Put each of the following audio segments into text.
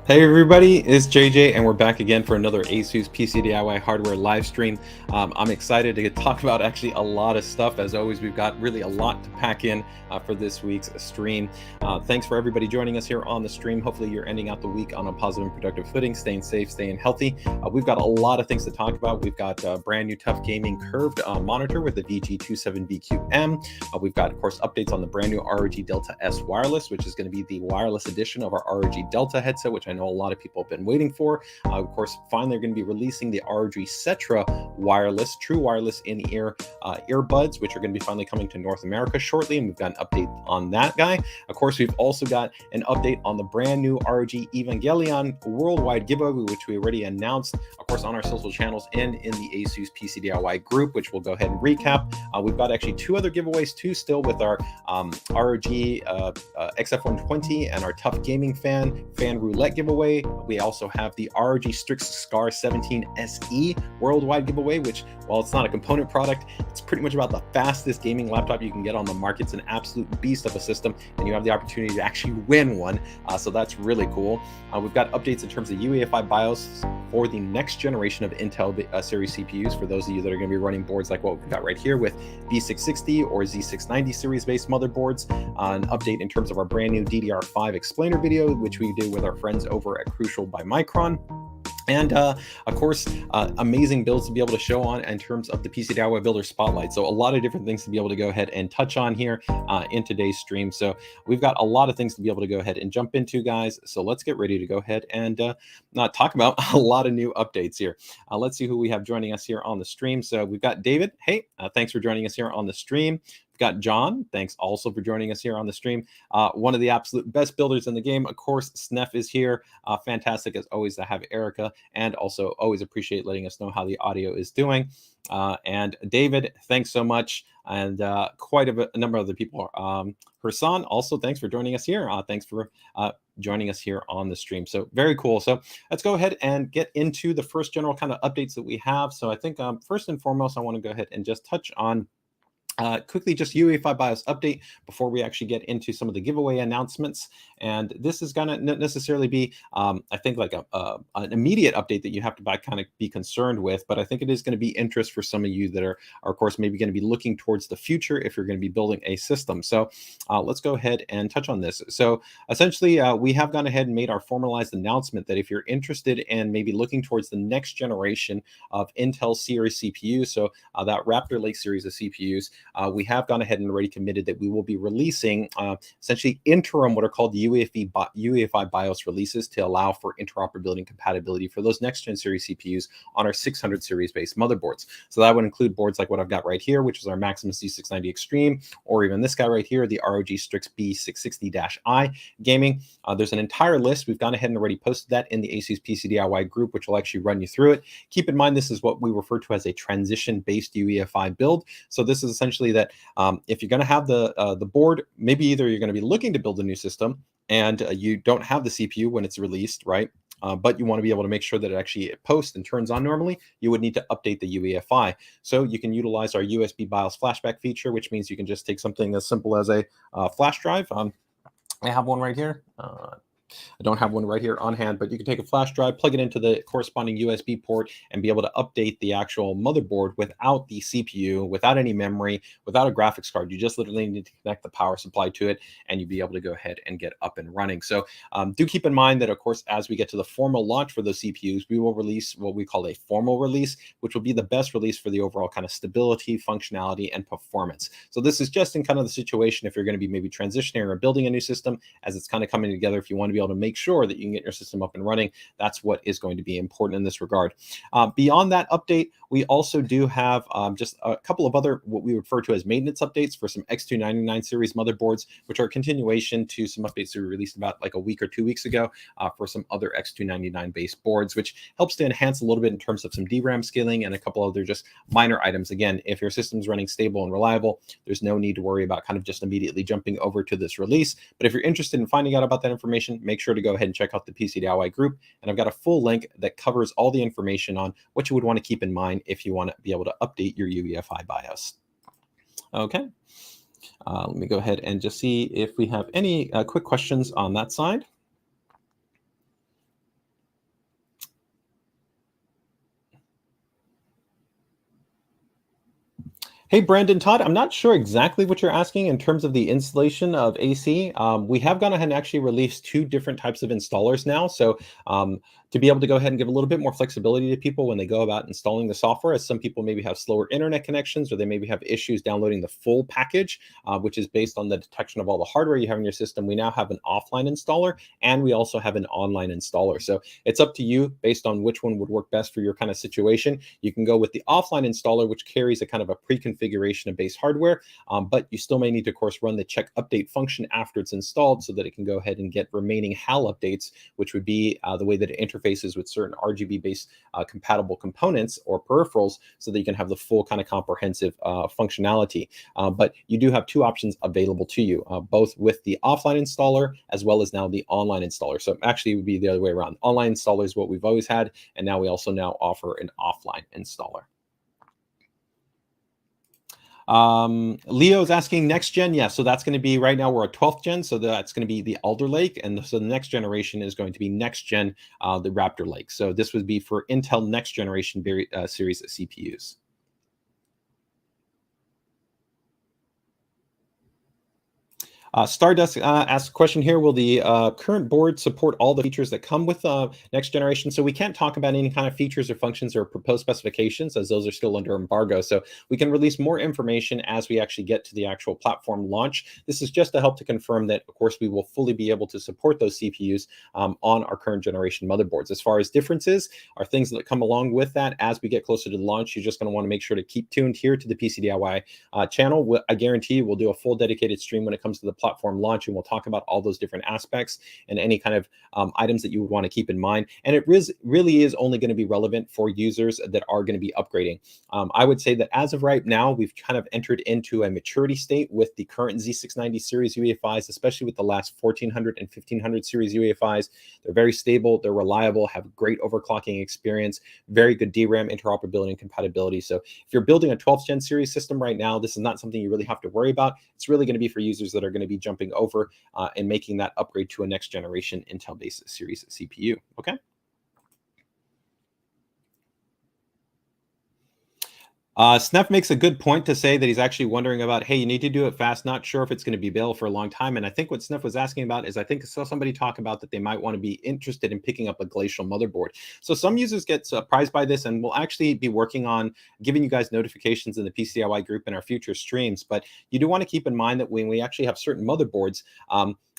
Hey everybody, it's JJ and we're back again for another ASUS PCDIY hardware live stream. I'm excited to talk about actually a lot of stuff. As always, we've got really a lot to pack in for this week's stream. Thanks for everybody joining us here on the stream. Hopefully you're ending out the week on a positive and productive footing, staying safe, staying healthy. We've got a lot of things to talk about. We've got a brand new TUF Gaming curved monitor with the VG27VQM. We've got, of course, updates on the brand new ROG Delta S Wireless, which is going to be the wireless edition of our ROG Delta headset, which I know a lot of people have been waiting for. Of course, finally, they're going to be releasing the ROG Cetra wireless, true wireless in-ear earbuds, which are going to be finally coming to North America shortly, and we've got an update on that guy. Of course, we've also got an update on the brand new ROG Evangelion worldwide giveaway, which we already announced, of course, on our social channels and in the ASUS PCDIY group, which we'll go ahead and recap. We've got actually two other giveaways too, still with our ROG XF120 and our TUF Gaming fan roulette giveaway. We also have the ROG STRIX SCAR 17 SE worldwide giveaway, which, while it's not a component product, it's pretty much about the fastest gaming laptop you can get on the market. It's an absolute beast of a system, and you have the opportunity to actually win one. So that's really cool. We've got updates in terms of UEFI BIOS for the next generation of Intel series CPUs. For those of you that are going to be running boards like what we've got right here with B660 or Z690 series based motherboards. An update in terms of our brand new DDR5 explainer video, which we do with our friends over at Crucial by Micron. And of course, amazing builds to be able to show on in terms of the PCDIY Builder Spotlight. So a lot of different things to be able to go ahead and touch on here in today's stream. So we've got a lot of things to be able to go ahead and jump into, guys. So let's get ready to go ahead and talk about a lot of new updates here. Let's see who we have joining us here on the stream. So we've got David. Hey, thanks for joining us here on the stream. We've got John. Thanks also for joining us here on the stream. One of the absolute best builders in the game. Of course, Snef is here. Fantastic as always to have Erica, and also always appreciate letting us know how the audio is doing. And David, thanks so much. And quite a number of other people. Hersan, also thanks for joining us here. Thanks for joining us here on the stream. So very cool. So let's go ahead and get into the first general kind of updates that we have. So I think first and foremost, I want to go ahead and just touch on quickly just UEFI BIOS update before we actually get into some of the giveaway announcements. And this is going to not necessarily be, I think, like an immediate update that you have to kind of be concerned with, but I think it is going to be interest for some of you that are of course, maybe going to be looking towards the future if you're going to be building a system. So let's go ahead and touch on this. So essentially, we have gone ahead and made our formalized announcement that if you're interested in maybe looking towards the next generation of Intel series CPUs, so that Raptor Lake series of CPUs, we have gone ahead and already committed that we will be releasing essentially interim, what are called UEFI BIOS releases to allow for interoperability and compatibility for those next gen series CPUs on our 600 series based motherboards. So that would include boards like what I've got right here, which is our Maximus Z690 Extreme, or even this guy right here, the ROG Strix B660-i Gaming. There's an entire list. We've gone ahead and already posted that in the ASUS PCDIY group, which will actually run you through it. Keep in mind, this is what we refer to as a transition-based UEFI build. So this is essentially that if you're going to have the board, maybe either you're going to be looking to build a new system and you don't have the CPU when it's released, right? But you want to be able to make sure that it actually posts and turns on normally, you would need to update the UEFI. So you can utilize our USB BIOS flashback feature, which means you can just take something as simple as a flash drive. I have one right here. I don't have one right here on hand, but you can take a flash drive, plug it into the corresponding USB port, and be able to update the actual motherboard without the CPU, without any memory, without a graphics card. You just literally need to connect the power supply to it, and you'll be able to go ahead and get up and running. So do keep in mind that, of course, as we get to the formal launch for those CPUs, we will release what we call a formal release, which will be the best release for the overall kind of stability, functionality, and performance. So this is just in kind of the situation if you're going to be maybe transitioning or building a new system as it's kind of coming together. If you want to be able to make sure that you can get your system up and running, that's what is going to be important in this regard. Beyond that update, we also do have just a couple of other what we refer to as maintenance updates for some X299 series motherboards, which are a continuation to some updates we released about like a week or 2 weeks ago for some other X299 based boards, which helps to enhance a little bit in terms of some DRAM scaling and a couple other just minor items. Again, if your system's running stable and reliable, there's no need to worry about kind of just immediately jumping over to this release. But if you're interested in finding out about that information, make sure to go ahead and check out the PCDIY group. And I've got a full link that covers all the information on what you would want to keep in mind if you want to be able to update your UEFI BIOS. Okay. Let me go ahead and just see if we have any quick questions on that side. Hey, Brandon Todd, I'm not sure exactly what you're asking in terms of the installation of AC. We have gone ahead and actually released two different types of installers now. So to be able to go ahead and give a little bit more flexibility to people when they go about installing the software, as some people maybe have slower internet connections or they maybe have issues downloading the full package, which is based on the detection of all the hardware you have in your system. We now have an offline installer and we also have an online installer. So it's up to you based on which one would work best for your kind of situation. You can go with the offline installer, which carries a kind of a pre-configuration of base hardware, but you still may need to, of course, run the check update function after it's installed so that it can go ahead and get remaining HAL updates, which would be the way that it interfaces with certain RGB-based compatible components or peripherals so that you can have the full kind of comprehensive functionality. But you do have two options available to you, both with the offline installer as well as now the online installer. So actually it would be the other way around. Online installer is what we've always had, and now we also now offer an offline installer. Leo's asking next gen. Yeah, so that's going to be, right now we're at 12th gen, so that's going to be the Alder Lake, and so the next generation is going to be next gen, the Raptor Lake. So this would be for Intel next generation series of CPUs. Stardust asks a question here. Will the current board support all the features that come with next generation? So we can't talk about any kind of features or functions or proposed specifications, as those are still under embargo. So we can release more information as we actually get to the actual platform launch. This is just to help to confirm that, of course, we will fully be able to support those CPUs on our current generation motherboards. As far as differences are things that come along with that as we get closer to the launch, you're just going to want to make sure to keep tuned here to the PCDIY channel. I guarantee you we'll do a full dedicated stream when it comes to the platform launch, and we'll talk about all those different aspects and any kind of items that you would want to keep in mind. And it really is only going to be relevant for users that are going to be upgrading. I would say that as of right now, we've kind of entered into a maturity state with the current Z690 series UEFIs, especially with the last 1400 and 1500 series UEFIs. They're very stable, they're reliable, have great overclocking experience, very good DRAM interoperability and compatibility. So if you're building a 12th gen series system right now, this is not something you really have to worry about. It's really going to be for users that are going to be jumping over and making that upgrade to a next generation Intel-based series CPU. Okay. Sneff makes a good point to say that he's actually wondering about, hey, you need to do it fast. Not sure if it's going to be available for a long time. And I think what Sneff was asking about is, I think I saw somebody talk about that they might want to be interested in picking up a Glacial motherboard. So some users get surprised by this, and we'll actually be working on giving you guys notifications in the PCDIY group in our future streams. But you do want to keep in mind that when we actually have certain motherboards,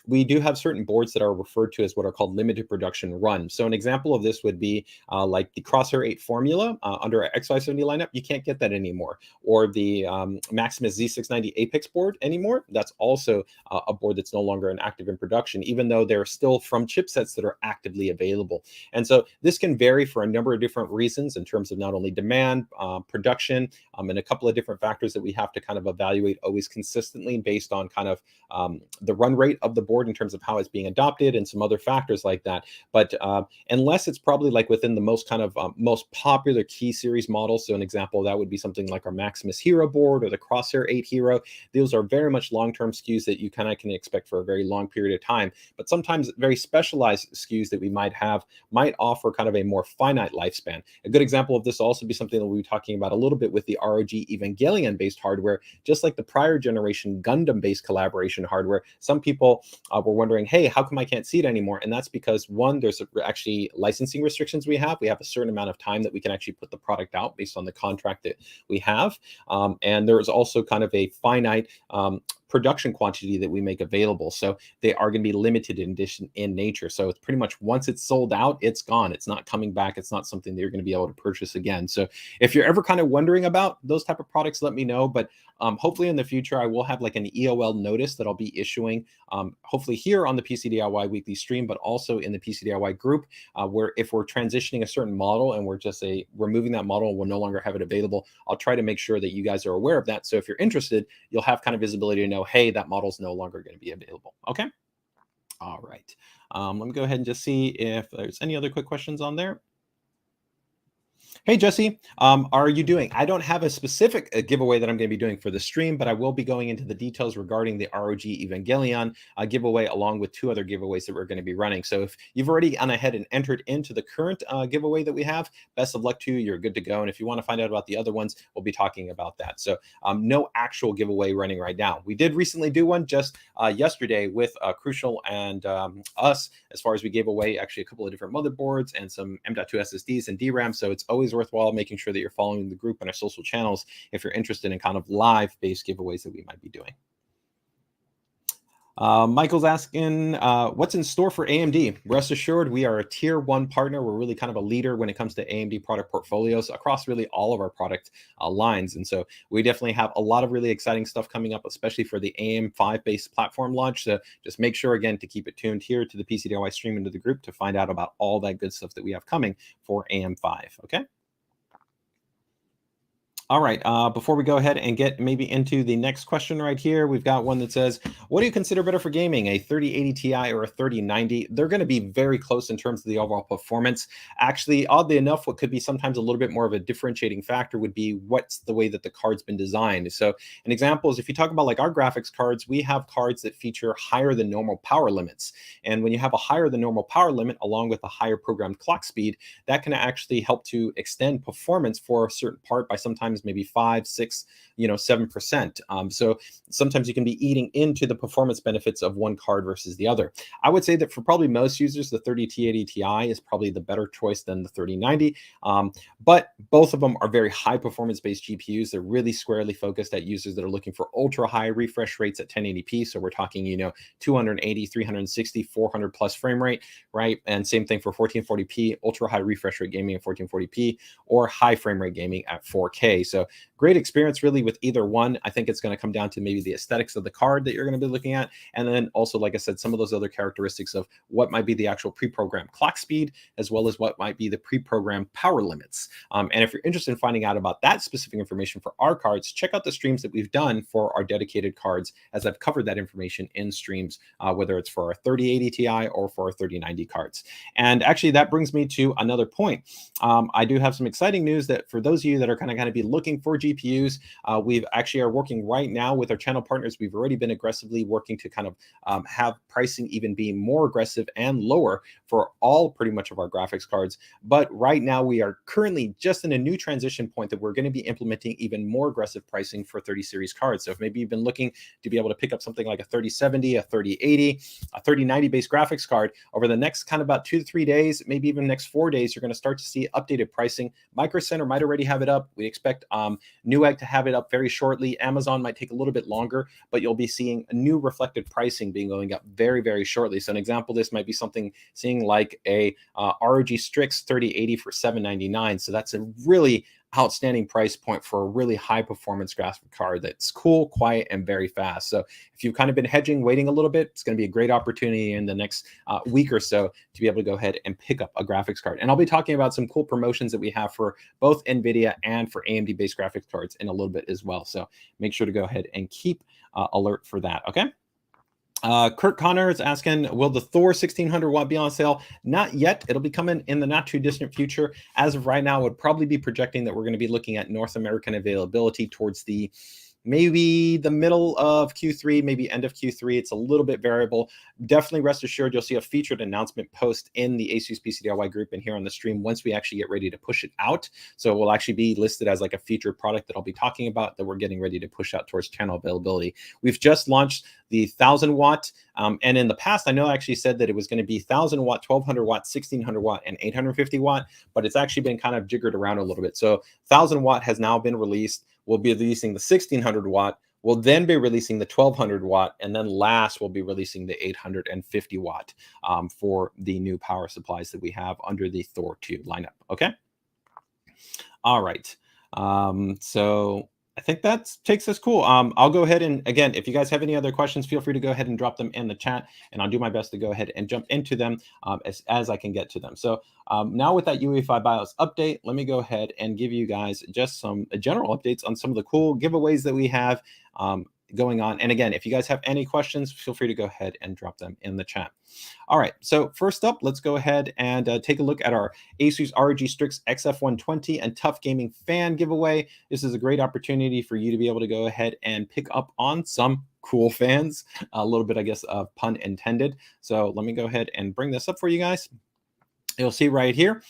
we do have certain boards that are referred to as what are called limited production run. So an example of this would be like the Crosshair 8 Formula under our X570 lineup. You can't get that anymore. Or the Maximus Z690 Apex board anymore. That's also a board that's no longer active in production, even though they're still from chipsets that are actively available. And so this can vary for a number of different reasons in terms of not only demand, production, and a couple of different factors that we have to kind of evaluate always consistently based on kind of the run rate of the board in terms of how it's being adopted and some other factors like that. But unless it's probably like within the most kind of most popular key series models, so an example that would be something like our Maximus Hero board or the Crosshair 8 Hero. Those are very much long-term SKUs that you kind of can expect for a very long period of time. But sometimes very specialized SKUs that we might have might offer kind of a more finite lifespan. A good example of this will also be something that we'll be talking about a little bit with the ROG Evangelion based hardware. Just like the prior generation Gundam based collaboration hardware, some people were wondering, hey, how come I can't see it anymore? And that's because, one, there's actually licensing restrictions we have. We have a certain amount of time that we can actually put the product out based on the contract that we have. And there is also kind of a finite production quantity that we make available. So they are going to be limited in nature. So it's pretty much once it's sold out, it's gone. It's not coming back. It's not something that you're going to be able to purchase again. So if you're ever kind of wondering about those type of products, let me know. But hopefully in the future, I will have like an EOL notice that I'll be issuing, hopefully here on the PCDIY weekly stream, but also in the PCDIY group, where if we're transitioning a certain model and we're moving that model and we'll no longer have it available, I'll try to make sure that you guys are aware of that. So if you're interested, you'll have kind of visibility to know, hey, that model's no longer going to be available. Okay. All right. Let me go ahead and just see if there's any other quick questions on there. Hey Jesse, are you doing? I don't have a specific giveaway that I'm going to be doing for the stream, but I will be going into the details regarding the ROG Evangelion giveaway, along with 2 other giveaways that we're going to be running. So if you've already gone ahead and entered into the current giveaway that we have, best of luck to you. You're good to go. And if you want to find out about the other ones, we'll be talking about that. So no actual giveaway running right now. We did recently do one just yesterday with Crucial and us, as far as we gave away actually a couple of different motherboards and some M.2 SSDs and DRAM. So it's always worthwhile making sure that you're following the group on our social channels if you're interested in kind of live-based giveaways that we might be doing. Michael's asking, what's in store for AMD? Rest assured, we are a tier 1 partner. We're really kind of a leader when it comes to AMD product portfolios across really all of our product lines. And so we definitely have a lot of really exciting stuff coming up, especially for the AM5 based platform launch. So just make sure, again, to keep it tuned here to the PCDIY stream into the group to find out about all that good stuff that we have coming for AM5. Okay. All right, before we go ahead and get maybe into the next question right here, we've got one that says, what do you consider better for gaming, a 3080 Ti or a 3090? They're going to be very close in terms of the overall performance. Actually, oddly enough, what could be sometimes a little bit more of a differentiating factor would be what's the way that the card's been designed. So an example is if you talk about like our graphics cards, we have cards that feature higher than normal power limits. And when you have a higher than normal power limit along with a higher programmed clock speed, that can actually help to extend performance for a certain part by sometimes maybe 5, 6, 7%. So sometimes you can be eating into the performance benefits of one card versus the other. I would say that for probably most users, the 3080 Ti is probably the better choice than the 3090. But both of them are very high performance based GPUs. They're really squarely focused at users that are looking for ultra high refresh rates at 1080p. So we're talking, 280, 360, 400 plus frame rate, right? And same thing for 1440p, ultra high refresh rate gaming at 1440p, or high frame rate gaming at 4K. So great experience really with either one. I think it's going to come down to maybe the aesthetics of the card that you're going to be looking at. And then also, like I said, some of those other characteristics of what might be the actual pre-programmed clock speed, as well as what might be the pre-programmed power limits. And if you're interested in finding out about that specific information for our cards, check out the streams that we've done for our dedicated cards, as I've covered that information in streams, whether it's for our 3080 Ti or for our 3090 cards. And actually, that brings me to another point. I do have some exciting news that for those of you that are going to be looking for GPUs, we've actually are working right now with our channel partners. We've already been aggressively working to kind of have pricing even be more aggressive and lower for all pretty much of our graphics cards. But right now we are currently just in a new transition point that we're going to be implementing even more aggressive pricing for 30 series cards. So if maybe you've been looking to be able to pick up something like a 3070, a 3080, a 3090 based graphics card, over the next kind of about 2 to 3 days, maybe even next 4 days, you're going to start to see updated pricing. Micro Center might already have it up. We expect Newegg to have it up very shortly. Amazon might take a little bit longer, but you'll be seeing a new reflected pricing being going up very, very shortly. So an example of this might be something seeing like a ROG Strix 3080 for $799. So that's a really outstanding price point for a really high performance graphic card that's cool, quiet, and very fast. So if you've kind of been hedging, waiting a little bit, it's going to be a great opportunity in the next week or so to be able to go ahead and pick up a graphics card. And I'll be talking about some cool promotions that we have for both NVIDIA and for AMD based graphics cards in a little bit as well. So make sure to go ahead and keep alert for that. Okay. Kurt Connor is asking, will the Thor 1600 watt be on sale? Not yet. It'll be coming in the not too distant future. As of right now, I would probably be projecting that we're going to be looking at North American availability towards maybe the middle of Q3, maybe end of Q3. It's a little bit variable. Definitely rest assured, you'll see a featured announcement post in the ASUS PCDIY group and here on the stream once we actually get ready to push it out. So it will actually be listed as like a featured product that I'll be talking about that we're getting ready to push out towards channel availability. We've just launched the 1000 watt. And in the past, I know I actually said that it was going to be 1000 watt, 1200 watt, 1600 watt, and 850 watt, but it's actually been kind of jiggered around a little bit. So 1000 watt has now been released. We'll be releasing the 1600 watt. We'll then be releasing the 1200 watt. And then last, we'll be releasing the 850 watt for the new power supplies that we have under the Thor 2 lineup. Okay. All right. So I think that takes us cool. I'll go ahead and, again, if you guys have any other questions, feel free to go ahead and drop them in the chat, and I'll do my best to go ahead and jump into them as I can get to them. So now with that UEFI BIOS update, let me go ahead and give you guys just some general updates on some of the cool giveaways that we have going on. And again, if you guys have any questions, feel free to go ahead and drop them in the chat. All right, so first up, let's go ahead and take a look at our ASUS ROG Strix XF120 and TUF Gaming fan giveaway. This is a great opportunity for you to be able to go ahead and pick up on some cool fans, a little bit, I guess, pun intended. So let me go ahead and bring this up for you guys. You'll see right here,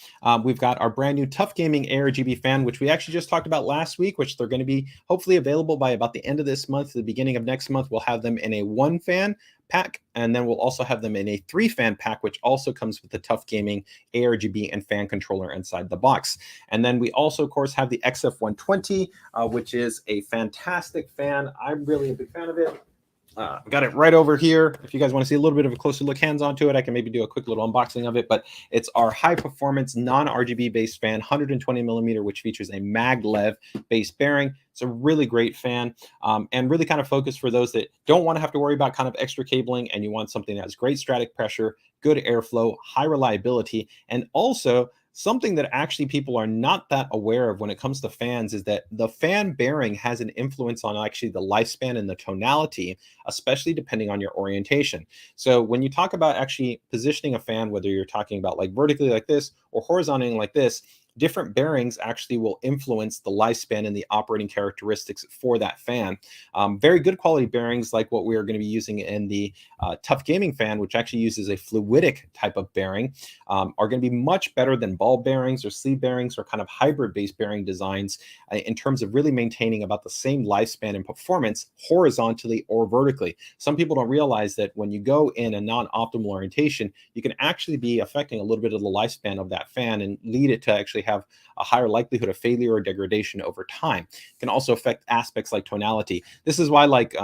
we've got our brand new TUF Gaming aRGb fan, which we actually just talked about last week, which they're going to be hopefully available by about the end of this month. The beginning of next month, we'll have them in a 1-fan pack, and then we'll also have them in a 3-fan pack, which also comes with the TUF Gaming aRGb and fan controller inside the box. And then we also, of course, have the XF120, which is a fantastic fan. I'm really a big fan of it. Got it right over here. If you guys want to see a little bit of a closer look hands onto it, I can maybe do a quick little unboxing of it. But it's our high performance non-RGB based fan, 120 millimeter, which features a maglev based bearing. It's a really great fan, and really kind of focused for those that don't want to have to worry about kind of extra cabling, and you want something that has great static pressure, good airflow, high reliability, and also something that actually people are not that aware of when it comes to fans is that the fan bearing has an influence on actually the lifespan and the tonality, especially depending on your orientation. So when you talk about actually positioning a fan, whether you're talking about like vertically like this or horizontally like this, different bearings actually will influence the lifespan and the operating characteristics for that fan. Very good quality bearings like what we are going to be using in the TUF Gaming fan, which actually uses a fluidic type of bearing, are going to be much better than ball bearings or sleeve bearings or kind of hybrid-based bearing designs in terms of really maintaining about the same lifespan and performance horizontally or vertically. Some people don't realize that when you go in a non-optimal orientation, you can actually be affecting a little bit of the lifespan of that fan and lead it to actually have a higher likelihood of failure or degradation over time. It can also affect aspects like tonality. This is why like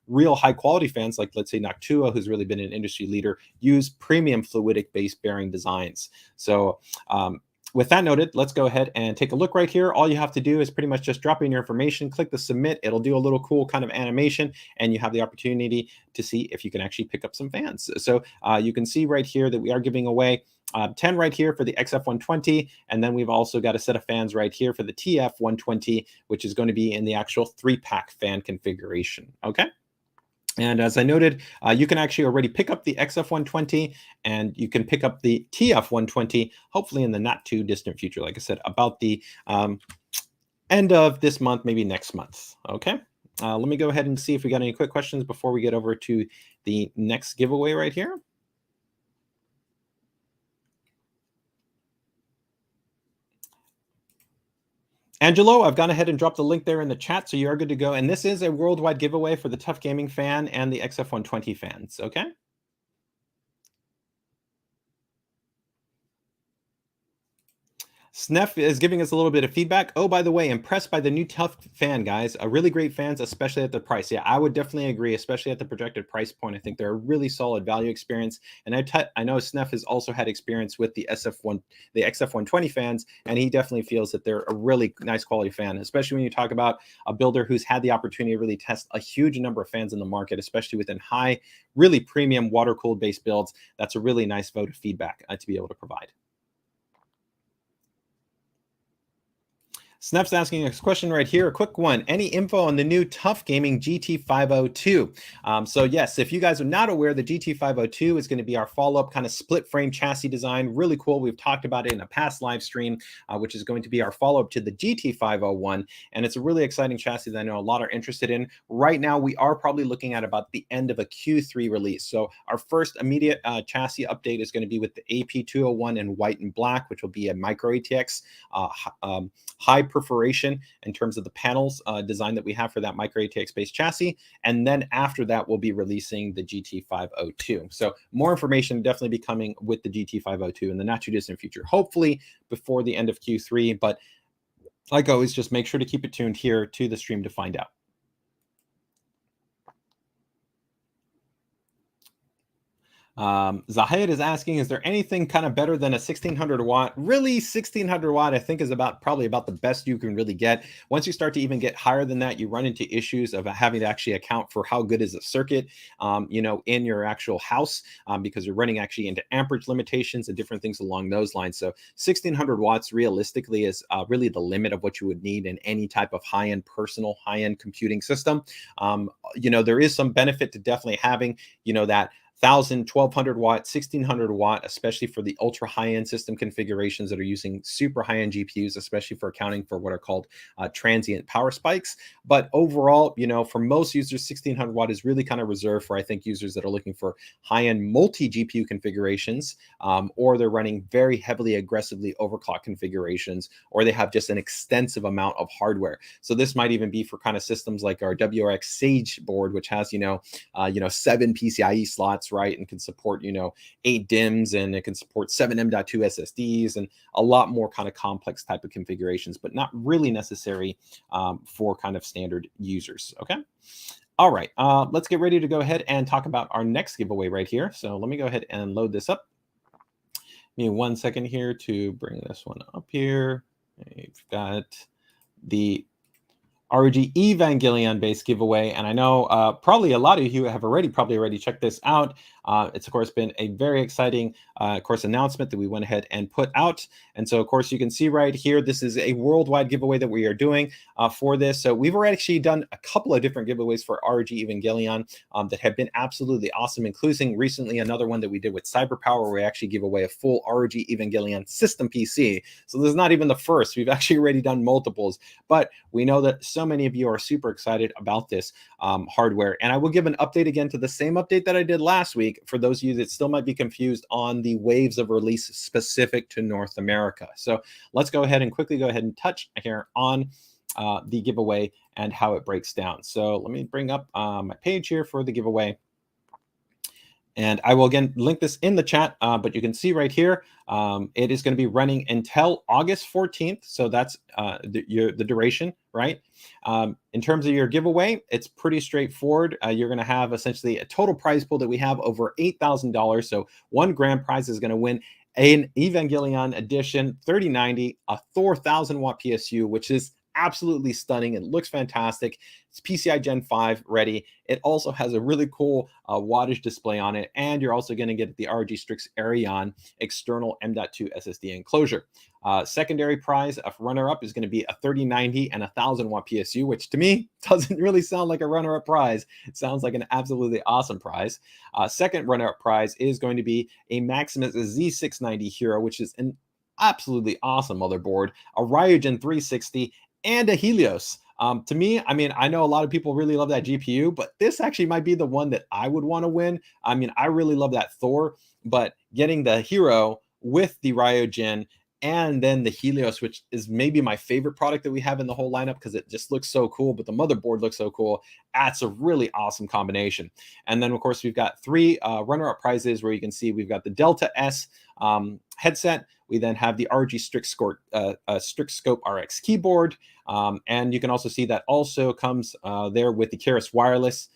real high quality fans, like let's say Noctua, who's really been an industry leader, use premium fluidic based bearing designs. So with that noted, let's go ahead and take a look right here. All you have to do is pretty much just drop in your information, click the submit. It'll do a little cool kind of animation, and you have the opportunity to see if you can actually pick up some fans. So you can see right here that we are giving away 10 right here for the XF120, and then we've also got a set of fans right here for the TF120, which is going to be in the actual 3-pack fan configuration. Okay. And as I noted, you can actually already pick up the XF120, and you can pick up the TF120, hopefully in the not too distant future. Like I said, about the end of this month, maybe next month. Okay. Let me go ahead and see if we got any quick questions before we get over to the next giveaway right here. Angelo, I've gone ahead and dropped the link there in the chat, so you are good to go. And this is a worldwide giveaway for the TUF Gaming fan and the XF120 fans, okay? Sneff is giving us a little bit of feedback. Oh, by the way, impressed by the new TUF fan, guys. Really great fans, especially at the price. Yeah, I would definitely agree, especially at the projected price point. I think they're a really solid value experience. And I know Sneff has also had experience with the XF120 fans, and he definitely feels that they're a really nice quality fan, especially when you talk about a builder who's had the opportunity to really test a huge number of fans in the market, especially within high, really premium water-cooled base builds. That's a really nice vote of feedback to be able to provide. Snap's asking a question right here, a quick one. Any info on the new TUF Gaming GT502? So yes, if you guys are not aware, the GT502 is going to be our follow-up kind of split frame chassis design. Really cool. We've talked about it in a past live stream, which is going to be our follow-up to the GT501. And it's a really exciting chassis that I know a lot are interested in. Right now, we are probably looking at about the end of a Q3 release. So our first immediate chassis update is going to be with the AP201 in white and black, which will be a micro ATX high perforation in terms of the panels design that we have for that micro ATX based chassis. And then after that, we'll be releasing the GT502. So more information definitely be coming with the GT502 in the not too distant future, hopefully before the end of Q3. But like always, just make sure to keep it tuned here to the stream to find out. Zahid is asking, is there anything kind of better than a 1600 watt? Really, 1600 watt, I think, is probably about the best you can really get. Once you start to even get higher than that, you run into issues of having to actually account for how good is the circuit, in your actual house, because you're running actually into amperage limitations and different things along those lines. So 1600 watts realistically is really the limit of what you would need in any type of high-end personal, high-end computing system. There is some benefit to definitely having, that 1000, 1200 watt, 1600 watt, especially for the ultra high-end system configurations that are using super high-end GPUs, especially for accounting for what are called transient power spikes. But overall, for most users, 1600 watt is really kind of reserved for, I think, users that are looking for high-end multi-GPU configurations, or they're running very heavily, aggressively overclock configurations, or they have just an extensive amount of hardware. So this might even be for kind of systems like our WRX Sage board, which has, 7 PCIe slots, right, and can support 8 DIMMs, and it can support 7 M.2 SSDs and a lot more kind of complex type of configurations, but not really necessary for kind of standard users. Okay. All right, let's get ready to go ahead and talk about our next giveaway right here. So let me go ahead and load this up. Give me 1 second here to bring this one up here. We've got the ROG Evangelion based giveaway, and I know probably a lot of you have already checked this out. It's of course been a very exciting announcement that we went ahead and put out. And so of course you can see right here, this is a worldwide giveaway that we are doing for this. So we've already actually done a couple of different giveaways for ROG Evangelion that have been absolutely awesome, including recently another one that we did with CyberPower, where we actually give away a full ROG Evangelion system PC. So this is not even the first. We've actually already done multiples, but we know that so many of you are super excited about this hardware. And I will give an update again to the same update that I did last week for those of you that still might be confused on the waves of release specific to North America. So let's go ahead and quickly touch here on the giveaway and how it breaks down. So let me bring up my page here for the giveaway. And I will again link this in the chat, but you can see right here, it is going to be running until August 14th. So that's the duration, right? In terms of your giveaway, it's pretty straightforward. You're going to have essentially a total prize pool that we have over $8,000. So one grand prize is going to win an Evangelion Edition 3090, a Thor 1000 watt PSU, which is absolutely stunning. It looks fantastic. It's PCI Gen 5 ready. It also has a really cool wattage display on it, and you're also going to get the ROG Strix Arion external M.2 SSD enclosure. Secondary prize of runner-up is going to be a 3090 and a 1000 watt PSU, which to me doesn't really sound like a runner-up prize. It sounds like an absolutely awesome prize. Second runner-up prize is going to be a Maximus Z690 Hero, which is an absolutely awesome motherboard, a Ryujin 360, and a Helios. To me, I mean, I know a lot of people really love that GPU, but this actually might be the one that I would want to win. I mean, I really love that Thor, but getting the Hero with the Ryujin and then the Helios, which is maybe my favorite product that we have in the whole lineup because it just looks so cool, but the motherboard looks so cool. That's a really awesome combination. And then, of course, we've got 3 runner-up prizes where you can see we've got the Delta S headset. We then have the ROG Strix Scope RX keyboard. And you can also see that also comes there with the Keras Wireless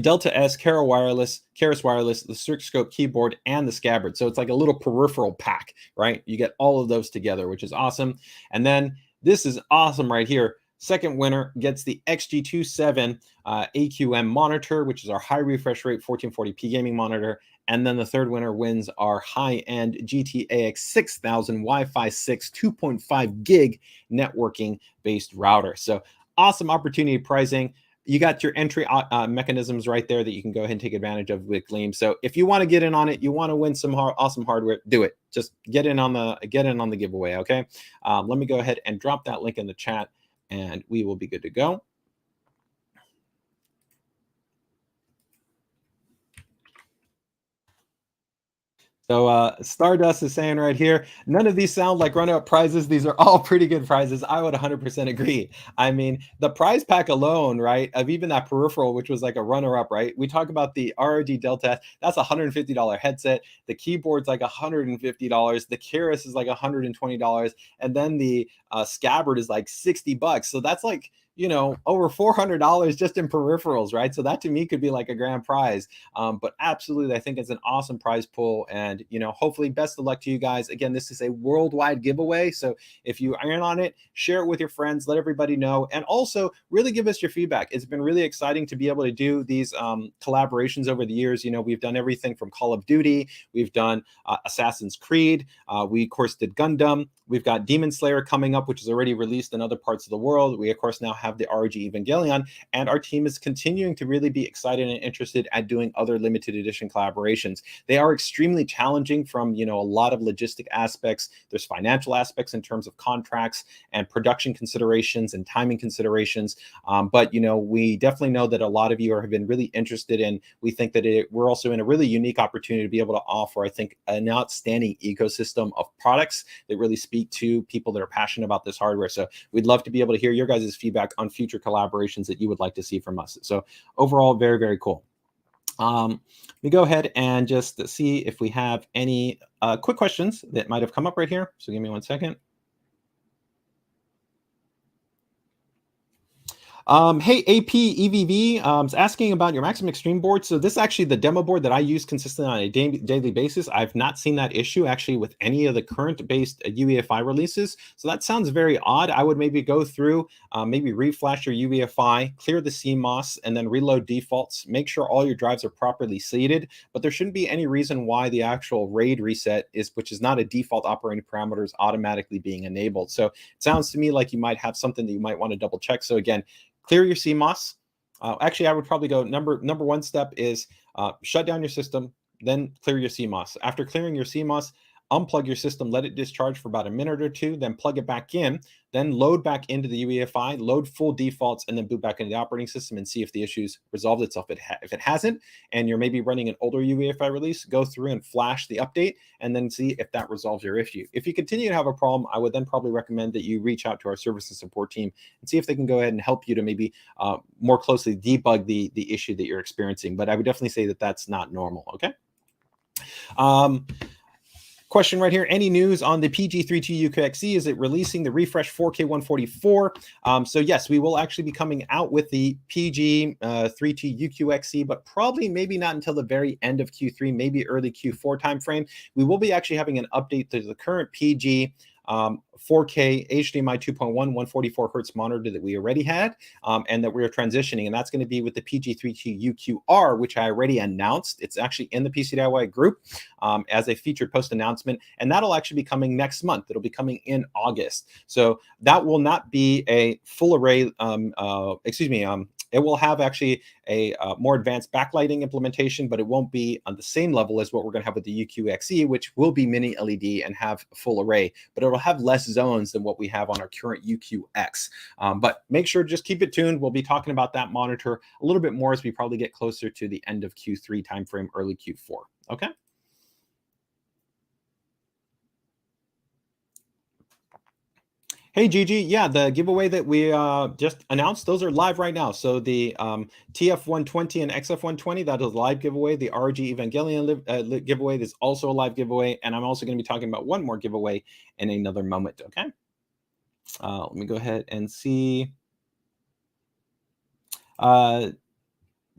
Delta S, Keras Wireless, the Strix Scope keyboard, and the scabbard. So it's like a little peripheral pack, right? You get all of those together, which is awesome. And then this is awesome right here. Second winner gets the XG27 AQM monitor, which is our high refresh rate 1440p gaming monitor. And then the third winner wins our high-end GTAX 6000 Wi-Fi 6 2.5 gig networking-based router. So awesome opportunity pricing. You got your entry mechanisms right there that you can go ahead and take advantage of with Gleam. So if you want to get in on it, you want to win some awesome hardware, do it. Just get in on the giveaway, okay? Let me go ahead and drop that link in the chat, and we will be good to go. So Stardust is saying right here, none of these sound like runner-up prizes. These are all pretty good prizes. I would 100% agree. I mean, the prize pack alone, right, of even that peripheral, which was like a runner-up, right? We talk about the ROG Delta S. That's a $150 headset. The keyboard's like $150. The Keras is like $120. And then the scabbard is like $60. So that's like, you know, over $400 just in peripherals, right? So that to me could be like a grand prize. But absolutely, I think it's an awesome prize pool. And, you know, hopefully best of luck to you guys. Again, this is a worldwide giveaway. So if you are in on it, share it with your friends, let everybody know. And also really give us your feedback. It's been really exciting to be able to do these collaborations over the years. You know, we've done everything from Call of Duty, we've done Assassin's Creed, we of course did Gundam. We've got Demon Slayer coming up, which is already released in other parts of the world. We, of course, now have the ROG Evangelion, and our team is continuing to really be excited and interested at doing other limited edition collaborations. They are extremely challenging from, you know, a lot of logistic aspects. There's financial aspects in terms of contracts and production considerations and timing considerations. But, you know, we definitely know that a lot of you have been really interested in. We think that we're also in a really unique opportunity to be able to offer, I think, an outstanding ecosystem of products that really speak to people that are passionate about this hardware. So we'd love to be able to hear your guys' feedback on future collaborations that you would like to see from us. So overall, very, very cool. We go ahead and just see if we have any quick questions that might have come up right here. So give me 1 second. Hey, APEVV is asking about your Maximum Extreme board. So this is actually the demo board that I use consistently on a daily basis. I've not seen that issue actually with any of the current based UEFI releases. So that sounds very odd. I would maybe go through, maybe reflash your UEFI, clear the CMOS, and then reload defaults. Make sure all your drives are properly seated, but there shouldn't be any reason why the actual RAID reset which is not a default operating parameter, is automatically being enabled. So it sounds to me like you might have something that you might want to double check. So again, clear your CMOS. Actually, I would probably go number one step is shut down your system, then clear your CMOS. After clearing your CMOS, unplug your system, let it discharge for about a minute or two, then plug it back in, then load back into the UEFI, load full defaults, and then boot back into the operating system and see if the issue's resolved itself. If it hasn't, and you're maybe running an older UEFI release, go through and flash the update, and then see if that resolves your issue. If you continue to have a problem, I would then probably recommend that you reach out to our service and support team and see if they can go ahead and help you to maybe more closely debug the issue that you're experiencing. But I would definitely say that that's not normal, okay? Question right here. Any news on the PG32 UQXE? Is it releasing the refresh 4K 144? So yes, we will actually be coming out with the PG32 UQXE, but probably maybe not until the very end of Q3, maybe early Q4 timeframe. We will be actually having an update to the current PG 4K HDMI 2.1 144 hertz monitor that we already had, and that we're transitioning, and that's going to be with the PG32 UQR, which I already announced. It's actually in the PCDIY group as a featured post announcement, and that'll actually be coming next month. It'll be coming in August. So that will not be a full array, it will have actually a more advanced backlighting implementation, but it won't be on the same level as what we're going to have with the UQXE, which will be mini LED and have full array, but it will have less zones than what we have on our current UQX. But make sure to just keep it tuned. We'll be talking about that monitor a little bit more as we probably get closer to the end of Q3 timeframe, early Q4. Okay. Hey, Gigi. Yeah, the giveaway that we just announced, those are live right now. So the TF120 and XF120, that is a live giveaway. The ROG Evangelion giveaway is also a live giveaway. And I'm also going to be talking about one more giveaway in another moment. Okay. Let me go ahead and see.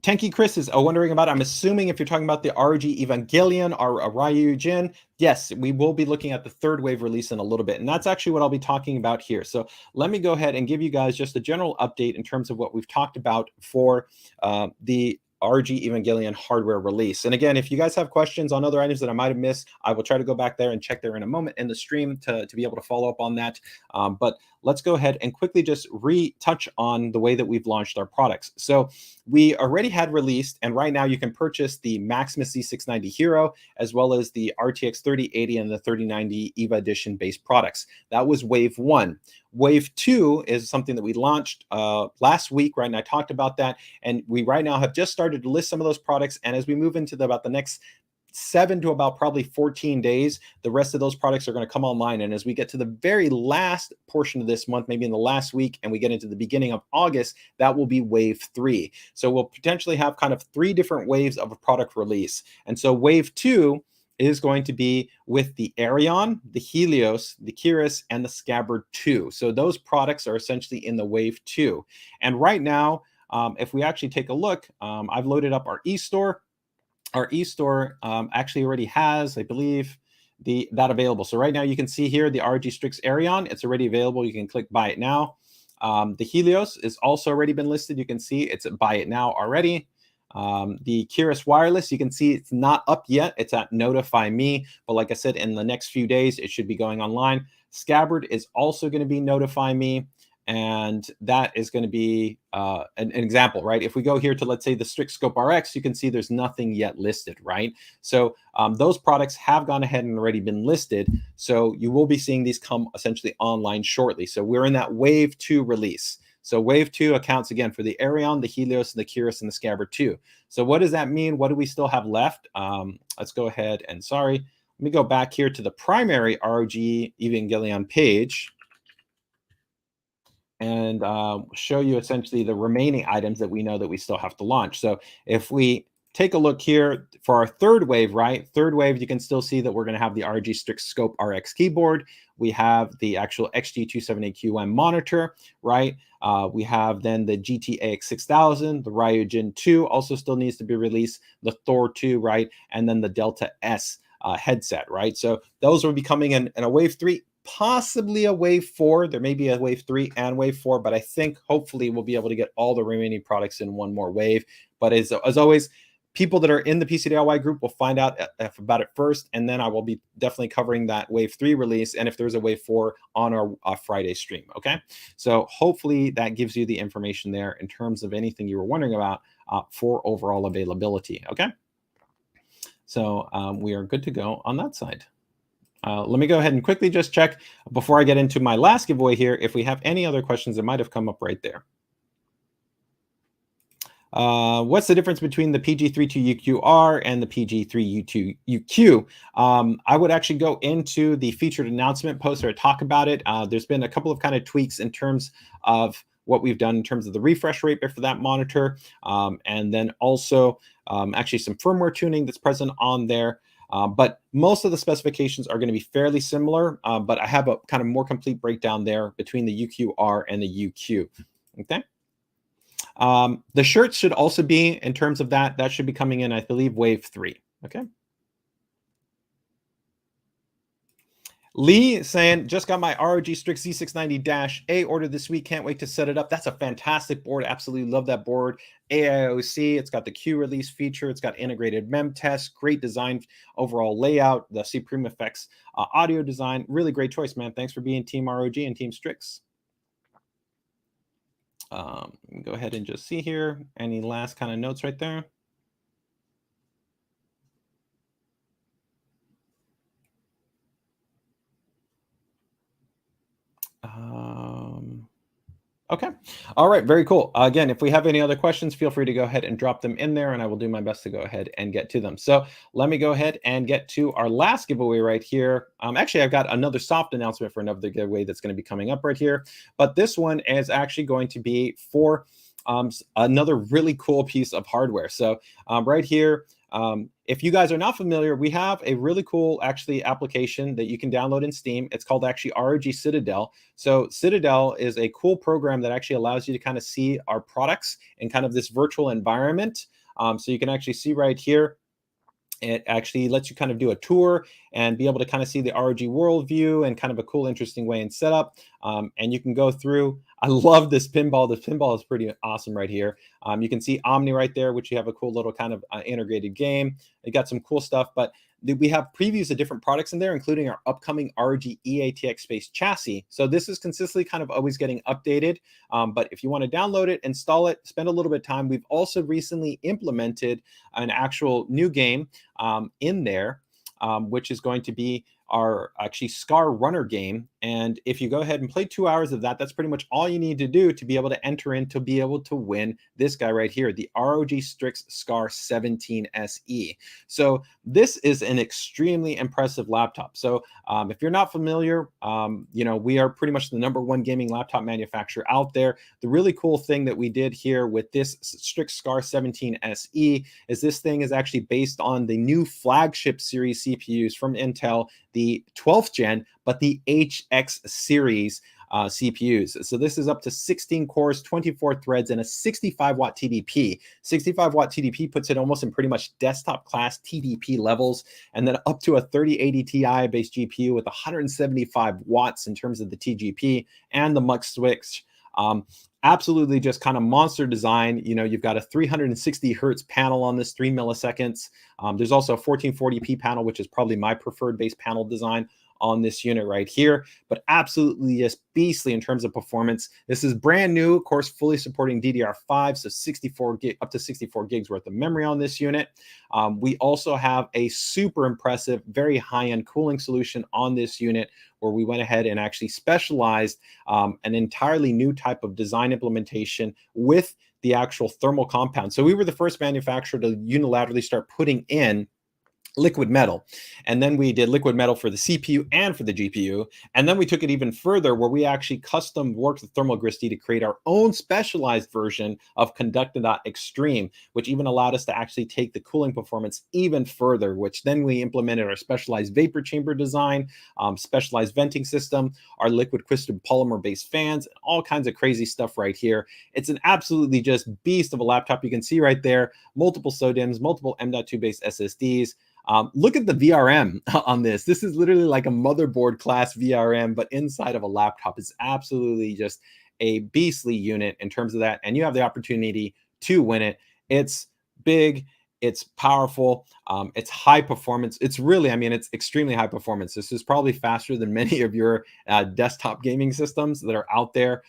Tanky Chris is wondering about, I'm assuming if you're talking about the ROG Evangelion or Ryujin, yes, we will be looking at the third wave release in a little bit. And that's actually what I'll be talking about here. So let me go ahead and give you guys just a general update in terms of what we've talked about for the ROG Evangelion hardware release. And again, if you guys have questions on other items that I might have missed, I will try to go back there and check there in a moment in the stream to be able to follow up on that. But let's go ahead and quickly just retouch on the way that we've launched our products. So we already had released, and right now you can purchase the Maximus Z690 Hero, as well as the RTX 3080 and the 3090 EVA Edition based products. That was wave one. Wave two is something that we launched last week, right? And I talked about that. And we right now have just started to list some of those products. And as we move into about the next 7 to about probably 14 days, the rest of those products are going to come online. And as we get to the very last portion of this month, maybe in the last week, and we get into the beginning of August, that will be wave 3. So we'll potentially have kind of 3 different waves of a product release. And so wave 2 is going to be with the Aerion, the Helios, the Keras, and the Scabbard 2. So those products are essentially in the Wave 2. And right now, if we actually take a look, I've loaded up our eStore. Our eStore actually already has, I believe, that available. So right now you can see here the ROG Strix Aerion. It's already available. You can click buy it now. The Helios is also already been listed. You can see it's at buy it now already. The Keras Wireless, you can see it's not up yet. It's at notify me. But like I said, in the next few days, it should be going online. Scabbard is also going to be notify me. And that is going to be an example, right? If we go here to, let's say, the Strix Scope RX, you can see there's nothing yet listed, right? So those products have gone ahead and already been listed. So you will be seeing these come essentially online shortly. So we're in that Wave 2 release. So Wave 2 accounts, again, for the Aerion, the Helios, the Keras, and the Scabbard 2. So what does that mean? What do we still have left? Let's go ahead and, let me go back here to the primary ROG Evangelion page and show you essentially the remaining items that we know that we still have to launch. So if we take a look here for our third wave, right? Third wave, you can still see that we're going to have the ROG Strix Scope RX keyboard. We have the actual XG278QM monitor, right? We have then the GT-AX 6000, the Ryujin 2 also still needs to be released, the Thor 2, right? And then the Delta S headset, right? So those will be coming in a wave 3. Possibly a wave 4. There may be a wave 3 and wave 4, but I think hopefully we'll be able to get all the remaining products in one more wave. But as always, people that are in the PCDIY group will find out about it first, and then I will be definitely covering that wave 3 release, and if there's a wave 4 on our Friday stream, okay? So hopefully that gives you the information there in terms of anything you were wondering about for overall availability, okay? So we are good to go on that side. Let me go ahead and quickly just check before I get into my last giveaway here if we have any other questions that might have come up right there. What's the difference between the PG32UQR and the PG3U2UQ? I would actually go into the featured announcement post or talk about it. There's been a couple of kind of tweaks in terms of what we've done in terms of the refresh rate for that monitor, and then also actually some firmware tuning that's present on there. But most of the specifications are going to be fairly similar, but I have a kind of more complete breakdown there between the UQR and the UQ. Okay. The shirts should also be, in terms of that should be coming in, I believe, wave 3. Okay. Lee saying, just got my ROG Strix Z690-A ordered this week. Can't wait to set it up. That's a fantastic board. Absolutely love that board. AIOC, it's got the Q release feature. It's got integrated mem test, great design, overall layout, the Supreme Effects audio design. Really great choice, man. Thanks for being Team ROG and Team Strix. Go ahead and just see here. Any last kind of notes right there? Okay. All right. Very cool. Again, if we have any other questions, feel free to go ahead and drop them in there, and I will do my best to go ahead and get to them. So let me go ahead and get to our last giveaway right here. Actually, I've got another soft announcement for another giveaway that's going to be coming up right here. But this one is actually going to be for another really cool piece of hardware. So right here, if you guys are not familiar, we have a really cool actually application that you can download in Steam. It's called actually ROG Citadel. So Citadel is a cool program that actually allows you to kind of see our products in kind of this virtual environment. So you can actually see right here, it actually lets you kind of do a tour and be able to kind of see the ROG world view and kind of a cool, interesting way and setup. And you can go through. I love this pinball. This pinball is pretty awesome right here. You can see Omni right there, which you have a cool little kind of integrated game. It got some cool stuff, but we have previews of different products in there, including our upcoming ROG EATX Space chassis. So this is consistently kind of always getting updated. But if you want to download it, install it, spend a little bit of time. We've also recently implemented an actual new game in there, which is going to be our actually SCAR runner game. And if you go ahead and play 2 hours of that, that's pretty much all you need to do to be able to enter in to be able to win this guy right here, the ROG Strix SCAR 17 SE. So this is an extremely impressive laptop. So if you're not familiar, we are pretty much the #1 gaming laptop manufacturer out there. The really cool thing that we did here with this Strix SCAR 17 SE is this thing is actually based on the new flagship series CPUs from Intel, the 12th gen, but the HX series CPUs. So this is up to 16 cores, 24 threads, and a 65-watt TDP. 65-watt TDP puts it almost in pretty much desktop class TDP levels, and then up to a 3080 Ti-based GPU with 175 watts in terms of the TGP and the mux switch. Absolutely just kind of monster design. You've got a 360 hertz panel on this, 3 milliseconds. There's also a 1440p panel, which is probably my preferred base panel design on this unit right here, but absolutely just beastly in terms of performance. This is brand new, of course, fully supporting DDR5, so 64 gig, up to 64 gigs worth of memory on this unit. We also have a super impressive, very high-end cooling solution on this unit, where we went ahead and actually specialized an entirely new type of design implementation with the actual thermal compound. So we were the first manufacturer to unilaterally start putting in liquid metal, and then we did liquid metal for the CPU and for the GPU, and then we took it even further, where we actually custom worked with Thermal Gristy to create our own specialized version of Conducta Extreme, which even allowed us to actually take the cooling performance even further, which then we implemented our specialized vapor chamber design, specialized venting system, our liquid crystal polymer based fans, and all kinds of crazy stuff right here. It's an absolutely just beast of a laptop. You can see right there, multiple SODIMMs, multiple M.2 based SSDs. Look at the VRM on this. This is literally like a motherboard class VRM, but inside of a laptop. It's absolutely just a beastly unit in terms of that. And you have the opportunity to win it. It's big, it's powerful, it's high performance. It's really, it's extremely high performance. This is probably faster than many of your desktop gaming systems that are out there.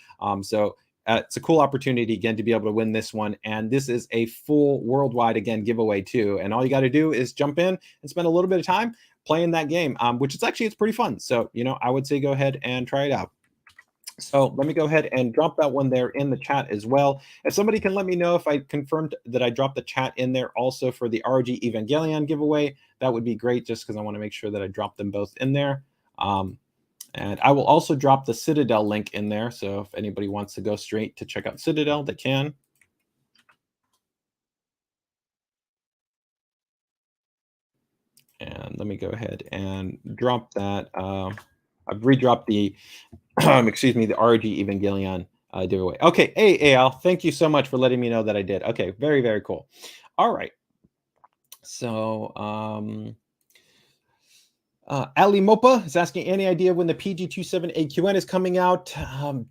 It's a cool opportunity, again, to be able to win this one. And this is a full worldwide, again, giveaway too. And all you got to do is jump in and spend a little bit of time playing that game, which is actually, it's pretty fun. So, I would say go ahead and try it out. So let me go ahead and drop that one there in the chat as well. If somebody can let me know if I confirmed that I dropped the chat in there also for the ROG Evangelion giveaway, that would be great, just because I want to make sure that I drop them both in there. And I will also drop the Citadel link in there. So if anybody wants to go straight to check out Citadel, they can. And let me go ahead and drop that. I've redropped the, excuse me, the ROG Evangelion giveaway. Okay, hey, Al, thank you so much for letting me know that I did. Okay, very, very cool. All right. So, Ali Mopa is asking, any idea when the PG27AQN is coming out?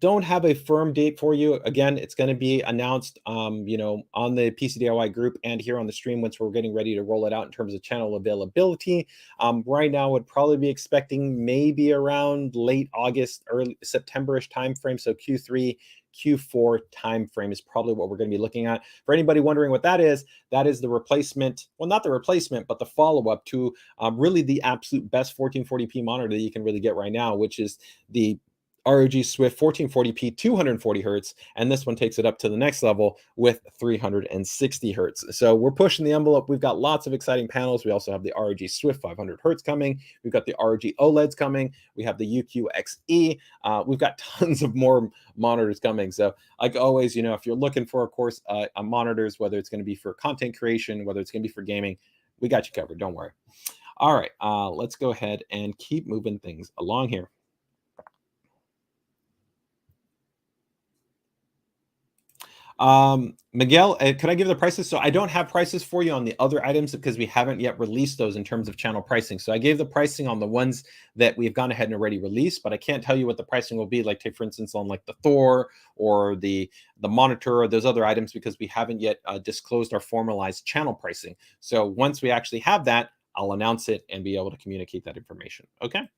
Don't have a firm date for you. Again, it's going to be announced, on the PCDIY group and here on the stream once we're getting ready to roll it out in terms of channel availability. Right now, would probably be expecting maybe around late August, early September-ish timeframe. So Q3, Q4 timeframe is probably what we're going to be looking at. For anybody wondering what that is the replacement, well, not the replacement, but the follow-up to really the absolute best 1440p monitor that you can really get right now, which is the ROG Swift 1440p 240 hertz, and this one takes it up to the next level with 360 hertz. So we're pushing the envelope. We've got lots of exciting panels. We also have the ROG Swift 500 hertz coming. We've got the ROG OLEDs coming. We have the UQXE. We've got tons of more monitors coming. So like always, if you're looking for, of course, monitors, whether it's going to be for content creation, whether it's going to be for gaming, we got you covered. Don't worry. All right, let's go ahead and keep moving things along here. Miguel, could I give the prices? So I don't have prices for you on the other items because we haven't yet released those in terms of channel pricing. So I gave the pricing on the ones that we've gone ahead and already released, but I can't tell you what the pricing will be, like, take for instance on like the Thor or the monitor or those other items, because we haven't yet disclosed our formalized channel pricing. So once we actually have that, I'll announce it and be able to communicate that information. Okay.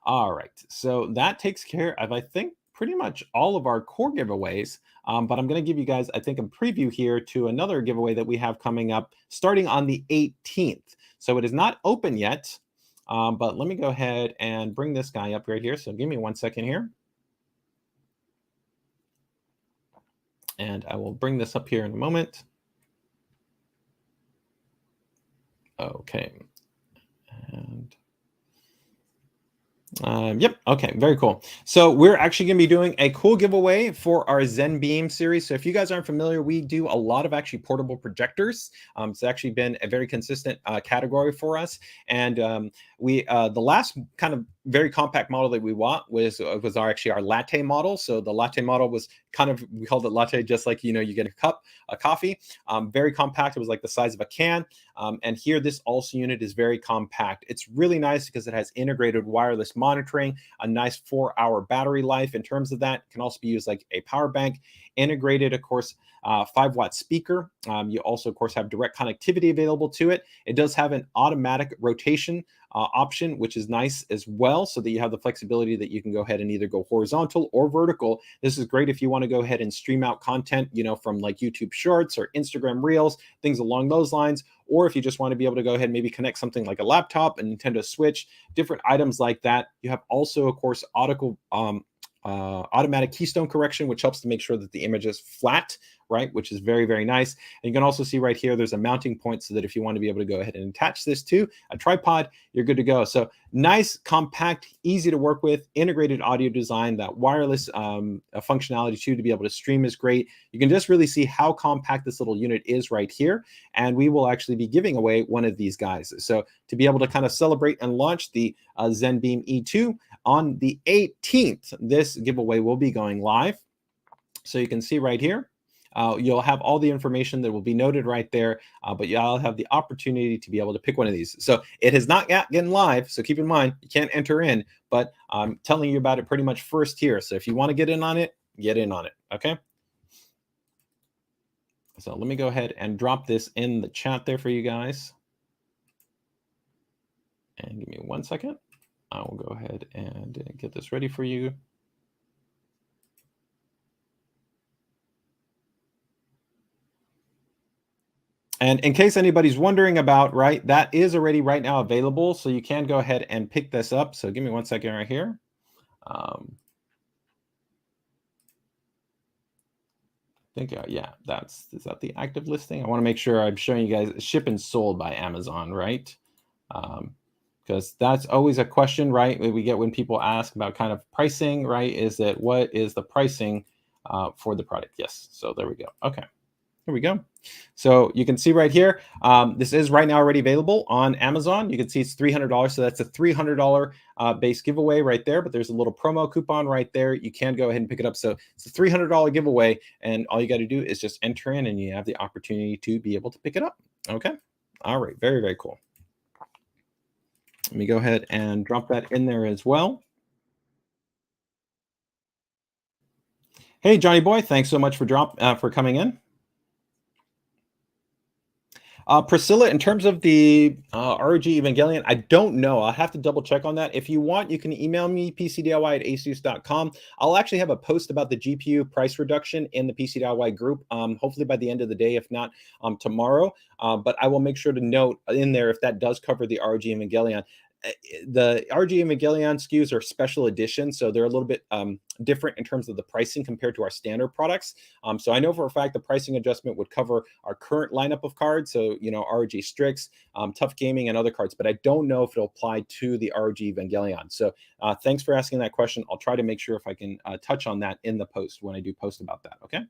All right. So that takes care of, I think, pretty much all of our core giveaways. But I'm going to give you guys, I think, a preview here to another giveaway that we have coming up starting on the 18th. So it is not open yet. But let me go ahead and bring this guy up right here. So give me 1 second here. And I will bring this up here in a moment. Okay. And yep. Okay. Very cool. So we're actually going to be doing a cool giveaway for our ZenBeam series. So if you guys aren't familiar, we do a lot of actually portable projectors. It's actually been a very consistent category for us. And the last kind of very compact model that we bought was actually our latte model. So the latte model was kind of, we called it latte, just like, you get a cup of coffee. Very compact. It was like the size of a can. And here, this also unit is very compact. It's really nice because it has integrated wireless monitoring, a nice 4-hour battery life. In terms of that, it can also be used like a power bank, integrated, of course, 5-watt speaker. You also, of course, have direct connectivity available to it. It does have an automatic rotation option, which is nice as well, so that you have the flexibility that you can go ahead and either go horizontal or vertical. This is great if you want to go ahead and stream out content, from like YouTube Shorts or Instagram Reels, things along those lines. Or if you just want to be able to go ahead and maybe connect something like a laptop, a Nintendo Switch, different items like that. You have also, of course, automatic keystone correction, which helps to make sure that the image is flat, right? Which is very, very nice. And you can also see right here, there's a mounting point so that if you want to be able to go ahead and attach this to a tripod, you're good to go. So nice, compact, easy to work with, integrated audio design. That wireless functionality too, to be able to stream is great. You can just really see how compact this little unit is right here. And we will actually be giving away one of these guys. So to be able to kind of celebrate and launch the ZenBeam E2 on the 18th, this giveaway will be going live. So you can see right here, you'll have all the information that will be noted right there, but you'll have the opportunity to be able to pick one of these. So it has not yet gotten live, so keep in mind, you can't enter in, but I'm telling you about it pretty much first here. So if you want to get in on it, get in on it, okay? So let me go ahead and drop this in the chat there for you guys. And give me 1 second. I will go ahead and get this ready for you. And in case anybody's wondering about, right, that is already right now available. So you can go ahead and pick this up. So give me 1 second right here. I think, yeah, is that the active listing? I want to make sure I'm showing you guys ship and sold by Amazon, right? Because that's always a question, right? We get when people ask about kind of pricing, right? Is that what is the pricing for the product? Yes. So there we go. Okay. Here we go. So you can see right here, this is right now already available on Amazon. You can see it's $300. So that's a $300 base giveaway right there. But there's a little promo coupon right there. You can go ahead and pick it up. So it's a $300 giveaway. And all you got to do is just enter in and you have the opportunity to be able to pick it up. Okay. All right. Very, very cool. Let me go ahead and drop that in there as well. Hey, Johnny boy. Thanks so much for coming in. Priscilla, in terms of the ROG Evangelion, I don't know. I'll have to double check on that. If you want, you can email me, pcdiy@asus.com. I'll actually have a post about the GPU price reduction in the PCDIY group, hopefully by the end of the day, if not tomorrow. But I will make sure to note in there if that does cover the ROG Evangelion. The ROG Evangelion SKUs are special edition, so they're a little bit different in terms of the pricing compared to our standard products. So I know for a fact the pricing adjustment would cover our current lineup of cards, so ROG Strix, TUF Gaming, and other cards, but I don't know if it'll apply to the ROG Evangelion. So thanks for asking that question. I'll try to make sure if I can touch on that in the post when I do post about that, okay?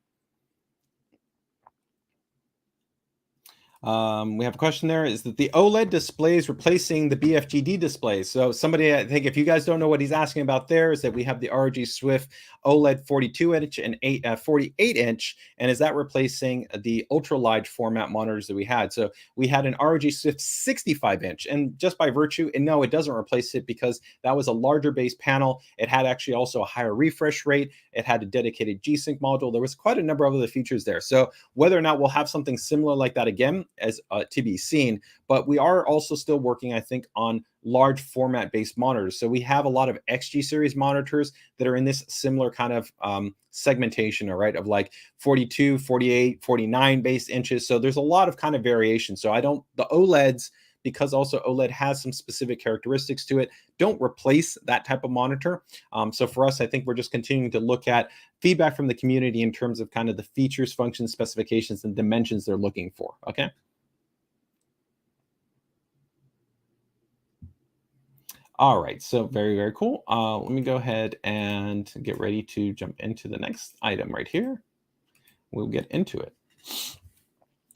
We have a question there. Is that the OLED displays replacing the BFGD displays? So somebody, I think if you guys don't know what he's asking about there, is that we have the ROG Swift OLED 42-inch and 48-inch, and is that replacing the ultra-large format monitors that we had? So we had an ROG Swift 65-inch, and just by virtue, and no, it doesn't replace it because that was a larger base panel. It had actually also a higher refresh rate. It had a dedicated G-Sync module. There was quite a number of other features there. So whether or not we'll have something similar like that again, as to be seen, but we are also still working, I think, on large format based monitors. So we have a lot of XG series monitors that are in this similar kind of segmentation, all right, of like 42, 48, 49 base inches. So there's a lot of kind of variation. So the OLEDs because also OLED has some specific characteristics to it, don't replace that type of monitor. So for us, I think we're just continuing to look at feedback from the community in terms of kind of the features, functions, specifications, and dimensions they're looking for. Okay. All right, so very, very cool. Let me go ahead and get ready to jump into the next item right here. We'll get into it.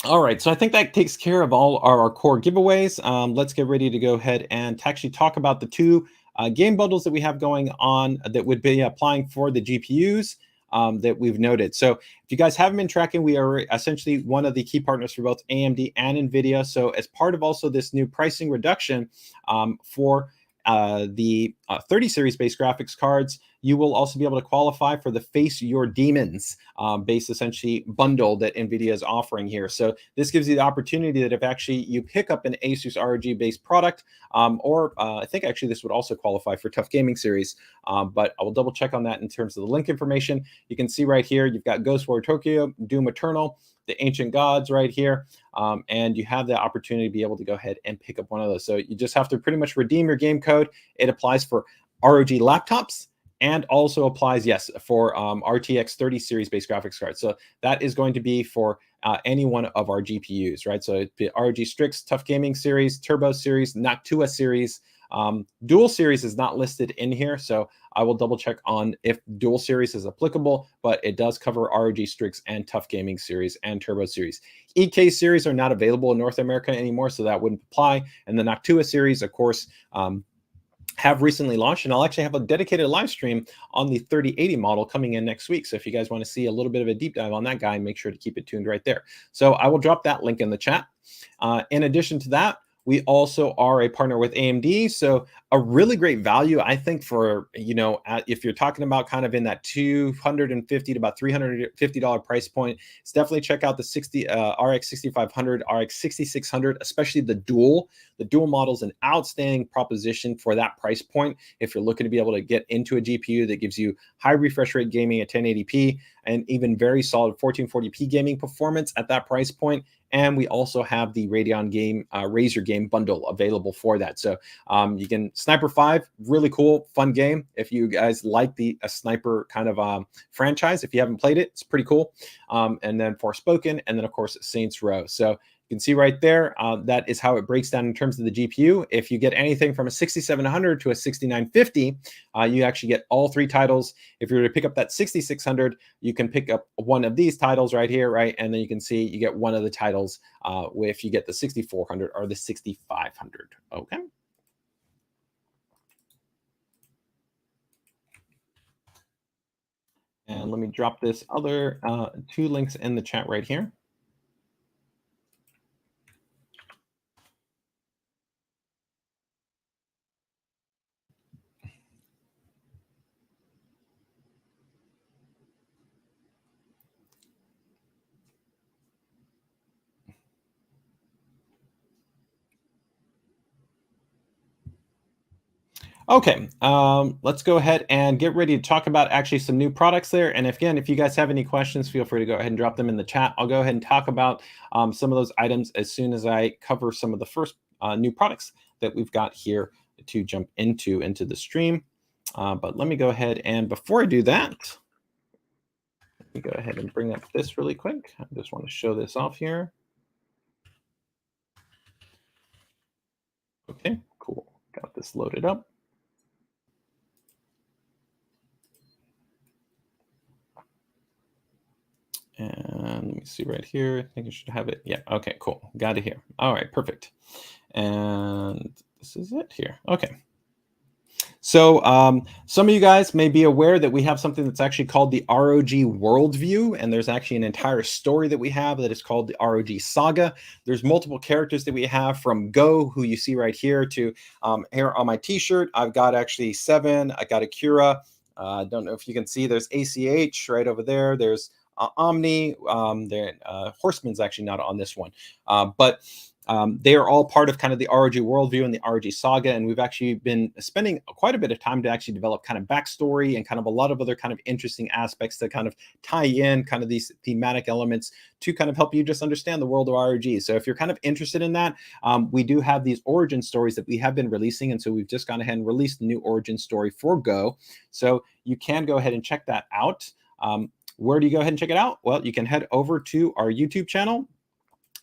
All right, so I think that takes care of all our core giveaways. Let's get ready to go ahead and actually talk about the two game bundles that we have going on that would be applying for the GPUs that we've noted. So if you guys haven't been tracking, we are essentially one of the key partners for both AMD and NVIDIA. So as part of also this new pricing reduction for the 30 series based graphics cards, you will also be able to qualify for the Face Your Demons base essentially bundle that NVIDIA is offering here. So this gives you the opportunity that if actually you pick up an ASUS ROG based product, or I think actually this would also qualify for TUF Gaming series, but I will double check on that in terms of the link information. You can see right here, you've got Ghost War Tokyo, Doom Eternal, the Ancient Gods right here, and you have the opportunity to be able to go ahead and pick up one of those. So you just have to pretty much redeem your game code. It applies for ROG laptops and also applies, yes, for RTX 30 series based graphics cards. So that is going to be for any one of our GPUs, right? So it'd be ROG Strix, TUF Gaming series, Turbo series, Noctua series. Dual series is not listed in here, so I will double check on if dual series is applicable, but it does cover ROG Strix and TUF Gaming series and Turbo series. EK series are not available in North America anymore, so that wouldn't apply. And the Noctua series, of course, have recently launched, and I'll actually have a dedicated live stream on the 3080 model coming in next week. So if you guys want to see a little bit of a deep dive on that guy, make sure to keep it tuned right there. So I will drop that link in the chat. In addition to that, we also are a partner with AMD. So a really great value, I think, for, you know, if you're talking about kind of in that $250 to about $350 price point, it's definitely check out the RX 6500, RX 6600, especially the dual. The dual model is an outstanding proposition for that price point. If you're looking to be able to get into a GPU that gives you high refresh rate gaming at 1080p and even very solid 1440p gaming performance at that price point. And we also have the Radeon game, Razer game bundle available for that. So you can Sniper 5, really cool, fun game. If you guys like the sniper kind of franchise, if you haven't played it, it's pretty cool. And then Forspoken, and then of course Saints Row. So you can see right there, that is how it breaks down in terms of the GPU. If you get anything from a 6700 to a 6950, you actually get all three titles. If you were to pick up that 6600, you can pick up one of these titles right here, right? And then you can see you get one of the titles if you get the 6400 or the 6500, okay? And let me drop this other two links in the chat right here. Okay, let's go ahead and get ready to talk about actually some new products there. And again, if you guys have any questions, feel free to go ahead and drop them in the chat. I'll go ahead and talk about some of those items as soon as I cover some of the first new products that we've got here to jump into the stream. But let me go ahead and before I do that, let me go ahead and bring up this really quick. I just want to show this off here. Okay, cool. Got this loaded up. And let me see right here. I think I should have it. Yeah. Okay, cool. Got it here. All right, perfect. And this is it here. Okay. So some of you guys may be aware that we have something that's actually called the ROG Worldview, and there's actually an entire story that we have that is called the ROG Saga. There's multiple characters that we have from Go, who you see right here, to here on my t-shirt. I've got actually 7. I got Akira. I don't know if you can see, there's ACH right over there. There's Omni. Horseman's actually not on this one, but they are all part of kind of the ROG worldview and the ROG saga, and we've actually been spending quite a bit of time to actually develop kind of backstory and kind of a lot of other kind of interesting aspects to kind of tie in kind of these thematic elements to kind of help you just understand the world of ROG. So if you're kind of interested in that, we do have these origin stories that we have been releasing, and so we've just gone ahead and released the new origin story for Go. So you can go ahead and check that out. Where do you go ahead and check it out? Well, you can head over to our YouTube channel,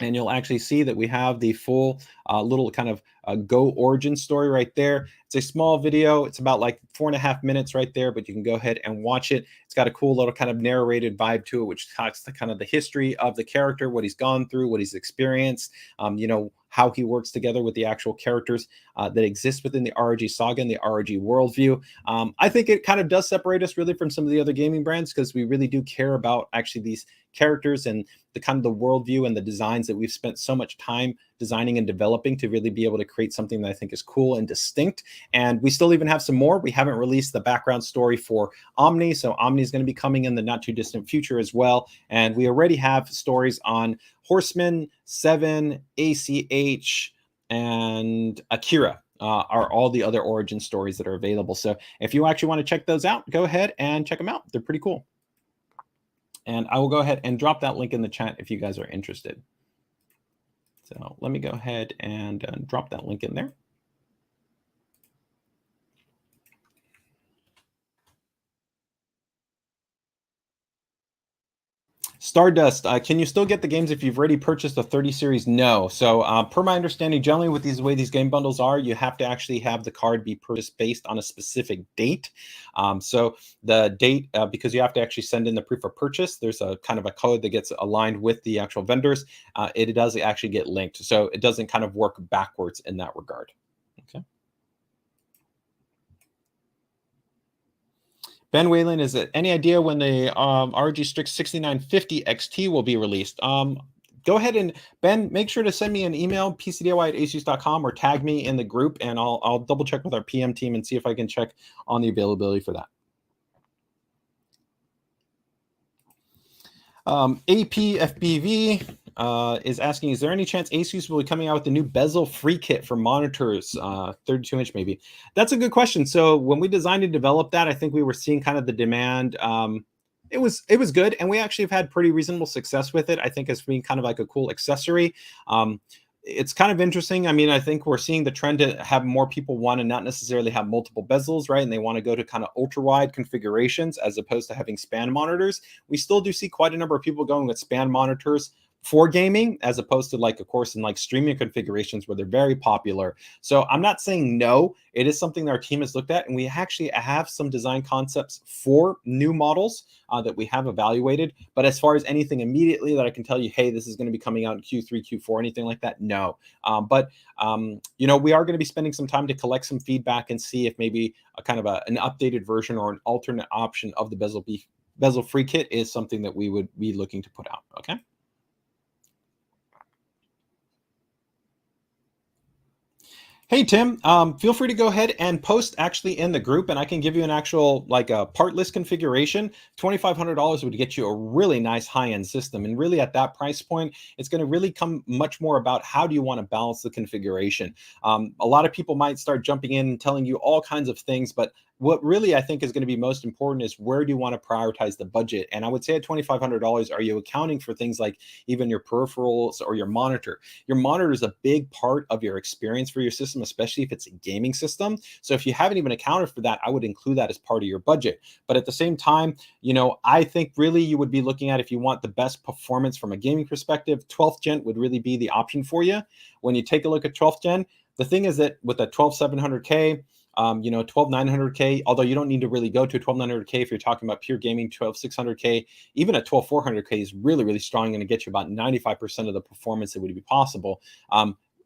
and you'll actually see that we have the full little kind of Go origin story right there. It's a small video. It's about like 4.5 minutes right there, but you can go ahead and watch it. It's got a cool little kind of narrated vibe to it, which talks the kind of the history of the character, what he's gone through, what he's experienced, you know, how he works together with the actual characters that exist within the ROG saga and the ROG worldview. I think it kind of does separate us really from some of the other gaming brands, because we really do care about actually these characters and the kind of the worldview and the designs that we've spent so much time designing and developing to really be able to create something that I think is cool and distinct. And we still even have some more. We haven't released the background story for Omni, so Omni is going to be coming in the not too distant future as well. And we already have stories on Horseman, Seven, ACH, and Akira. Are all the other origin stories that are available. So if you actually want to check those out, go ahead and check them out. They're pretty cool. And I will go ahead and drop that link in the chat if you guys are interested. So let me go ahead and drop that link in there. Stardust, can you still get the games if you've already purchased a 30 series? No. So per my understanding, generally with these way these game bundles are, you have to actually have the card be purchased based on a specific date. So the date, because you have to actually send in the proof of purchase, there's a kind of a code that gets aligned with the actual vendors. It does actually get linked. So it doesn't kind of work backwards in that regard. Okay. Ben Whalen, is it any idea when the ROG Strix 6950 XT will be released? Go ahead and, Ben, make sure to send me an email, pcdiy@asus.com, or tag me in the group, and I'll double check with our PM team and see if I can check on the availability for that. APFBV is asking, is there any chance ASUS will be coming out with a new bezel-free kit for monitors, 32-inch maybe? That's a good question. So when we designed and developed that, I think we were seeing kind of the demand. It was good, and we actually have had pretty reasonable success with it. I think it's being kind of like a cool accessory. It's kind of interesting. I mean, I think we're seeing the trend to have more people want to not necessarily have multiple bezels, right? And they want to go to kind of ultra wide configurations as opposed to having span monitors. We still do see quite a number of people going with span monitors for gaming, as opposed to, like, of course, in like streaming configurations where they're very popular. So I'm not saying no. It is something that our team has looked at, and we actually have some design concepts for new models that we have evaluated. But as far as anything immediately that I can tell you, hey, this is going to be coming out in Q3, Q4, anything like that, no. You know, we are going to be spending some time to collect some feedback and see if maybe a kind of an updated version or an alternate option of the bezel-free kit is something that we would be looking to put out. Okay. Hey, Tim, feel free to go ahead and post actually in the group, and I can give you an actual, like, a part list configuration. $2,500 would get you a really nice high-end system. And really at that price point, it's going to really come much more about how do you want to balance the configuration. A lot of people might start jumping in and telling you all kinds of things, but what really I think is going to be most important is where do you want to prioritize the budget? And I would say at $2,500, are you accounting for things like even your peripherals or your monitor? Your monitor is a big part of your experience for your system, especially if it's a gaming system. So if you haven't even accounted for that, I would include that as part of your budget. But at the same time, you know, I think really you would be looking at, if you want the best performance from a gaming perspective, 12th gen would really be the option for you. When you take a look at 12th gen, the thing is that with a 12700K, you know, 12900K, although you don't need to really go to a 12900K if you're talking about pure gaming. 12600K, even a 12400K is really, really strong, going to get you about 95% of the performance that would be possible.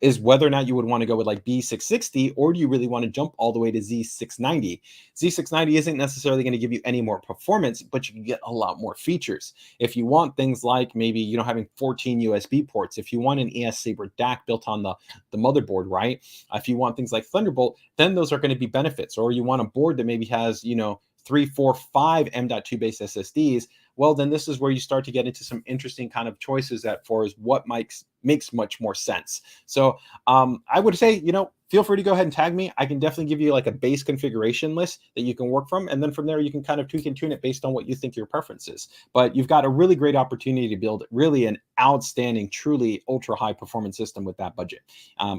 Is whether or not you would want to go with like B660, or do you really want to jump all the way to Z690? Z690 isn't necessarily going to give you any more performance, but you can get a lot more features. If you want things like maybe, you know, having 14 USB ports, if you want an ES Saber DAC built on the motherboard, right? If you want things like Thunderbolt, then those are going to be benefits. Or you want a board that maybe has, you know, 3, 4, 5 M.2 based SSDs. well, then this is where you start to get into some interesting kind of choices that for is what makes much more sense. So I would say, feel free to go ahead and tag me. I can definitely give you like a base configuration list that you can work from. And then from there, you can kind of tweak and tune it based on what you think your preference is. But you've got a really great opportunity to build really an outstanding, truly ultra high performance system with that budget.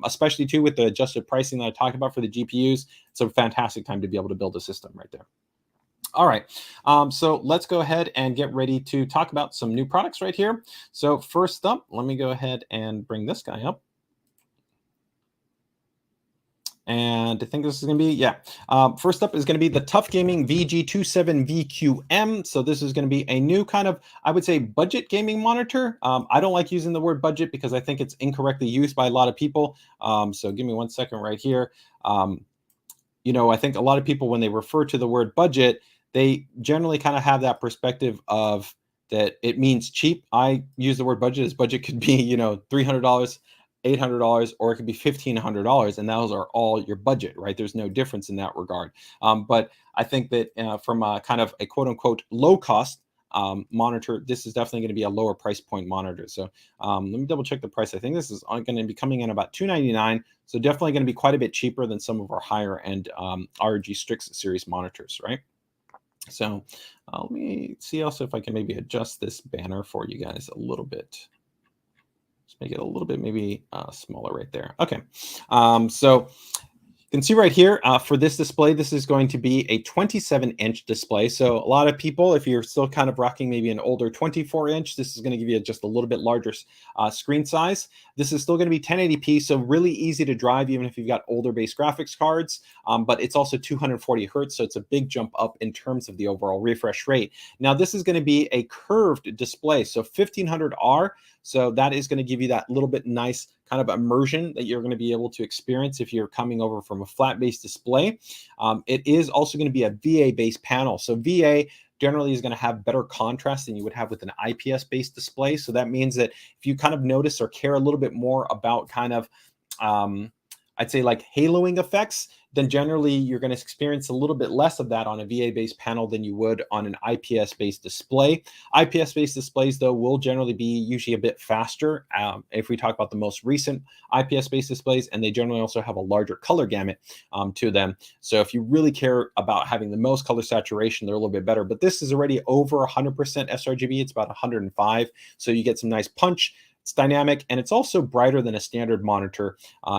Especially too with the adjusted pricing that I talked about for the GPUs. It's a fantastic time to be able to build a system right there. All right, so let's go ahead and get ready to talk about some new products right here. So first up, let me go ahead and bring this guy up. And I think this is going to be, first up is going to be the TUF Gaming VG27VQM. So this is going to be a new kind of, I would say, budget gaming monitor. I don't like using the word budget because I think it's incorrectly used by a lot of people. So give me 1 second right here. I think a lot of people, when they refer to the word budget, they generally kind of have that perspective of that it means cheap. I use the word budget as budget could be, $300. $800, or it could be $1,500, and those are all your budget, right? There's no difference in that regard. But I think that from a kind of a quote unquote low cost monitor, this is definitely going to be a lower price point monitor. So let me double check the price. I think this is going to be coming in about $299. So definitely going to be quite a bit cheaper than some of our higher end ROG Strix series monitors, right? So let me see also if I can maybe adjust this banner for you guys a little bit. Make it a little bit maybe smaller right there. Okay, so you can see right here for this display, this is going to be a 27-inch display. So a lot of people, if you're still kind of rocking maybe an older 24-inch, this is going to give you just a little bit larger screen size. This is still going to be 1080p, so really easy to drive even if you've got older base graphics cards, but it's also 240 hertz, so it's a big jump up in terms of the overall refresh rate. Now this is going to be a curved display, so 1500R, so that is going to give you that little bit nice kind of immersion that you're going to be able to experience if you're coming over from a flat-based display. It is also going to be a VA-based panel. So VA generally is going to have better contrast than you would have with an IPS-based display. So that means that if you kind of notice or care a little bit more about kind of, I'd say like haloing effects, then generally you're going to experience a little bit less of that on a VA-based panel than you would on an IPS-based display. IPS-based displays, though, will generally be usually a bit faster if we talk about the most recent IPS-based displays, and they generally also have a larger color gamut to them. So if you really care about having the most color saturation, they're a little bit better. But this is already over 100% sRGB. It's about 105, so you get some nice punch. It's dynamic, and it's also brighter than a standard monitor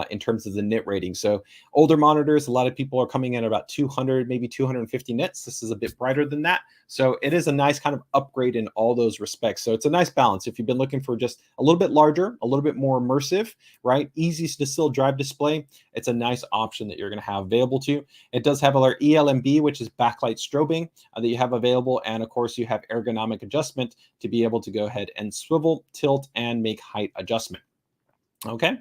in terms of the nit rating. So older monitors, a lot of people are coming in at about 200, maybe 250 nits. This is a bit brighter than that. So it is a nice kind of upgrade in all those respects. So it's a nice balance. If you've been looking for just a little bit larger, a little bit more immersive, right? Easy to still drive display. It's a nice option that you're going to have available to you. It does have our ELMB, which is backlight strobing that you have available. And of course, you have ergonomic adjustment to be able to go ahead and swivel, tilt, and make height adjustment. Okay,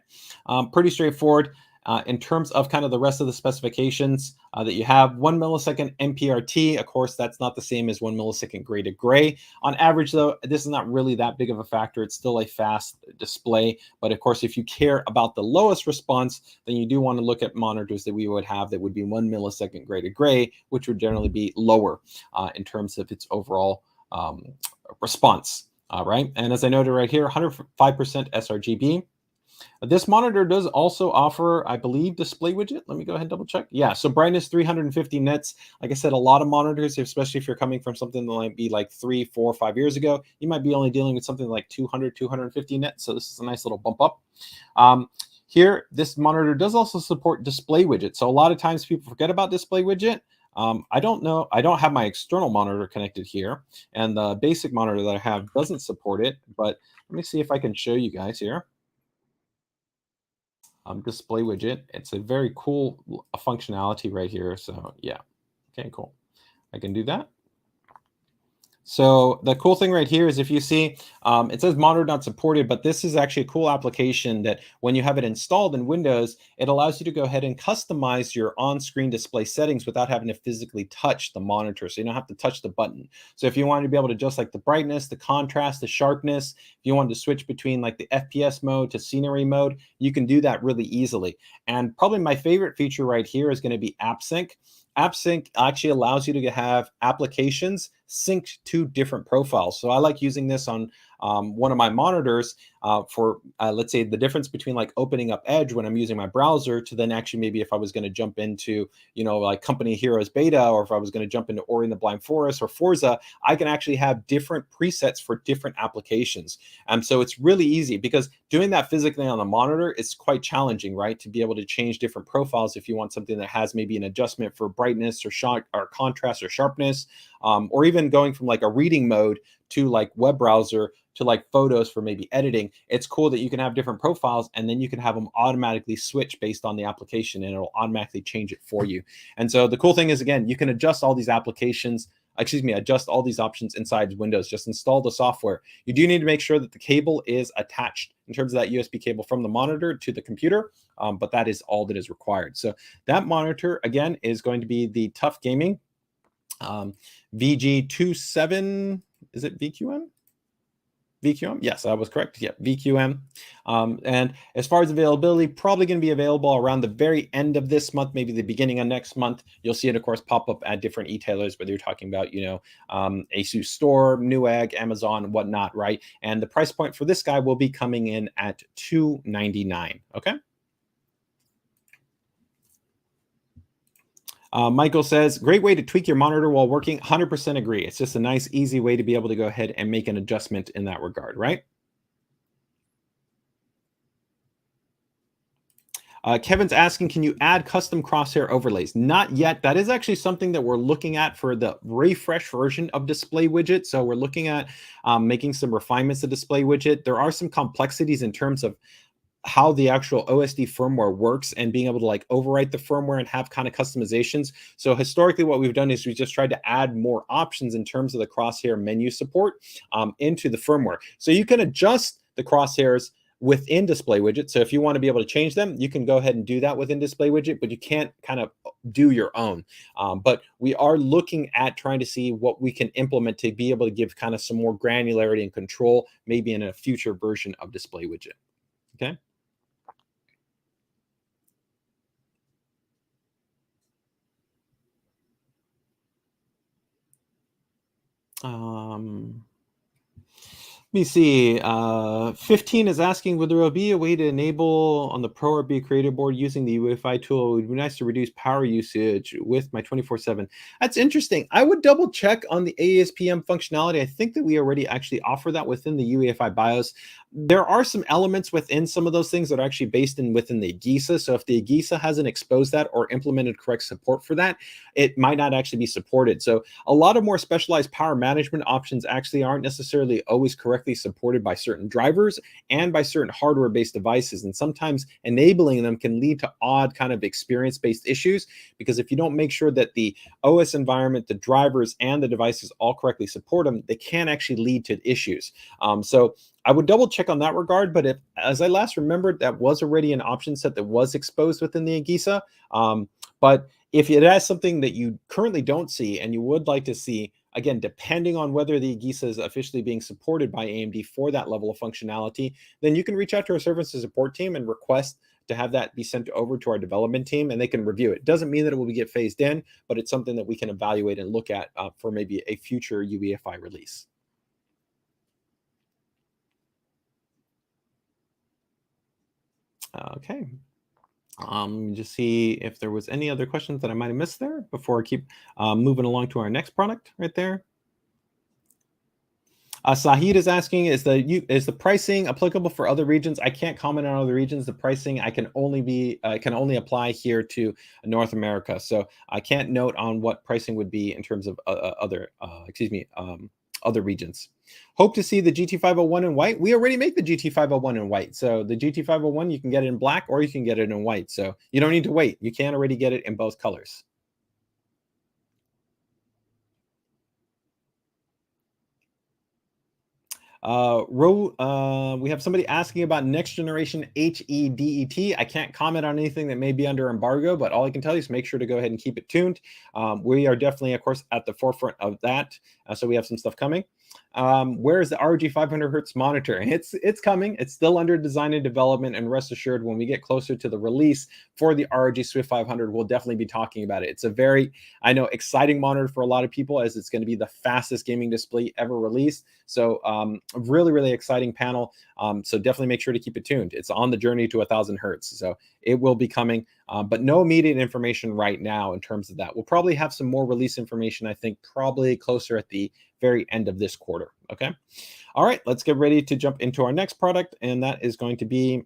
pretty straightforward. In terms of kind of the rest of the specifications that you have, 1 millisecond MPRT, of course, that's not the same as 1 millisecond gray to gray. On average, though, this is not really that big of a factor. It's still a fast display. But of course, if you care about the lowest response, then you do want to look at monitors that we would have that would be 1 millisecond gray to gray, which would generally be lower in terms of its overall response. All right. And as I noted right here, 105% sRGB. This monitor does also offer, I believe, display widget. Let me go ahead and double check. Yeah, so brightness 350 nits. Like I said, a lot of monitors, especially if you're coming from something that might be like 3, 4, 5 years ago, you might be only dealing with something like 200, 250 nits. So this is a nice little bump up. Here, this monitor does also support display widget. So a lot of times people forget about display widget. I don't know. I don't have my external monitor connected here, and the basic monitor that I have doesn't support it. But let me see if I can show you guys here. Display widget. It's a very cool functionality right here. So yeah, okay, cool. I can do that. So the cool thing right here is if you see, it says monitor not supported, but this is actually a cool application that when you have it installed in Windows, it allows you to go ahead and customize your on-screen display settings without having to physically touch the monitor. So you don't have to touch the button. So if you wanted to be able to adjust like the brightness, the contrast, the sharpness, if you wanted to switch between like the FPS mode to scenery mode, you can do that really easily. And probably my favorite feature right here is going to be App Sync. AppSync actually allows you to have applications synced to different profiles. So I like using this on one of my monitors for, let's say, the difference between like opening up Edge when I'm using my browser to then actually maybe if I was going to jump into, like Company Heroes Beta, or if I was going to jump into Ori and the Blind Forest or Forza, I can actually have different presets for different applications. So it's really easy, because doing that physically on the monitor is quite challenging, right? To be able to change different profiles if you want something that has maybe an adjustment for brightness or or contrast or sharpness, or even going from like a reading mode to like web browser to like photos for maybe editing. It's cool that you can have different profiles, and then you can have them automatically switch based on the application, and it'll automatically change it for you. And so the cool thing is, again, you can adjust all these adjust all these options inside Windows. Just install the software. You do need to make sure that the cable is attached in terms of that USB cable from the monitor to the computer, but that is all that is required. So that monitor, again, is going to be the TUF Gaming VG27, is it VQM? VQM? Yes, I was correct. Yeah, VQM. And as far as availability, probably going to be available around the very end of this month, maybe the beginning of next month. You'll see it, of course, pop up at different e-tailers, whether you're talking about, ASUS Store, Newegg, Amazon, whatnot, right? And the price point for this guy will be coming in at $299. Okay. Michael says, great way to tweak your monitor while working. 100% agree. It's just a nice, easy way to be able to go ahead and make an adjustment in that regard, right? Kevin's asking, can you add custom crosshair overlays? Not yet. That is actually something that we're looking at for the refresh version of Display Widget. So we're looking at making some refinements to Display Widget. There are some complexities in terms of how the actual OSD firmware works and being able to like overwrite the firmware and have kind of customizations. So historically, what we've done is we just tried to add more options in terms of the crosshair menu support into the firmware. So you can adjust the crosshairs within Display Widget. So if you want to be able to change them, you can go ahead and do that within Display Widget, but you can't kind of do your own. But we are looking at trying to see what we can implement to be able to give kind of some more granularity and control, maybe in a future version of Display Widget. Okay. Let me see. 15 is asking, would there be a way to enable on the Pro or B creator board using the UEFI tool? It would be nice to reduce power usage with my 24/7. That's interesting. I would double check on the ASPM functionality. I think that we already actually offer that within the UEFI BIOS. There are some elements within some of those things that are actually based in within the AGISA. So if the AGISA hasn't exposed that or implemented correct support for that, it might not actually be supported. So a lot of more specialized power management options actually aren't necessarily always correctly supported by certain drivers and by certain hardware-based devices. And sometimes enabling them can lead to odd kind of experience-based issues, because if you don't make sure that the OS environment, the drivers, and the devices all correctly support them, they can actually lead to issues. So I would double check on that regard, but if, as I last remembered, that was already an option set that was exposed within the AGISA. But if it has something that you currently don't see and you would like to see, again, depending on whether the AGISA is officially being supported by AMD for that level of functionality, then you can reach out to our service and support team and request to have that be sent over to our development team, and they can review it. Doesn't mean that it will get phased in, but it's something that we can evaluate and look at for maybe a future UEFI release. Okay. Just see if there was any other questions that I might have missed there before I keep moving along to our next product right there. Sahid is asking, is the pricing applicable for other regions? I can't comment on other regions. The pricing I can only apply here to North America. So I can't note on what pricing would be in terms of other regions. Hope to see the GT501 in white. We already make the GT501 in white. So the GT501, you can get it in black or you can get it in white. So you don't need to wait. You can already get it in both colors. We have somebody asking about next generation HEDET. I can't comment on anything that may be under embargo, but all I can tell you is make sure to go ahead and keep it tuned. We are definitely, of course, at the forefront of that. So we have some stuff coming. Where's the ROG 500 hertz monitor? It's coming. It's still under design and development, and rest assured, when we get closer to the release for the ROG Swift 500, we'll definitely be talking about it. It's a very, I know, exciting monitor for a lot of people, as it's going to be the fastest gaming display ever released. So really, really exciting panel. So definitely make sure to keep it tuned. It's on the journey to 1,000 hertz. So it will be coming, but no immediate information right now in terms of that. We'll probably have some more release information, I think, probably closer at the very end of this quarter. Okay. All right, let's get ready to jump into our next product, and that is going to be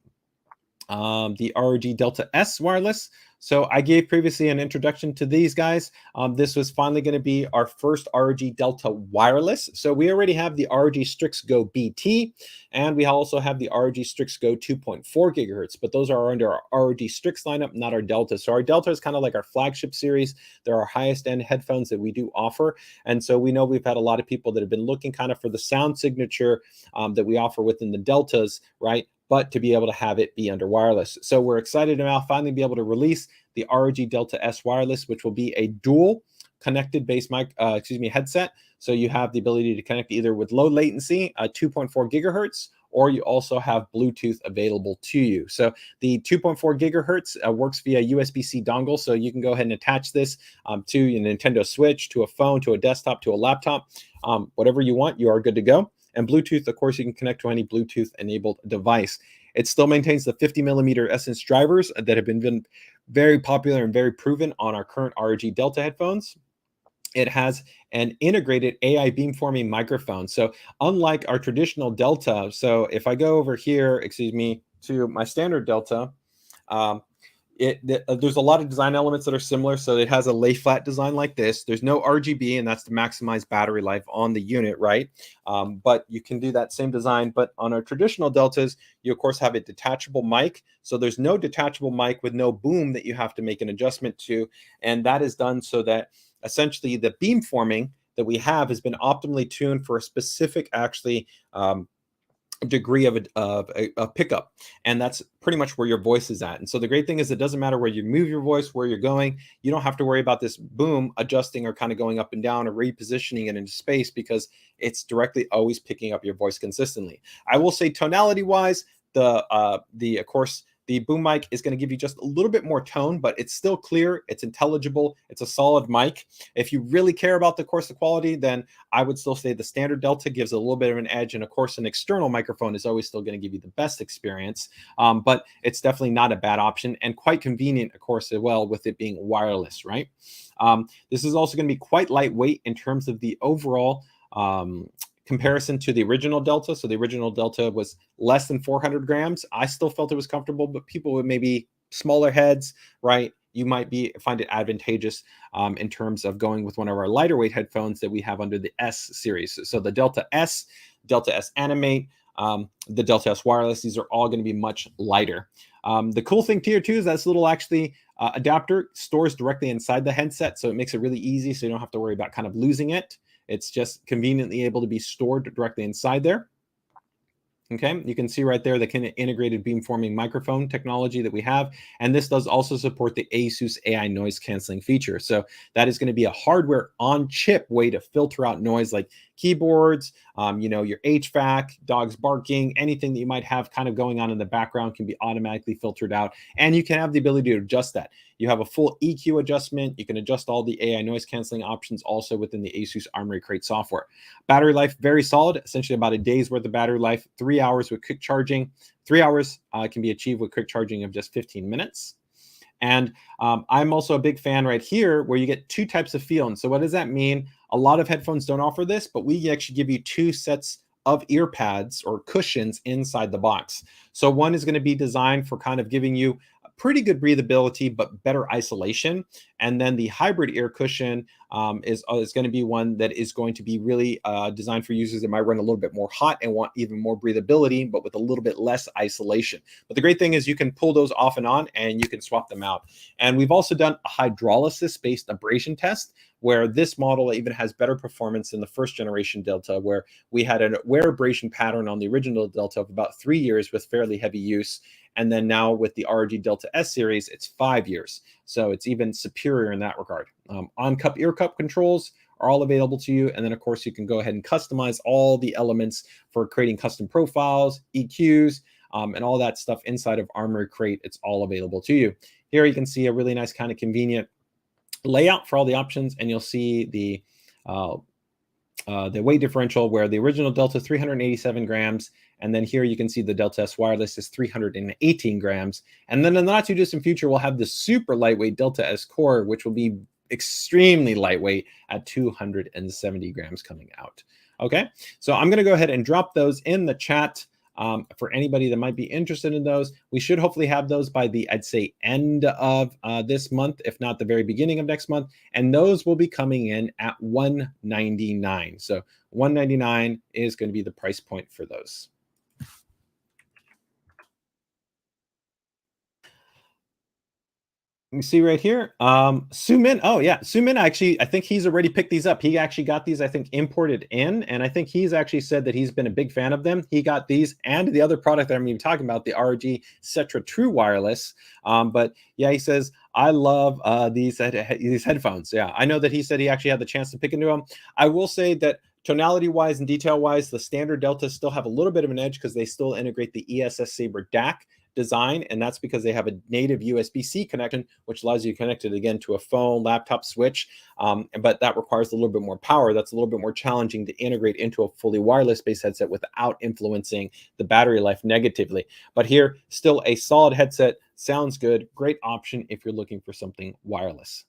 the ROG Delta S Wireless. So I gave previously an introduction to these guys. This was finally going to be our first ROG Delta Wireless. So we already have the ROG Strix Go BT, and we also have the ROG Strix Go 2.4 gigahertz, but those are under our ROG Strix lineup, not our Delta. So our Delta is kind of like our flagship series. They're our highest end headphones that we do offer. And so we know we've had a lot of people that have been looking kind of for the sound signature that we offer within the Deltas, right? But to be able to have it be under wireless. So we're excited to now finally be able to release the ROG Delta S Wireless, which will be a dual connected base headset. So you have the ability to connect either with low latency, 2.4 gigahertz, or you also have Bluetooth available to you. So the 2.4 gigahertz works via USB-C dongle. So you can go ahead and attach this to your Nintendo Switch, to a phone, to a desktop, to a laptop, whatever you want, you are good to go. And Bluetooth, of course, you can connect to any Bluetooth-enabled device. It still maintains the 50mm Essence drivers that have been very popular and very proven on our current ROG Delta headphones. It has an integrated AI beamforming microphone. So unlike our traditional Delta, so if I go over here, to my standard Delta, there's a lot of design elements that are similar. So it has a lay flat design like this. There's no RGB, and that's to maximize battery life on the unit, right? But you can do that same design. But on our traditional Deltas, you of course have a detachable mic. So there's no detachable mic with no boom that you have to make an adjustment to. And that is done so that essentially the beamforming that we have has been optimally tuned for a specific degree of a pickup, and that's pretty much where your voice is at. And so the great thing is, it doesn't matter where you move your voice, where you're going, you don't have to worry about this boom adjusting or kind of going up and down or repositioning it into space, because it's directly always picking up your voice consistently. I will say, tonality wise, of course the boom mic is going to give you just a little bit more tone, but it's still clear, it's intelligible, it's a solid mic. If you really care about the quality, then I would still say the standard Delta gives a little bit of an edge, and of course an external microphone is always still going to give you the best experience, but it's definitely not a bad option, and quite convenient, of course, as well, with it being wireless, right? This is also going to be quite lightweight in terms of the overall comparison to the original Delta. So the original Delta was less than 400 grams. I still felt it was comfortable, but people with maybe smaller heads, right, you might find it advantageous in terms of going with one of our lighter weight headphones that we have under the S series. So the Delta S, Delta S Animate, the Delta S Wireless, these are all going to be much lighter. The cool thing here too is this little adapter stores directly inside the headset, so it makes it really easy, so you don't have to worry about kind of losing it. It's just conveniently able to be stored directly inside there. Okay, you can see right there the kind of integrated beamforming microphone technology that we have. And this does also support the ASUS AI noise canceling feature. So that is going to be a hardware on chip way to filter out noise like keyboards, your HVAC, dogs barking, anything that you might have kind of going on in the background can be automatically filtered out. And you can have the ability to adjust that. You have a full EQ adjustment. You can adjust all the AI noise canceling options also within the ASUS Armory Crate software. Battery life, very solid, essentially about a day's worth of battery life, 3 hours with quick charging. 3 hours can be achieved with quick charging of just 15 minutes. And I'm also a big fan right here where you get two types of feel. And so what does that mean? A lot of headphones don't offer this, but we actually give you two sets of ear pads or cushions inside the box. So one is going to be designed for kind of giving you pretty good breathability, but better isolation. And then the hybrid ear cushion is going to be one that is going to be really designed for users that might run a little bit more hot and want even more breathability, but with a little bit less isolation. But the great thing is you can pull those off and on, and you can swap them out. And we've also done a hydrolysis-based abrasion test, where this model even has better performance than the first generation Delta, where we had a wear abrasion pattern on the original Delta of about 3 years with fairly heavy use. And then now with the ROG Delta S series, it's 5 years. So it's even superior in that regard. On-cup ear cup controls are all available to you. And then, of course, you can go ahead and customize all the elements for creating custom profiles, EQs, and all that stuff inside of Armoury Crate. It's all available to you. Here you can see a really nice kind of convenient layout for all the options, and you'll see the weight differential where the original Delta 387 grams, and then here you can see the Delta S Wireless is 318 grams. And then in the not too distant future, we'll have the super lightweight Delta S Core, which will be extremely lightweight at 270 grams coming out. Okay, so I'm going to go ahead and drop those in the chat. For anybody that might be interested in those. We should hopefully have those by the, I'd say, end of this month, if not the very beginning of next month. And those will be coming in at $199. So $199 is going to be the price point for those. You see right here, Sumin. Oh yeah, Sumin. Actually, I think he's already picked these up. He actually got these, I think, imported in, and I think he's actually said that he's been a big fan of them. He got these and the other product that I'm even talking about, the ROG Cetra True Wireless. But yeah, he says I love these headphones. Yeah, I know that he said he actually had the chance to pick into them. I will say that tonality-wise and detail-wise, the standard Deltas still have a little bit of an edge because they still integrate the ESS Saber DAC design, and that's because they have a native USB-C connection, which allows you to connect it again to a phone, laptop, switch, but that requires a little bit more power. That's a little bit more challenging to integrate into a fully wireless-based headset without influencing the battery life negatively. But here, still a solid headset, sounds good, great option if you're looking for something wireless.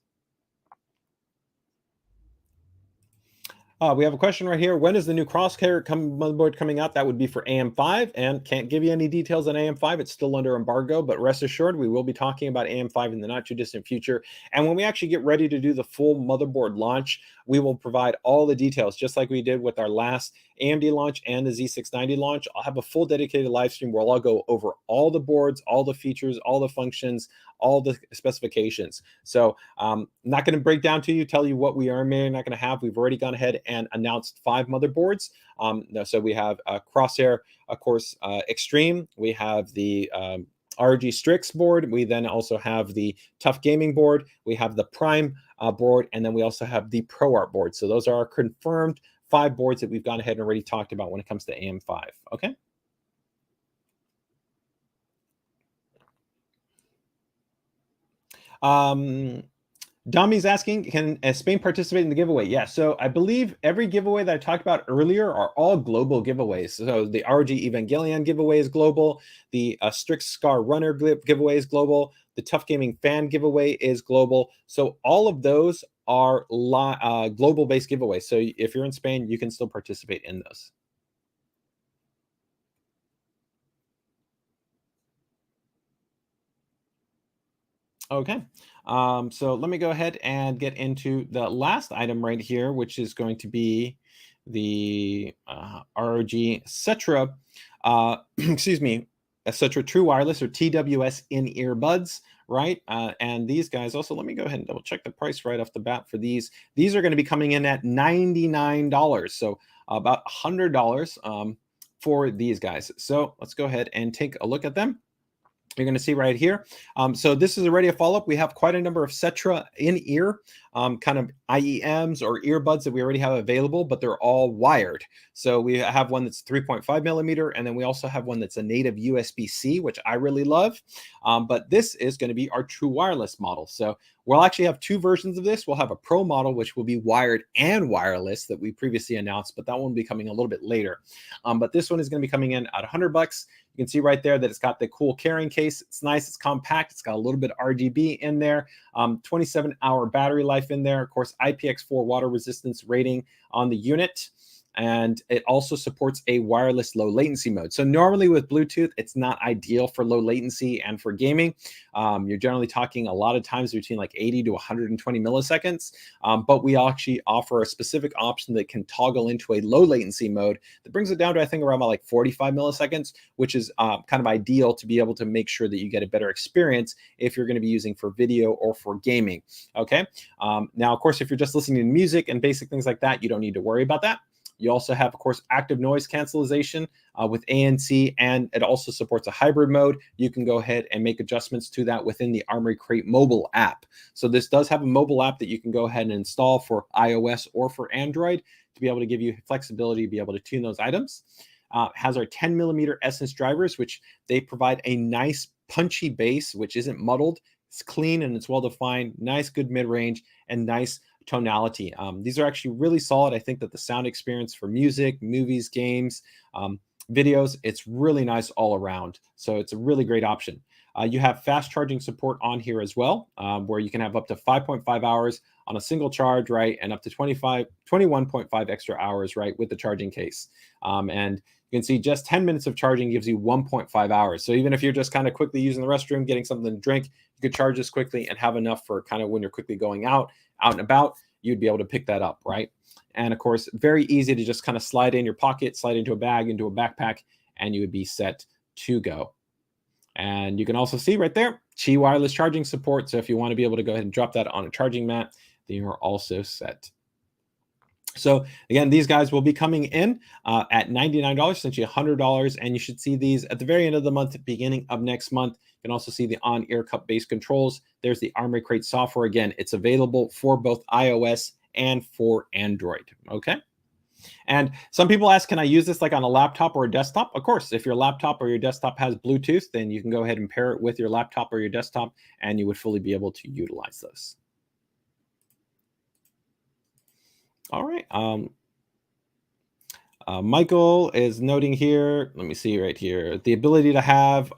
We have a question right here. When is the new Crosshair motherboard coming out? That would be for AM5, and can't give you any details on AM5. It's still under embargo, but rest assured, we will be talking about AM5 in the not too distant future. And when we actually get ready to do the full motherboard launch, we will provide all the details, just like we did with our last AMD launch and the Z690 launch. I'll have a full dedicated live stream where I'll go over all the boards, all the features, all the functions, all the specifications. So I'm not going to break down to you, tell you what we are maybe not going to have. We've already gone ahead and announced 5 motherboards. So we have Crosshair, of course, Extreme. We have the ROG Strix board. We then also have the TUF Gaming board. We have the Prime board, and then we also have the ProArt board. So those are our confirmed 5 boards that we've gone ahead and already talked about when it comes to AM5. Okay. Dami's asking, can Spain participate in the giveaway? Yeah, so I believe every giveaway that I talked about earlier are all global giveaways. So the ROG Evangelion giveaway is global. The Strix SCAR Runner giveaway is global. The TUF Gaming Fan giveaway is global. So all of those are global-based giveaways. So if you're in Spain, you can still participate in those. Okay, so let me go ahead and get into the last item right here, which is going to be the ROG Cetra, excuse me, a Cetra True Wireless or TWS in-ear buds, right? And these guys also, let me go ahead and double check the price right off the bat for these. These are going to be coming in at $99, so about $100 for these guys. So let's go ahead and take a look at them. You're going to see right here. So this is already a follow-up. We have quite a number of Cetra in-ear kind of IEMs or earbuds that we already have available, but they're all wired. So we have one that's 3.5 millimeter, and then we also have one that's a native USB-C, which I really love. But this is going to be our true wireless model. So we'll actually have 2 versions of this. We'll have a Pro model, which will be wired and wireless that we previously announced, but that one will be coming a little bit later. But this one is going to be coming in at $100. You can see right there that it's got the cool carrying case. It's nice. It's compact. It's got a little bit of RGB in there. 27-hour battery life in there. Of course, IPX4 water resistance rating on the unit. And it also supports a wireless low latency mode. So normally with Bluetooth, it's not ideal for low latency and for gaming. You're generally talking a lot of times between like 80 to 120 milliseconds. But we actually offer a specific option that can toggle into a low latency mode that brings it down to, I think, around about like 45 milliseconds, which is kind of ideal to be able to make sure that you get a better experience if you're going to be using for video or for gaming. Okay. Now, of course, if you're just listening to music and basic things like that, you don't need to worry about that. You also have, of course, active noise cancellation with ANC, and it also supports a hybrid mode. You can go ahead and make adjustments to that within the Armory Crate mobile app. So this does have a mobile app that you can go ahead and install for iOS or for Android to be able to give you flexibility to be able to tune those items. Has our 10mm Essence drivers, which they provide a nice punchy bass, which isn't muddled. It's clean and it's well defined, nice, good mid-range, and nice tonality. These are actually really solid. I think that the sound experience for music, movies, games, videos, it's really nice all around. So it's a really great option. You have fast charging support on here as well, where you can have up to 5.5 hours on a single charge, right? And up to 21.5 extra hours, right? With the charging case. And you can see just 10 minutes of charging gives you 1.5 hours. So even if you're just kind of quickly using the restroom, getting something to drink, you could charge this quickly and have enough for kind of when you're quickly going out and about, you'd be able to pick that up, right? And of course, very easy to just kind of slide in your pocket, slide into a bag, into a backpack, and you would be set to go. And you can also see right there, Qi wireless charging support. So if you want to be able to go ahead and drop that on a charging mat, then you're also set. So again, these guys will be coming in at $99, essentially $100, and you should see these at the very end of the month, beginning of next month. You can also see the on-ear cup base controls. There's the Armory Crate software. Again, it's available for both iOS and for Android. Okay. And some people ask, can I use this like on a laptop or a desktop? Of course, if your laptop or your desktop has Bluetooth, then you can go ahead and pair it with your laptop or your desktop, and you would fully be able to utilize those. All right. Michael is noting here, let me see right here, the ability to have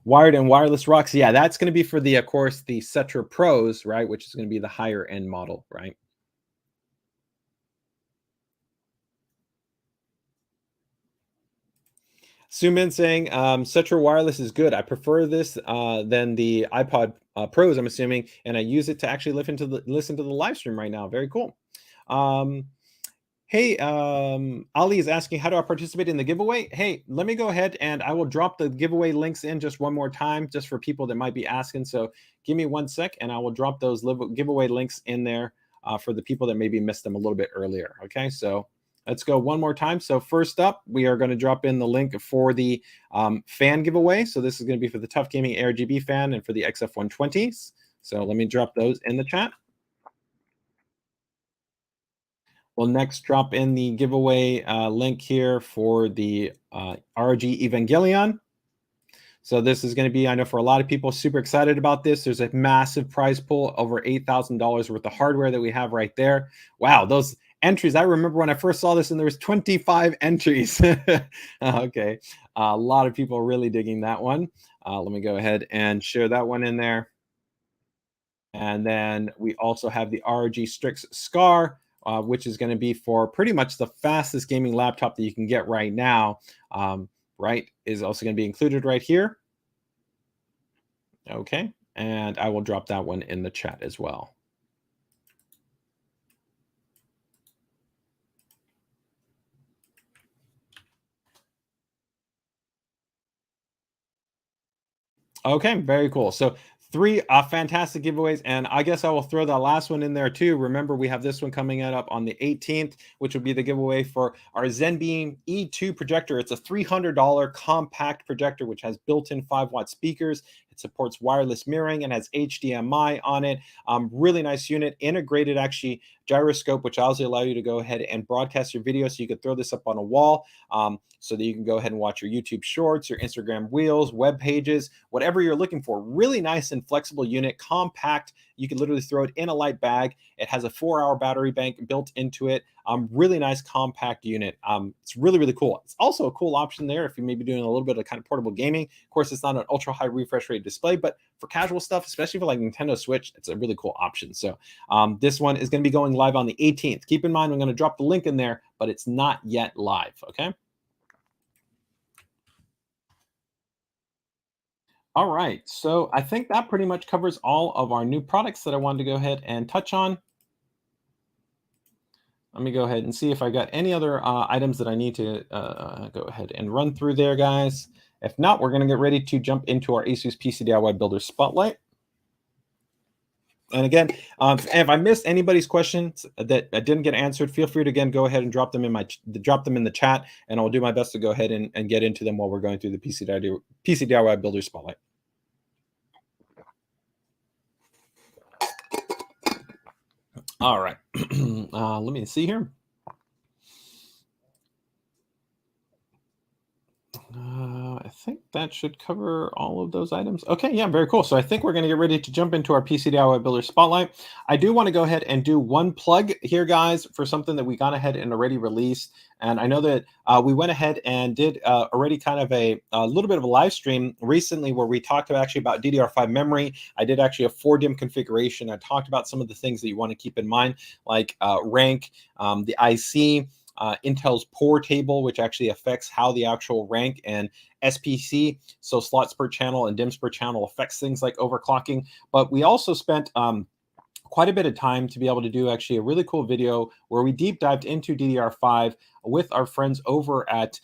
wired and wireless ROGs. Yeah, that's going to be for the, of course, the Cetra Pros, right, which is going to be the higher end model, right? Sumin saying, Cetra Wireless is good. I prefer this than the iPod Pros, I'm assuming, and I use it to actually listen to the live stream right now. Very cool. Hey, Ali is asking, how do I participate in the giveaway? Hey, let me go ahead and I will drop the giveaway links in just one more time, just for people that might be asking. So give me 1 sec and I will drop those giveaway links in there for the people that maybe missed them a little bit earlier. Okay, so let's go one more time. So first up, we are going to drop in the link for the fan giveaway. So this is going to be for the TUF Gaming aRGb fan and for the XF120s. So let me drop those in the chat. We'll next drop in the giveaway link here for the ROG Evangelion. So this is going to be, I know for a lot of people, super excited about this. There's a massive prize pool, over $8,000 worth of hardware that we have right there. Wow, those entries. I remember when I first saw this and there was 25 entries. Okay, a lot of people are really digging that one. Let me go ahead and share that one in there. And then we also have the ROG STRIX SCAR, which is going to be for pretty much the fastest gaming laptop that you can get right now, right, is also going to be included right here. Okay, and I will drop that one in the chat as well. Okay, very cool. So 3 fantastic giveaways, and I guess I will throw that last one in there too. Remember, we have this one coming up on the 18th, which would be the giveaway for our ZenBeam E2 projector. It's a $300 compact projector, which has built-in 5-watt speakers. It supports wireless mirroring and has HDMI on it. Really nice unit, integrated actually gyroscope, which also allow you to go ahead and broadcast your video. So you could throw this up on a wall so that you can go ahead and watch your YouTube shorts, your Instagram reels, web pages, whatever you're looking for. Really nice and flexible unit, compact. You can literally throw it in a light bag. It has a 4-hour battery bank built into it. Really nice compact unit. It's really, really cool. It's also a cool option there if you may be doing a little bit of kind of portable gaming. Of course, it's not an ultra high refresh rate display, but for casual stuff, especially for like Nintendo Switch, it's a really cool option. So this one is going to be going live on the 18th. Keep in mind, I'm going to drop the link in there, but it's not yet live. Okay. All right, so I think that pretty much covers all of our new products that I wanted to go ahead and touch on. Let me go ahead and see if I got any other items that I need to go ahead and run through there, guys. If not, we're going to get ready to jump into our ASUS PCDIY Builder Spotlight. And again, if I missed anybody's questions that didn't get answered, feel free to again go ahead and drop them in the chat, and I'll do my best to go ahead and get into them while we're going through the PC DIY Builder Spotlight. All right, let me see here. I think that should cover all of those items. Okay, yeah, very cool. So I think we're going to get ready to jump into our PC DIY Builder Spotlight. I do want to go ahead and do one plug here, guys, for something that we got ahead and already released. And I know that we went ahead and did already kind of a little bit of a live stream recently where we talked about DDR5 memory. I did actually a 4DIMM configuration. I talked about some of the things that you want to keep in mind, like rank, the IC, Intel's POR table, which actually affects how the actual rank and SPC, so slots per channel and DIMMs per channel, affects things like overclocking. But we also spent quite a bit of time to be able to do actually a really cool video where we deep dived into DDR5 with our friends over at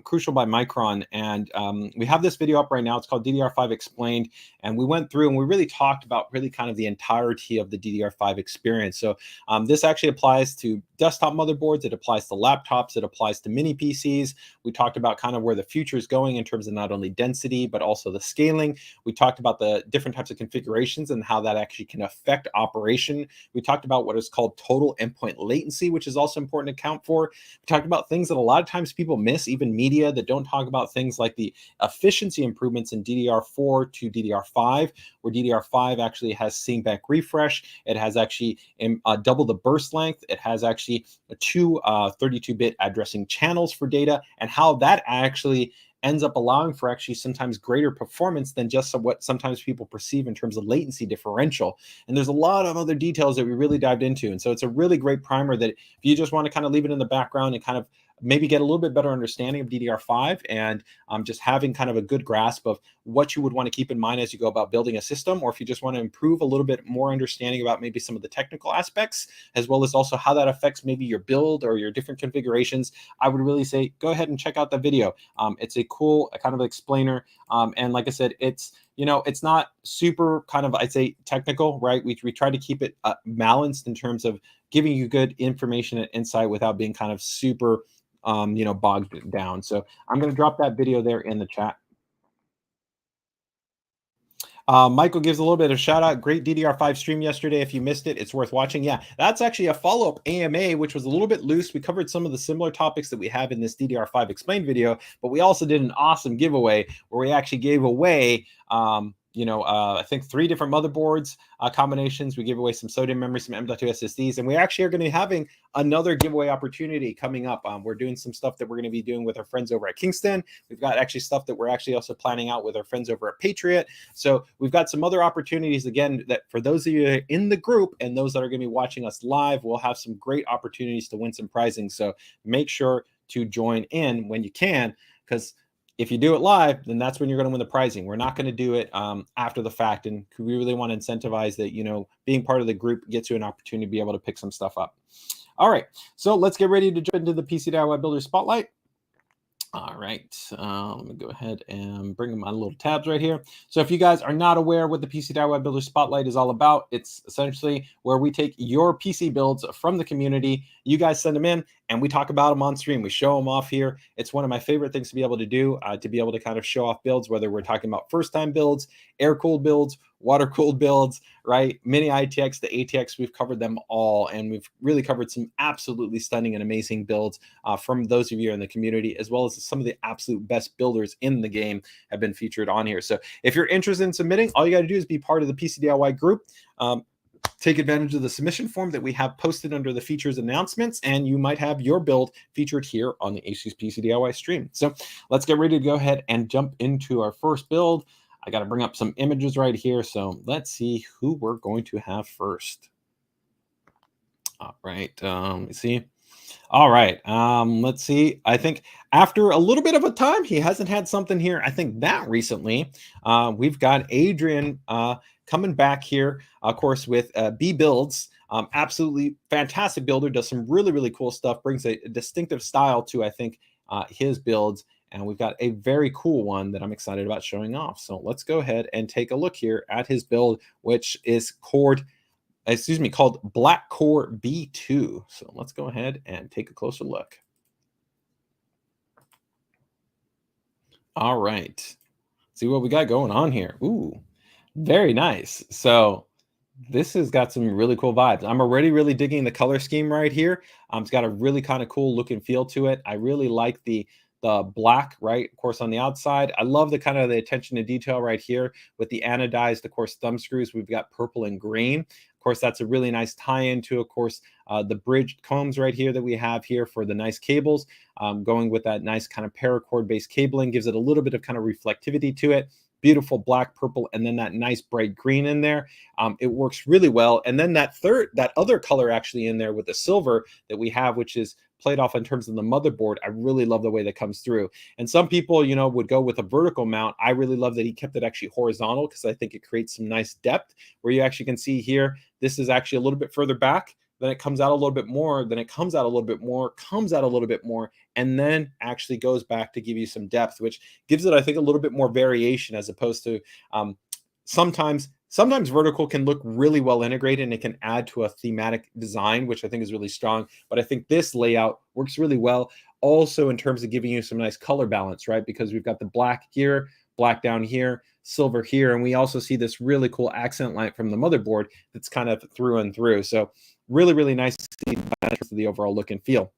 Crucial by Micron. And we have this video up right now. It's called DDR5 Explained. And we went through and we really talked about really kind of the entirety of the DDR5 experience. So this actually applies to desktop motherboards. It applies to laptops. It applies to mini PCs. We talked about kind of where the future is going in terms of not only density, but also the scaling. We talked about the different types of configurations and how that actually can affect operation. We talked about what is called total endpoint latency, which is also important to account for. We talked about things that a lot of times people miss, even media that don't talk about things like the efficiency improvements in DDR4 to DDR5, where DDR5 actually has sync back refresh. It has actually double the burst length. It has actually two 32-bit addressing channels for data, and how that actually ends up allowing for actually sometimes greater performance than just what sometimes people perceive in terms of latency differential. And there's a lot of other details that we really dived into. And so it's a really great primer that if you just want to kind of leave it in the background and kind of maybe get a little bit better understanding of DDR5 and just having kind of a good grasp of what you would want to keep in mind as you go about building a system, or if you just want to improve a little bit more understanding about maybe some of the technical aspects, as well as also how that affects maybe your build or your different configurations, I would really say go ahead and check out that video. It's a cool kind of explainer. And like I said, it's, you know, it's not super kind of, I'd say, technical, right? We try to keep it balanced in terms of giving you good information and insight without being kind of super bogged down. So I'm going to drop that video there in the chat. Michael gives a little bit of shout out. Great DDR5 stream yesterday. If you missed it, it's worth watching. Yeah, that's actually a follow-up AMA, which was a little bit loose. We covered some of the similar topics that we have in this DDR5 explained video, but we also did an awesome giveaway where we actually gave away I think 3 different motherboards combinations. We gave away some SODIMM memory, some M.2 SSDs, and we actually are going to be having another giveaway opportunity coming up. We're doing some stuff that we're going to be doing with our friends over at Kingston. We've got actually stuff that we're actually also planning out with our friends over at Patriot. So we've got some other opportunities, again, that for those of you in the group and those that are going to be watching us live, we'll have some great opportunities to win some prizing. So make sure to join in when you can, because if you do it live, then that's when you're going to win the prizing. We're not going to do it after the fact. And we really want to incentivize that, being part of the group gets you an opportunity to be able to pick some stuff up. All right, so let's get ready to jump into the PC DIY Builder Spotlight. All right, let me go ahead and bring my little tabs right here. So if you guys are not aware what the PC DIY Builder Spotlight is all about, it's essentially where we take your PC builds from the community, you guys send them in, and we talk about them on stream. We show them off here. It's one of my favorite things to be able to do, to be able to kind of show off builds, whether we're talking about first-time builds, air-cooled builds, water-cooled builds, right? Mini ITX, the ATX, we've covered them all, and we've really covered some absolutely stunning and amazing builds from those of you in the community, as well as some of the absolute best builders in the game have been featured on here. So if you're interested in submitting, all you got to do is be part of the PCDIY group. Take advantage of the submission form that we have posted under the features announcements, and you might have your build featured here on the ASUS PCDIY stream. So let's get ready to go ahead and jump into our first build. I got to bring up some images right here. So let's see who we're going to have first. All right. Let me see. All right. Let's see. I think after a little bit of a time, he hasn't had something here. I think that recently we've got Adrian coming back here, of course, with B Builds. Absolutely fantastic builder. Does some really, really cool stuff. Brings a distinctive style to, I think, his builds. And we've got a very cool one that I'm excited about showing off. So let's go ahead and take a look here at his build, which is Cord excuse me, called Black Core B2. So let's go ahead and take a closer look. All right. See what we got going on here. Ooh, very nice. So this has got some really cool vibes. I'm already really digging the color scheme right here. It's got a really kind of cool look and feel to it. I really like the black, right? Of course, on the outside. I love the kind of the attention to detail right here with the anodized, of course, thumb screws. We've got purple and green. Of course, that's a really nice tie-in to, of course, the bridged combs right here that we have here for the nice cables. Going with that nice kind of paracord-based cabling gives it a little bit of kind of reflectivity to it. Beautiful black, purple, and then that nice bright green in there. It works really well. And then that other color actually in there with the silver that we have, which is played off in terms of the motherboard. I really love the way that comes through. And some people, you know, would go with a vertical mount. I really love that he kept it actually horizontal because I think it creates some nice depth where you actually can see here, this is actually a little bit further back. Then it comes out a little bit more, then it comes out a little bit more, comes out a little bit more, and then actually goes back to give you some depth, which gives it, I think, a little bit more variation as opposed to sometimes vertical can look really well integrated and it can add to a thematic design, which I think is really strong. But I think this layout works really well also in terms of giving you some nice color balance, right? Because we've got the black here, black down here, silver here, and we also see this really cool accent light from the motherboard that's kind of through and through. So really, really nice to see the overall look and feel.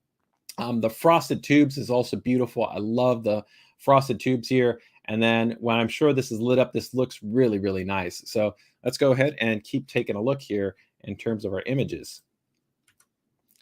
The frosted tubes is also beautiful. I love the frosted tubes here. And then when I'm sure this is lit up, this looks really, really nice. So let's go ahead and keep taking a look here in terms of our images.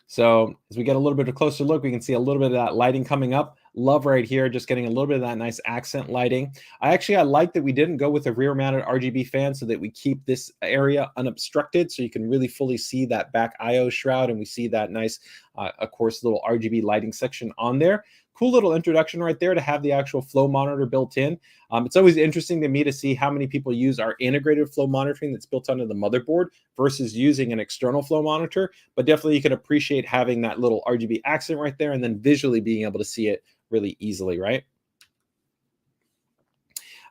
So as we get a little bit of a closer look, we can see a little bit of that lighting coming up. Love right here, just getting a little bit of that nice accent lighting. I like that we didn't go with a rear mounted RGB fan so that we keep this area unobstructed so you can really fully see that back IO shroud and we see that nice, of course, little RGB lighting section on there. Cool little introduction right there to have the actual flow monitor built in. It's always interesting to me to see how many people use our integrated flow monitoring that's built onto the motherboard versus using an external flow monitor. But definitely you can appreciate having that little RGB accent right there and then visually being able to see it really easily, right?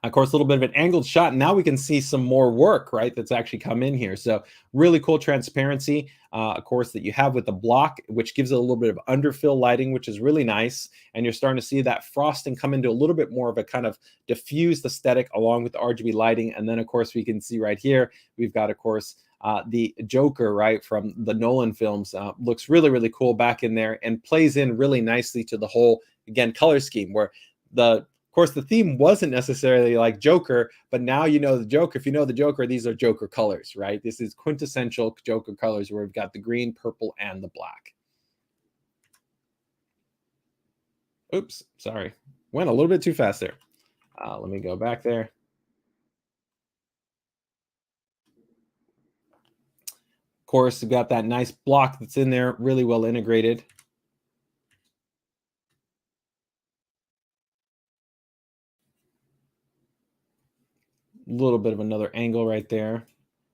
Of course, a little bit of an angled shot. Now we can see some more work, right, that's actually come in here. So really cool transparency, of course, that you have with the block, which gives it a little bit of underfill lighting, which is really nice. And you're starting to see that frosting come into a little bit more of a kind of diffused aesthetic along with the RGB lighting. And then, of course, we can see right here, we've got, of course, the Joker, right, from the Nolan films. Looks really, really cool back in there and plays in really nicely to the whole, again, color scheme where of course, the theme wasn't necessarily like Joker, but now you know the Joker. If you know the Joker, these are Joker colors, right? This is quintessential Joker colors where we've got the green, purple, and the black. Oops, sorry. Went a little bit too fast there. Let me go back there. Of course, we've got that nice block that's in there, really well integrated. Little bit of another angle right there,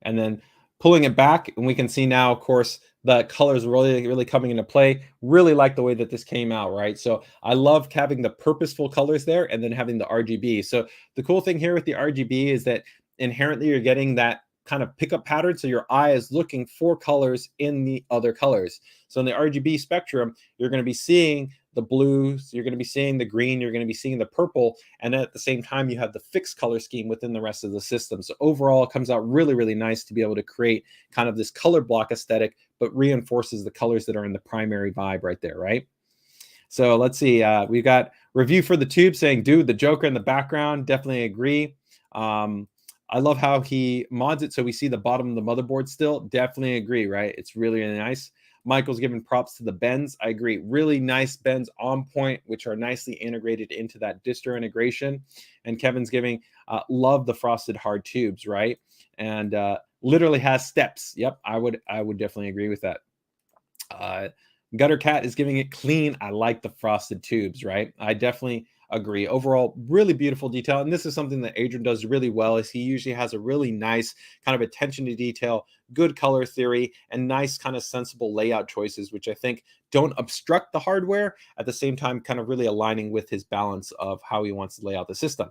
and then pulling it back, and we can see now, of course, the colors really coming into play. Really like the way that this came out, right? So I love having the purposeful colors there and then having the RGB. So the cool thing here with the RGB is that inherently you're getting that kind of pickup pattern, so your eye is looking for colors in the other colors. So in the RGB spectrum, you're going to be seeing the blues, you're going to be seeing the green, you're going to be seeing the purple, and at the same time you have the fixed color scheme within the rest of the system. So overall it comes out really, really nice to be able to create kind of this color block aesthetic, but reinforces the colors that are in the primary vibe right there, right? So let's see, we've got review for the tube saying, dude, the Joker in the background, definitely agree. I love how he mods it so we see the bottom of the motherboard still. Definitely agree, right? It's really, really nice. Michael's giving props to the bends. I agree. Really nice bends on point, which are nicely integrated into that distro integration. And Kevin's giving, love the frosted hard tubes, right? And literally has steps. Yep, I would definitely agree with that. Gutter Cat is giving it clean. I like the frosted tubes, right? I definitely agree. Overall, really beautiful detail. And this is something that Adrian does really well, is he usually has a really nice kind of attention to detail, good color theory, and nice kind of sensible layout choices, which I think don't obstruct the hardware, at the same time kind of really aligning with his balance of how he wants to lay out the system.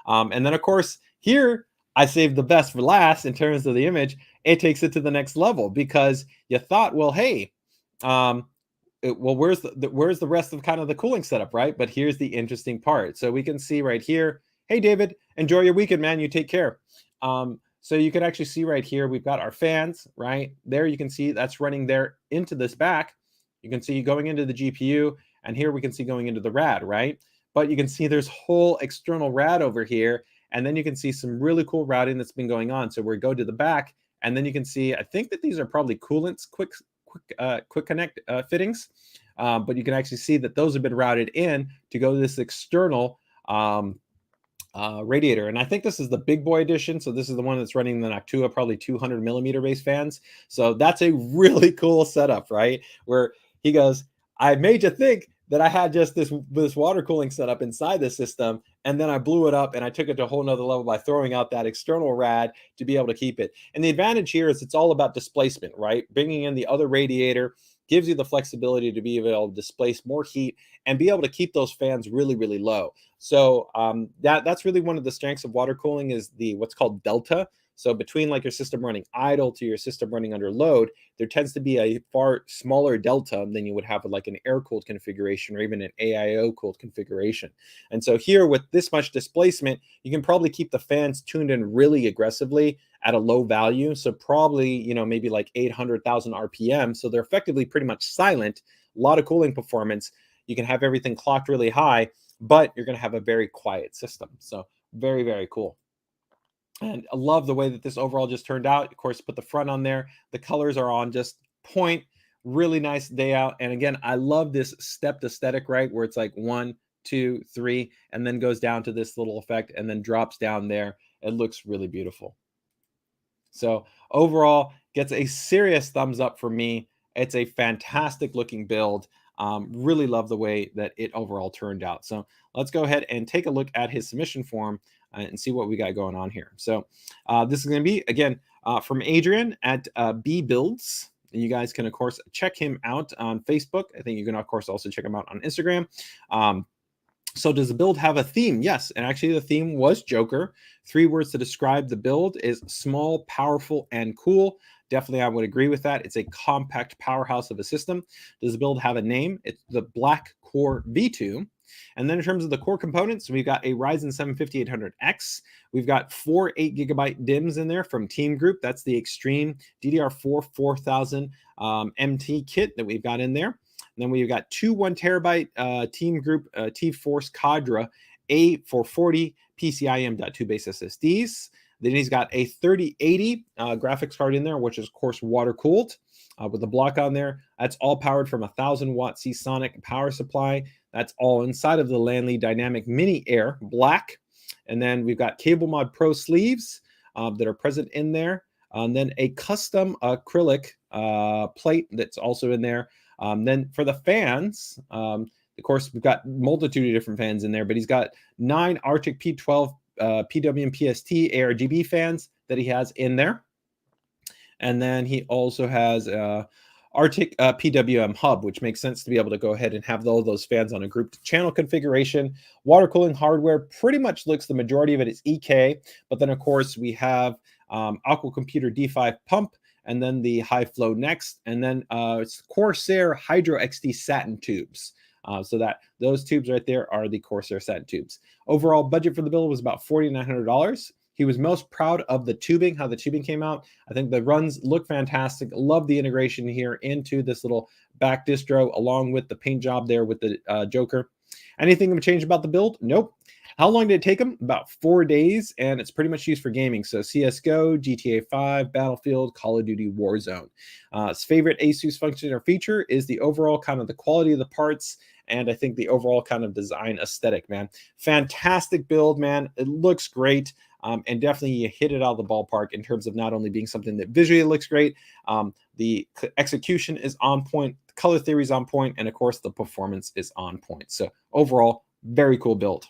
And then, of course, here, I saved the best for last in terms of the image. It takes it to the next level because you thought, well, hey, well, where's where's the rest of kind of the cooling setup, right? But here's the interesting part. So we can see right here, hey, David, enjoy your weekend, man. You take care. So you can actually see right here, we've got our fans, right? There you can see that's running there into this back. You can see going into the GPU, and here we can see going into the RAD, right? But you can see there's whole external RAD over here, and then you can see some really cool routing that's been going on. So we go to the back, and then you can see, I think that these are probably coolants, quick connect fittings, but you can actually see that those have been routed in to go to this external radiator. And I think this is the big boy edition. So this is the one that's running the Noctua, probably 200 millimeter base fans. So that's a really cool setup, right? Where he goes, I made you think that I had just this water cooling setup inside the system, and then I blew it up and I took it to a whole nother level by throwing out that external rad to be able to keep it. And the advantage here is it's all about displacement, right? Bringing in the other radiator gives you the flexibility to be able to displace more heat and be able to keep those fans really, really low. So that's really one of the strengths of water cooling is the what's called delta. So between like your system running idle to your system running under load, there tends to be a far smaller delta than you would have with like an air-cooled configuration or even an AIO-cooled configuration. And so here with this much displacement, you can probably keep the fans tuned in really aggressively at a low value. So probably, you know, maybe like 800,000 RPM. So they're effectively pretty much silent, a lot of cooling performance. You can have everything clocked really high, but you're going to have a very quiet system. So very, very cool. And I love the way that this overall just turned out. Of course, put the front on there. The colors are on just point. Really nice day out. And again, I love this stepped aesthetic, right? Where it's like 1, 2, 3, and then goes down to this little effect and then drops down there. It looks really beautiful. So overall, gets a serious thumbs up for me. It's a fantastic looking build. Really love the way that it overall turned out. So let's go ahead and take a look at his submission form and see what we got going on here. So this is going to be, again, from Adrian at B Builds. And you guys can, of course, check him out on Facebook. I think you can, of course, also check him out on Instagram. So does the build have a theme? Yes, and actually the theme was Joker. 3 words to describe the build is small, powerful, and cool. Definitely, I would agree with that. It's a compact powerhouse of a system. Does the build have a name? It's the Black Core V2. And then in terms of the core components, we've got a Ryzen 7 5800X. We've got 4 8GB DIMMs in there from Team Group. That's the Extreme DDR4 4000 MT kit that we've got in there. And then we've got 2 1 terabyte Team Group T-Force Cadre A440 PCIe M.2 base SSDs. Then he's got a 3080 graphics card in there, which is, of course, water cooled with the block on there. That's all powered from a 1000-watt Seasonic power supply. That's all inside of the Lanley Dynamic Mini Air Black. And then we've got Cable Mod Pro sleeves that are present in there. And then a custom acrylic plate that's also in there. Then for the fans, of course, we've got multitude of different fans in there, but he's got 9 Arctic P12 PWM PST aRGb fans that he has in there. And then he also has Arctic PWM hub, which makes sense to be able to go ahead and have all those fans on a grouped channel configuration. Water cooling hardware pretty much looks, the majority of it is EK, but then of course we have Aqua Computer D5 pump, and then the high flow next, and then it's Corsair Hydro XT satin tubes. So that those tubes right there are the Corsair satin tubes. Overall budget for the build was about $4,900. He was most proud of the tubing, how the tubing came out. I think the runs look fantastic. Love the integration here into this little back distro, along with the paint job there with the Joker. Anything to change about the build? Nope. How long did it take him? About 4 days, and it's pretty much used for gaming. So CSGO, GTA 5, Battlefield, Call of Duty, Warzone. His favorite ASUS function or feature is the overall kind of the quality of the parts, and I think the overall kind of design aesthetic, man. Fantastic build, man. It looks great. And definitely you hit it out of the ballpark in terms of not only being something that visually looks great, the execution is on point, the color theory is on point, and of course the performance is on point. So overall, very cool build.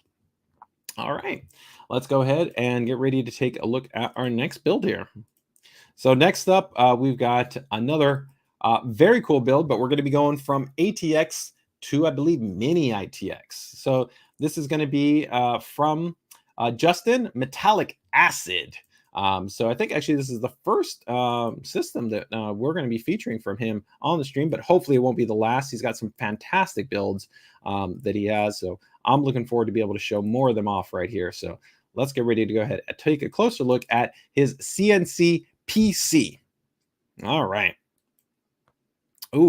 All right, let's go ahead and get ready to take a look at our next build here. So next up, we've got another very cool build, but we're going to be going from ATX to, I believe, mini ITX. So this is going to be from Justin, Metallic Acid. So I think actually this is the first system that we're going to be featuring from him on the stream, but hopefully it won't be the last. He's got some fantastic builds that he has. So I'm looking forward to be able to show more of them off right here. So let's get ready to go ahead and take a closer look at his CNC PC. All right. I'm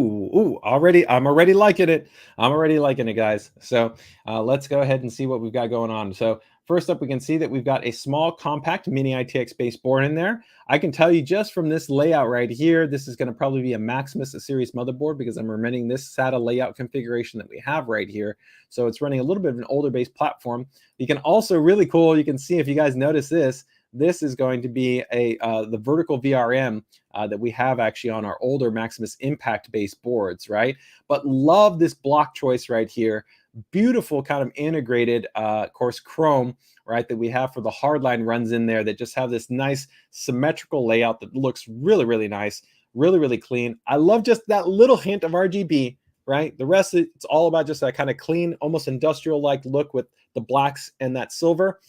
already liking it. I'm already liking it, guys. So let's go ahead and see what we've got going on. So first up, we can see that we've got a small, compact mini ITX based board in there. I can tell you just from this layout right here, this is going to probably be a Maximus series motherboard because I'm remaining this SATA layout configuration that we have right here. So it's running a little bit of an older based platform. You can also really cool, you can see if you guys notice this, this is going to be the vertical VRM that we have actually on our older Maximus Impact based boards, right? But love this block choice right here. Beautiful kind of integrated, of course, chrome, right, that we have for the hardline runs in there that just have this nice symmetrical layout that looks really, really nice, really, really clean. I love just that little hint of RGB, right? The rest, it's all about just that kind of clean, almost industrial-like look with the blacks and that silver.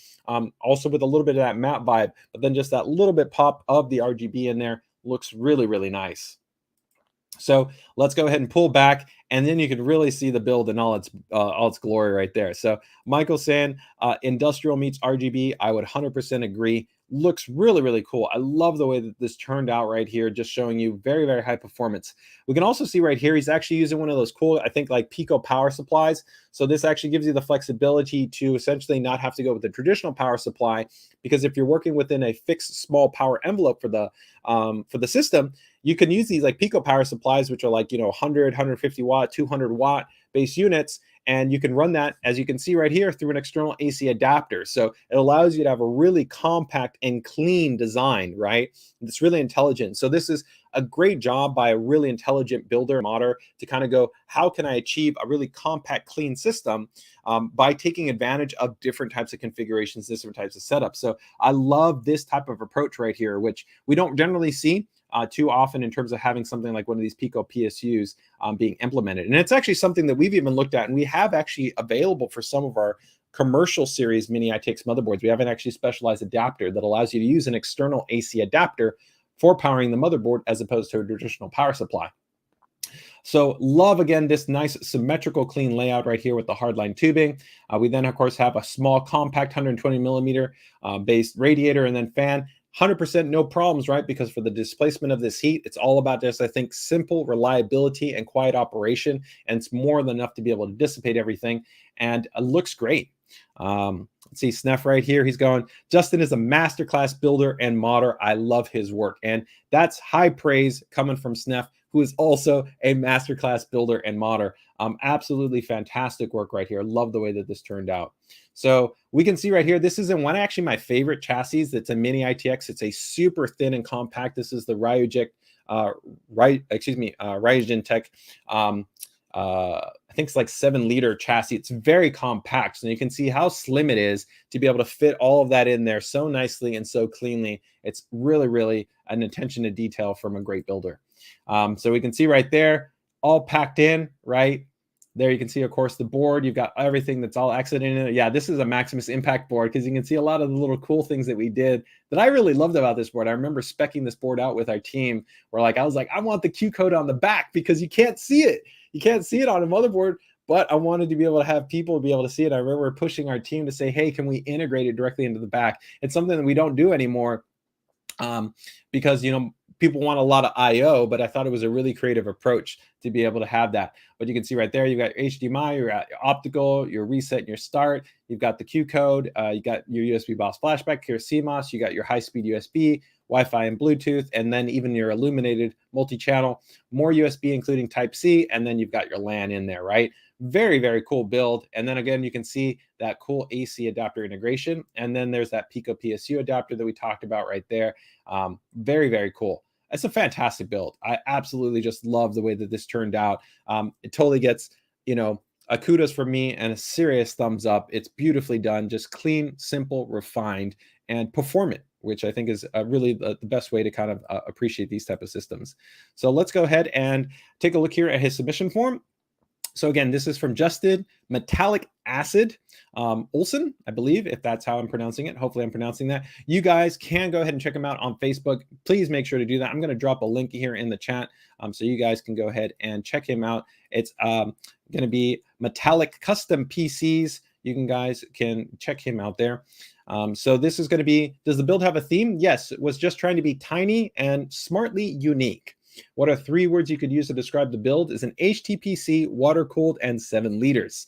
Also with a little bit of that matte vibe, but then just that little bit pop of the RGB in there looks really, really nice. So let's go ahead and pull back, and then you can really see the build in all its glory right there. So Michael saying industrial meets RGB. I would 100% agree. Looks really, really cool. I love the way that this turned out right here, just showing you very, very high performance. We can also see right here, he's actually using one of those cool, I think like Pico power supplies. So this actually gives you the flexibility to essentially not have to go with the traditional power supply, because if you're working within a fixed small power envelope for the system, you can use these like Pico power supplies, which are like, 100, 150 watt, 200 watt base units. And you can run that, as you can see right here, through an external AC adapter. So it allows you to have a really compact and clean design, right? It's really intelligent. So this is a great job by a really intelligent builder modder to kind of go, how can I achieve a really compact, clean system by taking advantage of different types of configurations, different types of setups. So I love this type of approach right here, which we don't generally see too often in terms of having something like one of these Pico PSUs being implemented. And it's actually something that we've even looked at, and we have actually available for some of our commercial series mini ITX motherboards. We have an actually specialized adapter that allows you to use an external AC adapter for powering the motherboard as opposed to a traditional power supply. So love, again, this nice symmetrical clean layout right here with the hardline tubing. We then, of course, have a small compact 120 millimeter based radiator and then fan. 100% no problems, right? Because for the displacement of this heat, it's all about just, I think, simple reliability and quiet operation. And it's more than enough to be able to dissipate everything. And it looks great. Let's see Sneff right here. He's going, Justin is a masterclass builder and modder. I love his work. And that's high praise coming from Sneff, who is also a masterclass builder and modder. Absolutely fantastic work right here. Love the way that this turned out. So we can see right here, this is in one actually my favorite chassis. That's a mini ITX. It's a super thin and compact. This is the Ryujin Tech. I think it's like 7-liter chassis. It's very compact. So you can see how slim it is to be able to fit all of that in there so nicely and so cleanly. It's really, really an attention to detail from a great builder. So we can see right there, all packed in, right? There you can see, of course, the board. You've got everything that's all exiting in it. Yeah, this is a Maximus Impact board because you can see a lot of the little cool things that we did that I really loved about this board. I remember speccing this board out with our team where I was like, I want the Q code on the back because you can't see it. You can't see it on a motherboard, but I wanted to be able to have people be able to see it. I remember pushing our team to say, hey, can we integrate it directly into the back? It's something that we don't do anymore because, people want a lot of I/O, but I thought it was a really creative approach to be able to have that. But you can see right there, you've got your HDMI, your optical, your reset, and your start. You've got the Q code. You got your USB BIOS flashback, your CMOS. You got your high-speed USB, Wi-Fi, and Bluetooth, and then even your illuminated multi-channel, more USB, including Type-C, and then you've got your LAN in there, right? Very, very cool build. And then again, you can see that cool AC adapter integration. And then there's that Pico PSU adapter that we talked about right there. Very, very cool. It's a fantastic build. I absolutely just love the way that this turned out. It totally gets, a kudos from me and a serious thumbs up. It's beautifully done, just clean, simple, refined, and performant, which I think is really the best way to kind of appreciate these type of systems. So let's go ahead and take a look here at his submission form. So again, this is from Justin Metallic Acid Olson, I believe, if that's how I'm pronouncing it. Hopefully I'm pronouncing that. You guys can go ahead and check him out on Facebook. Please make sure to do that. I'm going to drop a link here in the chat so you guys can go ahead and check him out. It's going to be Metallic Custom PCs. You guys can check him out there. So this is going to be, does the build have a theme? Yes, it was just trying to be tiny and smartly unique. What are 3 words you could use to describe the build? Is an HTPC, water-cooled, and 7 liters.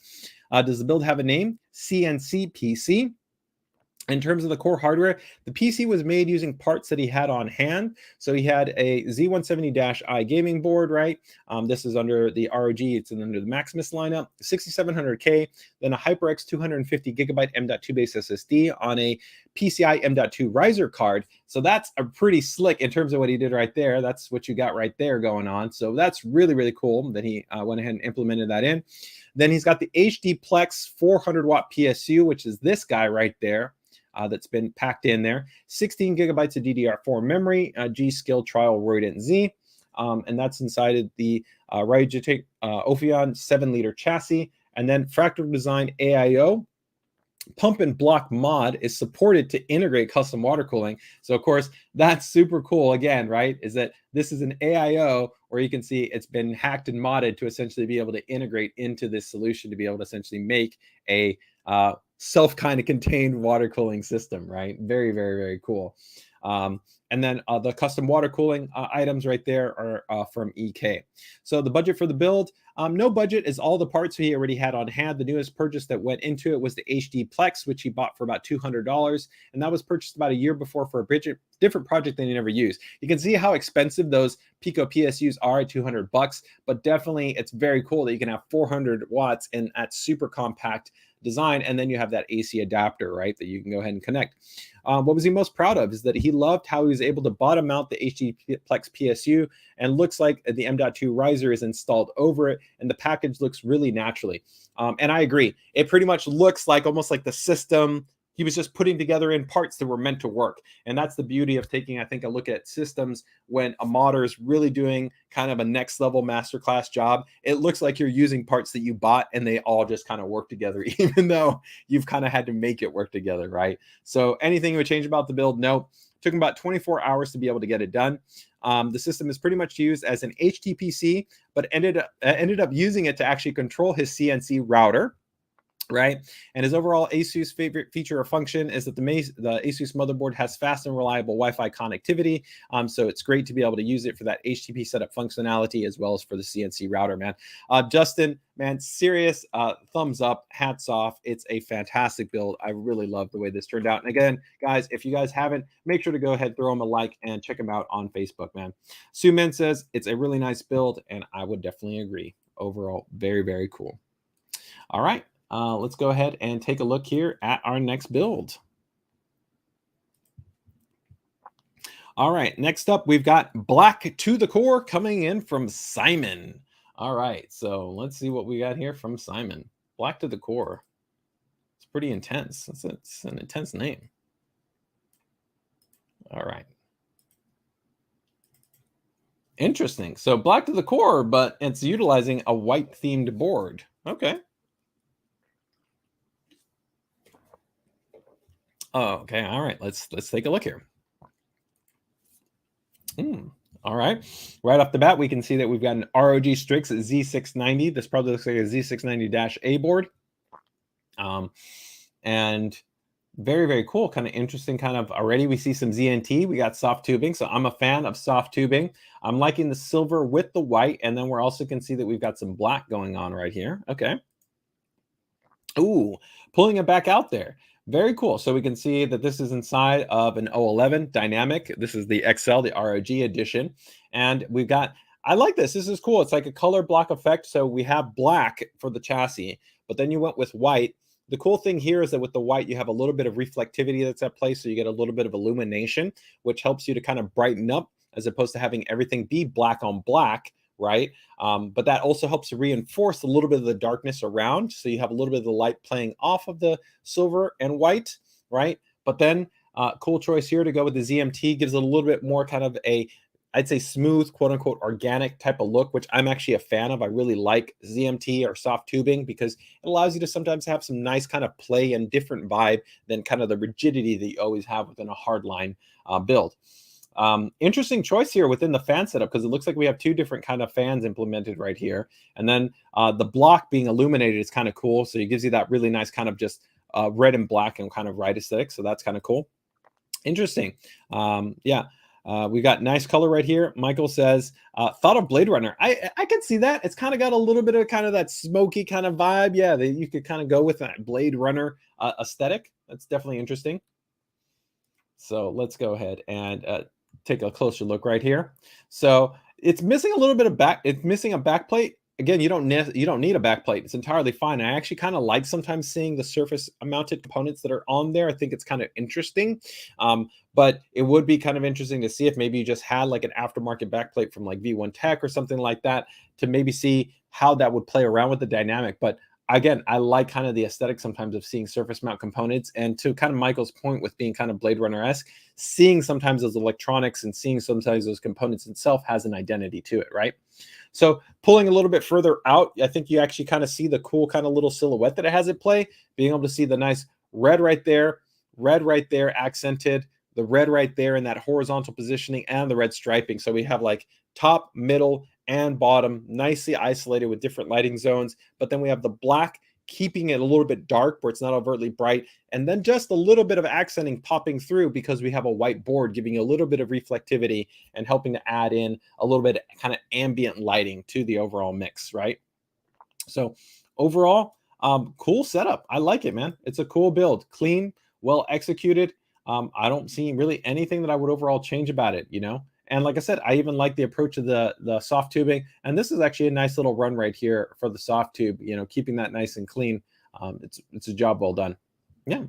Does the build have a name? CNC PC. In terms of the core hardware, the PC was made using parts that he had on hand. So he had a Z170-i gaming board, right? This is under the ROG, it's under the Maximus lineup, 6700K, then a HyperX 250GB M.2 base SSD on a PCI M.2 riser card. So that's a pretty slick in terms of what he did right there. That's what you got right there going on. So that's really, really cool that he went ahead and implemented that in. Then he's got the HD Plex 400 watt PSU, which is this guy right there. That's been packed in there. 16 gigabytes of DDR4 memory, G-Skill Trial Roident Z, and that's inside the Ryujite Ophion 7-liter chassis. And then Fractal Design AIO pump and block mod is supported to integrate custom water cooling. So of course, that's super cool again, right? Is that this is an AIO where you can see it's been hacked and modded to essentially be able to integrate into this solution to be able to essentially make a self kind of contained water cooling system, right? Very, very, very cool. And then the custom water cooling items right there are from EK. So the budget for the build, no budget is all the parts he already had on hand. The newest purchase that went into it was the HD Plex, which he bought for about $200. And that was purchased about a year before for a different project that he never used. You can see how expensive those Pico PSUs are at $200, but definitely it's very cool that you can have 400 watts in that super compact design, and then you have that AC adapter, right, that you can go ahead and connect. What was he most proud of is that he loved how he was able to bottom mount the HD Plex PSU, and looks like the M.2 riser is installed over it, and the package looks really naturally. And I agree. It pretty much looks like almost like the system he was just putting together in parts that were meant to work. And that's the beauty of taking, I think, a look at systems when a modder is really doing kind of a next level masterclass job. It looks like you're using parts that you bought and they all just kind of work together, even though you've kind of had to make it work together, right? So anything you would change about the build? No. Took him about 24 hours to be able to get it done. The system is pretty much used as an HTPC, but ended up using it to actually control his CNC router, right? And his overall ASUS favorite feature or function is that the ASUS motherboard has fast and reliable Wi-Fi connectivity. So it's great to be able to use it for that HTTP setup functionality as well as for the CNC router, man. Justin, man, serious thumbs up, hats off. It's a fantastic build. I really love the way this turned out. And again, guys, if you guys haven't, make sure to go ahead, throw him a like, and check him out on Facebook, man. Sumin says it's a really nice build, and I would definitely agree. Overall, very, very cool. All right. Let's go ahead and take a look here at our next build. All right, next up, we've got Black to the Core coming in from Simon. All right, so let's see what we got here from Simon. Black to the Core. It's pretty intense. It's an intense name. All right. Interesting. So Black to the Core, but it's utilizing a white-themed board. Okay. Oh, okay. All right. Let's take a look here. All right. Right off the bat, we can see that we've got an ROG Strix Z690. This probably looks like a Z690-A board. And very, very cool. Kind of interesting. Kind of already we see some ZNT. We got soft tubing. So I'm a fan of soft tubing. I'm liking the silver with the white. And then we're also can see that we've got some black going on right here. Okay. Ooh, pulling it back out there. Very cool. So we can see that this is inside of an 011 dynamic. This is the XL, the ROG edition. And we've got, I like this. This is cool. It's like a color block effect. So we have black for the chassis, but then you went with white. The cool thing here is that with the white, you have a little bit of reflectivity that's at play. So you get a little bit of illumination, which helps you to kind of brighten up as opposed to having everything be black on black, right? But that also helps to reinforce a little bit of the darkness around. So you have a little bit of the light playing off of the silver and white, right? But then cool choice here to go with the ZMT gives it a little bit more kind of a I'd say smooth, quote unquote, organic type of look, which I'm actually a fan of. I really like ZMT or soft tubing because it allows you to sometimes have some nice kind of play and different vibe than kind of the rigidity that you always have within a hardline build. Interesting choice here within the fan setup because it looks like we have two different kind of fans implemented right here. And then the block being illuminated is kind of cool. So it gives you that really nice kind of just red and black and kind of right aesthetic. So that's kind of cool. Interesting. Yeah. We got nice color right here. Michael says, thought of Blade Runner. I can see that. It's kind of got a little bit of kind of that smoky kind of vibe. Yeah, that you could kind of go with that Blade Runner aesthetic. That's definitely interesting. So let's go ahead and take a closer look right here. So it's missing a little bit of back. It's missing a back plate. Again, you don't need a back plate. It's entirely fine. I actually kind of like sometimes seeing the surface mounted components that are on there. I think it's kind of interesting. But it would be kind of interesting to see if maybe you just had like an aftermarket backplate from like V1 Tech or something like that to maybe see how that would play around with the dynamic. But again, I like kind of the aesthetic sometimes of seeing surface mount components, and to kind of Michael's point with being kind of Blade Runner-esque, seeing sometimes those electronics and seeing sometimes those components itself has an identity to it, right? So pulling a little bit further out, I think you actually kind of see the cool kind of little silhouette that it has at play, being able to see the nice red right there accented, the red right there in that horizontal positioning, and the red striping. So we have like top, middle, and bottom nicely isolated with different lighting zones. But then we have the black keeping it a little bit dark where it's not overtly bright, and then just a little bit of accenting popping through because we have a white board giving you a little bit of reflectivity and helping to add in a little bit of kind of ambient lighting to the overall mix, right? So overall, cool setup. I like it, man. It's a cool build, clean, well executed. I don't see really anything that I would overall change about it, you know? And like I said, I even like the approach of the soft tubing. And this is actually a nice little run right here for the soft tube, you know, keeping that nice and clean. It's a job well done. Yeah.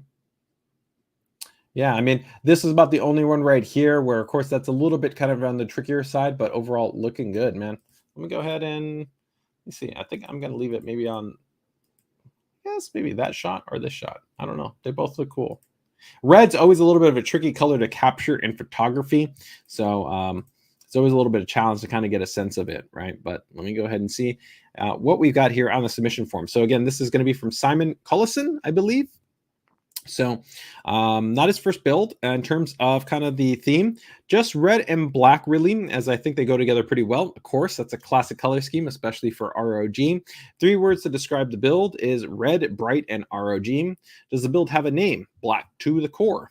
Yeah, I mean, this is about the only one right here where, of course, that's a little bit kind of on the trickier side, but overall looking good, man. Let me go ahead and let me see. I think I'm going to leave it maybe on, yes, maybe that shot or this shot. I don't know. They both look cool. Red's always a little bit of a tricky color to capture in photography. So it's always a little bit of a challenge to kind of get a sense of it, right? But let me go ahead and see what we've got here on the submission form. So again, this is going to be from Simon Cullison, I believe. So not his first build in terms of kind of the theme, just red and black really, as I think they go together pretty well. Of course, that's a classic color scheme, especially for ROG. 3 words to describe the build is red, bright, and ROG. Does the build have a name? Black to the core.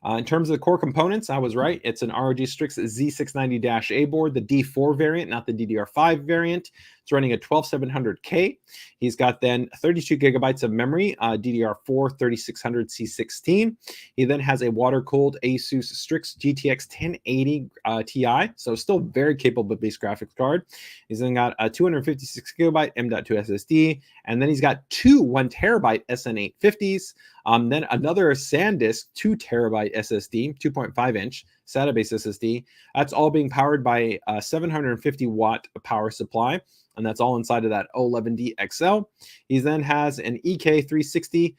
In terms of the core components, I was right. It's an ROG Strix Z690-A board, the D4 variant, not the DDR5 variant. It's running a 12700K. He's got then 32 gigabytes of memory, DDR4 3600C16. He then has a water-cooled ASUS Strix GTX 1080 Ti, so still very capable base graphics card. He's then got a 256 gigabyte M.2 SSD, and then he's got 2 1 terabyte SN850s. Then another SanDisk 2 terabyte SSD, 2.5 inch SATA-based SSD. That's all being powered by a 750 watt power supply, and that's all inside of that O11D XL. He then has an EK360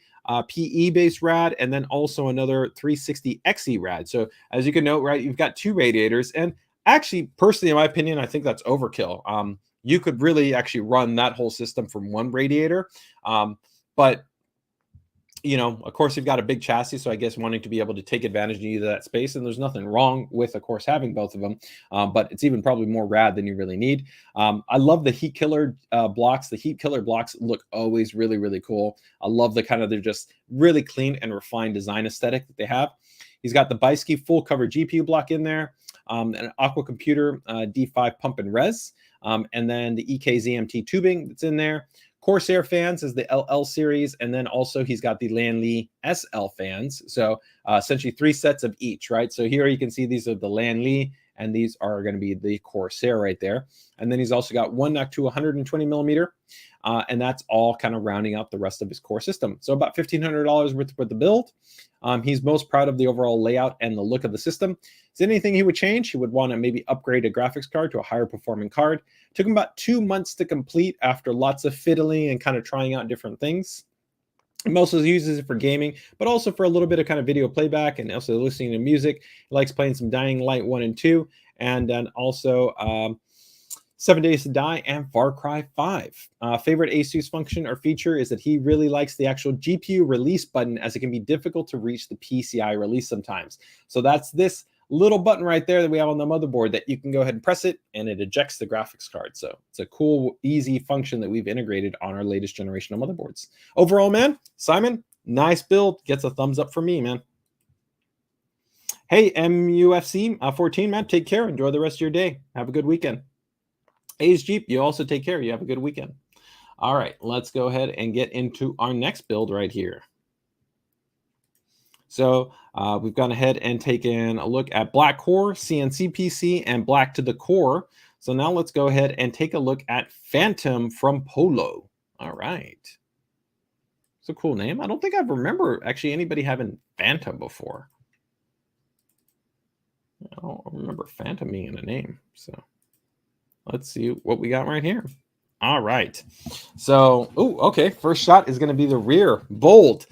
PE-based rad, and then also another 360 XE rad. So as you can note, right, you've got 2 radiators, and actually, personally, in my opinion, I think that's overkill. You could really actually run that whole system from 1 radiator, but you know, of course, you've got a big chassis, so I guess wanting to be able to take advantage of either that space, and there's nothing wrong with, of course, having both of them, but it's even probably more rad than you really need. I love the heat killer blocks. The heat killer blocks look always really, really cool. I love the kind of, they're just really clean and refined design aesthetic that they have. He's got the Biski full cover GPU block in there, an Aqua Computer D5 pump and res, and then the EKZMT tubing that's in there. Corsair fans is the LL series, and then also he's got the Lanley SL fans. So essentially 3 sets of each, right? So here you can see these are the Lanley, and these are going to be the Corsair right there. And then he's also got 1 NUC to 120 millimeter, and that's all kind of rounding out the rest of his core system. So about $1,500 worth for the build. He's most proud of the overall layout and the look of the system. Is there anything he would change? He would want to maybe upgrade a graphics card to a higher performing card. Took him about 2 months to complete after lots of fiddling and kind of trying out different things. He mostly uses it for gaming, but also for a little bit of kind of video playback and also listening to music. He likes playing some Dying Light 1 and 2, and then also 7 Days to Die and Far Cry 5. Favorite ASUS function or feature is that he really likes the actual GPU release button, as it can be difficult to reach the PCI release sometimes. So that's this little button right there that we have on the motherboard that you can go ahead and press it and it ejects the graphics card. So it's a cool, easy function that we've integrated on our latest generation of motherboards. Overall, man, Simon, nice build. Gets a thumbs up from me, man. Hey, MUFC 14, man, take care. Enjoy the rest of your day. Have a good weekend. ASUS, you also take care. You have a good weekend. All right, let's go ahead and get into our next build right here. So we've gone ahead and taken a look at black core, CNC PC, and black to the core. So now let's go ahead and take a look at Phantom from Polo. All right. It's a cool name. I don't think I remember actually anybody having Phantom before. I don't remember Phantom being in a name. So let's see what we got right here. All right. So, okay. First shot is going to be the rear. Bold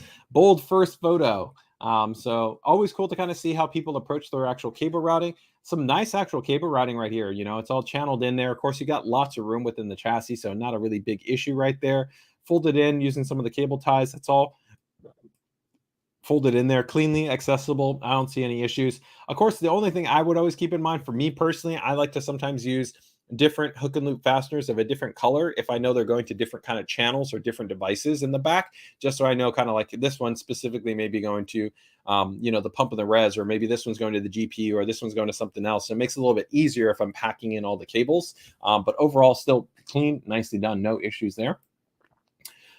first photo. So always cool to kind of see how people approach their actual cable routing. Some nice actual cable routing right here. You know, it's all channeled in there. Of course, you got lots of room within the chassis, so not a really big issue right there. Folded in using some of the cable ties. That's all folded in there, cleanly accessible. I don't see any issues. Of course, the only thing I would always keep in mind for me personally, I like to sometimes use different hook and loop fasteners of a different color if I know they're going to different kind of channels or different devices in the back, just so I know kind of like this one specifically may be going to you know, the pump and the res, or maybe this one's going to the GPU, or this one's going to something else. So it makes it a little bit easier if I'm packing in all the cables, but overall still clean, nicely done, no issues there.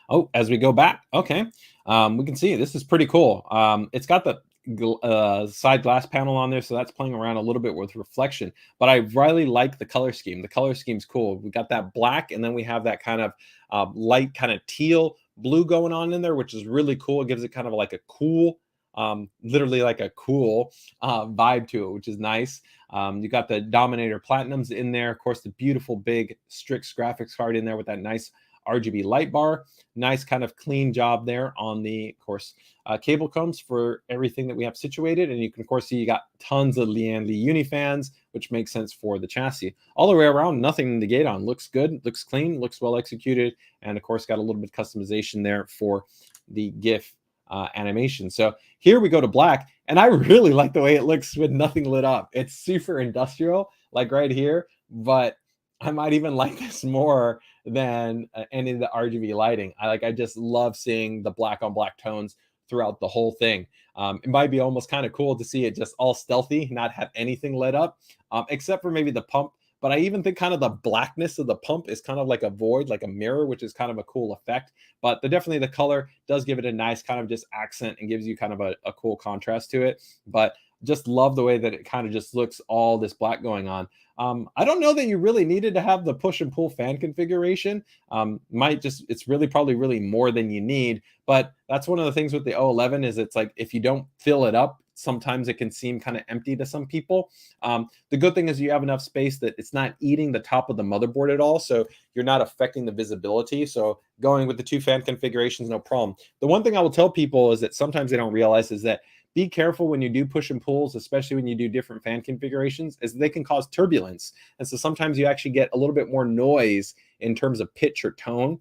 Oh, as we go back, okay, we can see this is pretty cool. It's got the side glass panel on there, so that's playing around a little bit with reflection, but I really like the color scheme. The color scheme's cool. We got that black, and then we have that kind of light kind of teal blue going on in there, which is really cool. It gives it kind of like a cool, literally like a cool vibe to it, which is nice. You got the Dominator Platinums in there, of course, the beautiful big Strix graphics card in there with that nice RGB light bar. Nice kind of clean job there on the, of course, cable combs for everything that we have situated. And you can, of course, see you got tons of Lian Li Unifans, which makes sense for the chassis. All the way around, nothing to gate on. Looks good, looks clean, looks well executed. And, of course, got a little bit of customization there for the GIF animation. So here we go to black. And I really like the way it looks with nothing lit up. It's super industrial, like right here. But I might even like this more than any of the RGB lighting. I just love seeing the black on black tones throughout the whole thing. It might be almost kind of cool to see it just all stealthy, not have anything lit up, except for maybe the pump. But I even think kind of the blackness of the pump is kind of like a void, like a mirror, which is kind of a cool effect. But definitely the color does give it a nice kind of just accent and gives you kind of a cool contrast to it. But just love the way that it kind of just looks all this black going on. I don't know that you really needed to have the push and pull fan configuration. It's really probably really more than you need, but that's one of the things with the O11 is it's like, if you don't fill it up, sometimes it can seem kind of empty to some people. The good thing is you have enough space that it's not eating the top of the motherboard at all, so you're not affecting the visibility. So going with the two fan configurations, no problem. The one thing I will tell people is that sometimes they don't realize is that be careful when you do push and pulls, especially when you do different fan configurations, as they can cause turbulence. And so sometimes you actually get a little bit more noise in terms of pitch or tone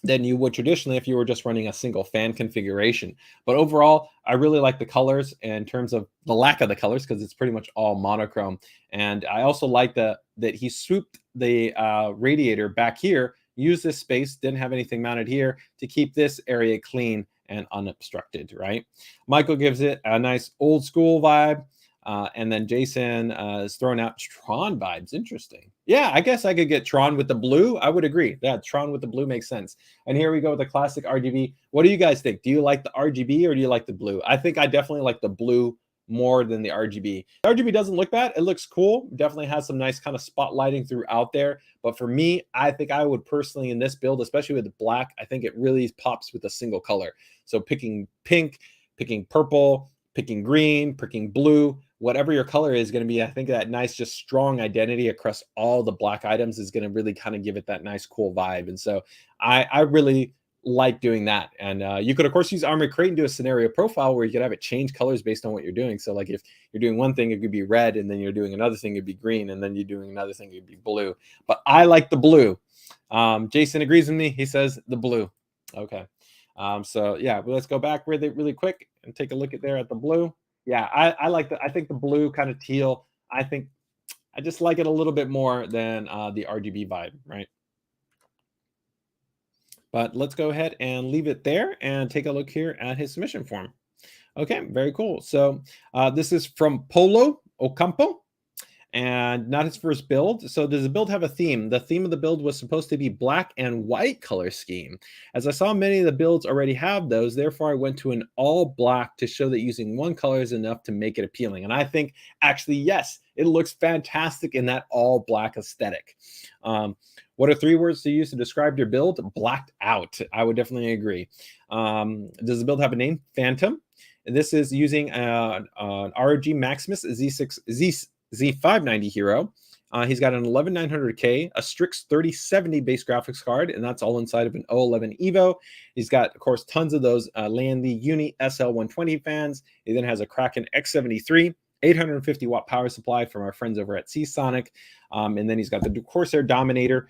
than you would traditionally if you were just running a single fan configuration. But overall, I really like the colors in terms of the lack of the colors, because it's pretty much all monochrome. And I also like that he swooped the radiator back here, used this space, didn't have anything mounted here to keep this area clean and unobstructed, right? Michael gives it a nice old school vibe. And then Jason is throwing out Tron vibes. Interesting. Yeah, I guess I could get Tron with the blue. I would agree. Yeah, Tron with the blue makes sense. And here we go with the classic RGB. What do you guys think? Do you like the RGB or do you like the blue? I think I definitely like the blue more than the RGB. The RGB doesn't look bad. It looks cool. Definitely has some nice kind of spotlighting throughout there. But for me, I think I would personally in this build, especially with the black, I think it really pops with a single color. So picking pink, picking purple, picking green, picking blue, whatever your color is going to be, I think that nice, just strong identity across all the black items is going to really kind of give it that nice, cool vibe. And so I really like doing that. And you could, of course, use Armory Crate and do a scenario profile where you could have it change colors based on what you're doing. So like if you're doing one thing, it could be red, and then you're doing another thing, it'd be green, and then you're doing another thing, it'd be blue. But I like the blue. Jason agrees with me. He says the blue. Okay. So yeah, let's go back really quick and take a look at the blue. Yeah, I like I think the blue kind of teal. I just like it a little bit more than the RGB vibe, right? But let's go ahead and leave it there and take a look here at his submission form. Okay, very cool. So this is from Polo Ocampo, and not his first build. So does the build have a theme? The theme of the build was supposed to be black and white color scheme. As I saw many of the builds already have those, therefore I went to an all black to show that using one color is enough to make it appealing. And I think actually, yes, it looks fantastic in that all black aesthetic. What are 3 words to use to describe your build? Blacked out. I would definitely agree. Does the build have a name? Phantom. This is using an ROG Maximus Z590 Hero. He's got an 11900K, a Strix 3070 base graphics card, and that's all inside of an 011 Evo. He's got, of course, tons of those Landy Uni SL120 fans. He then has a Kraken X73, 850 watt power supply from our friends over at Seasonic. And then he's got the Corsair Dominator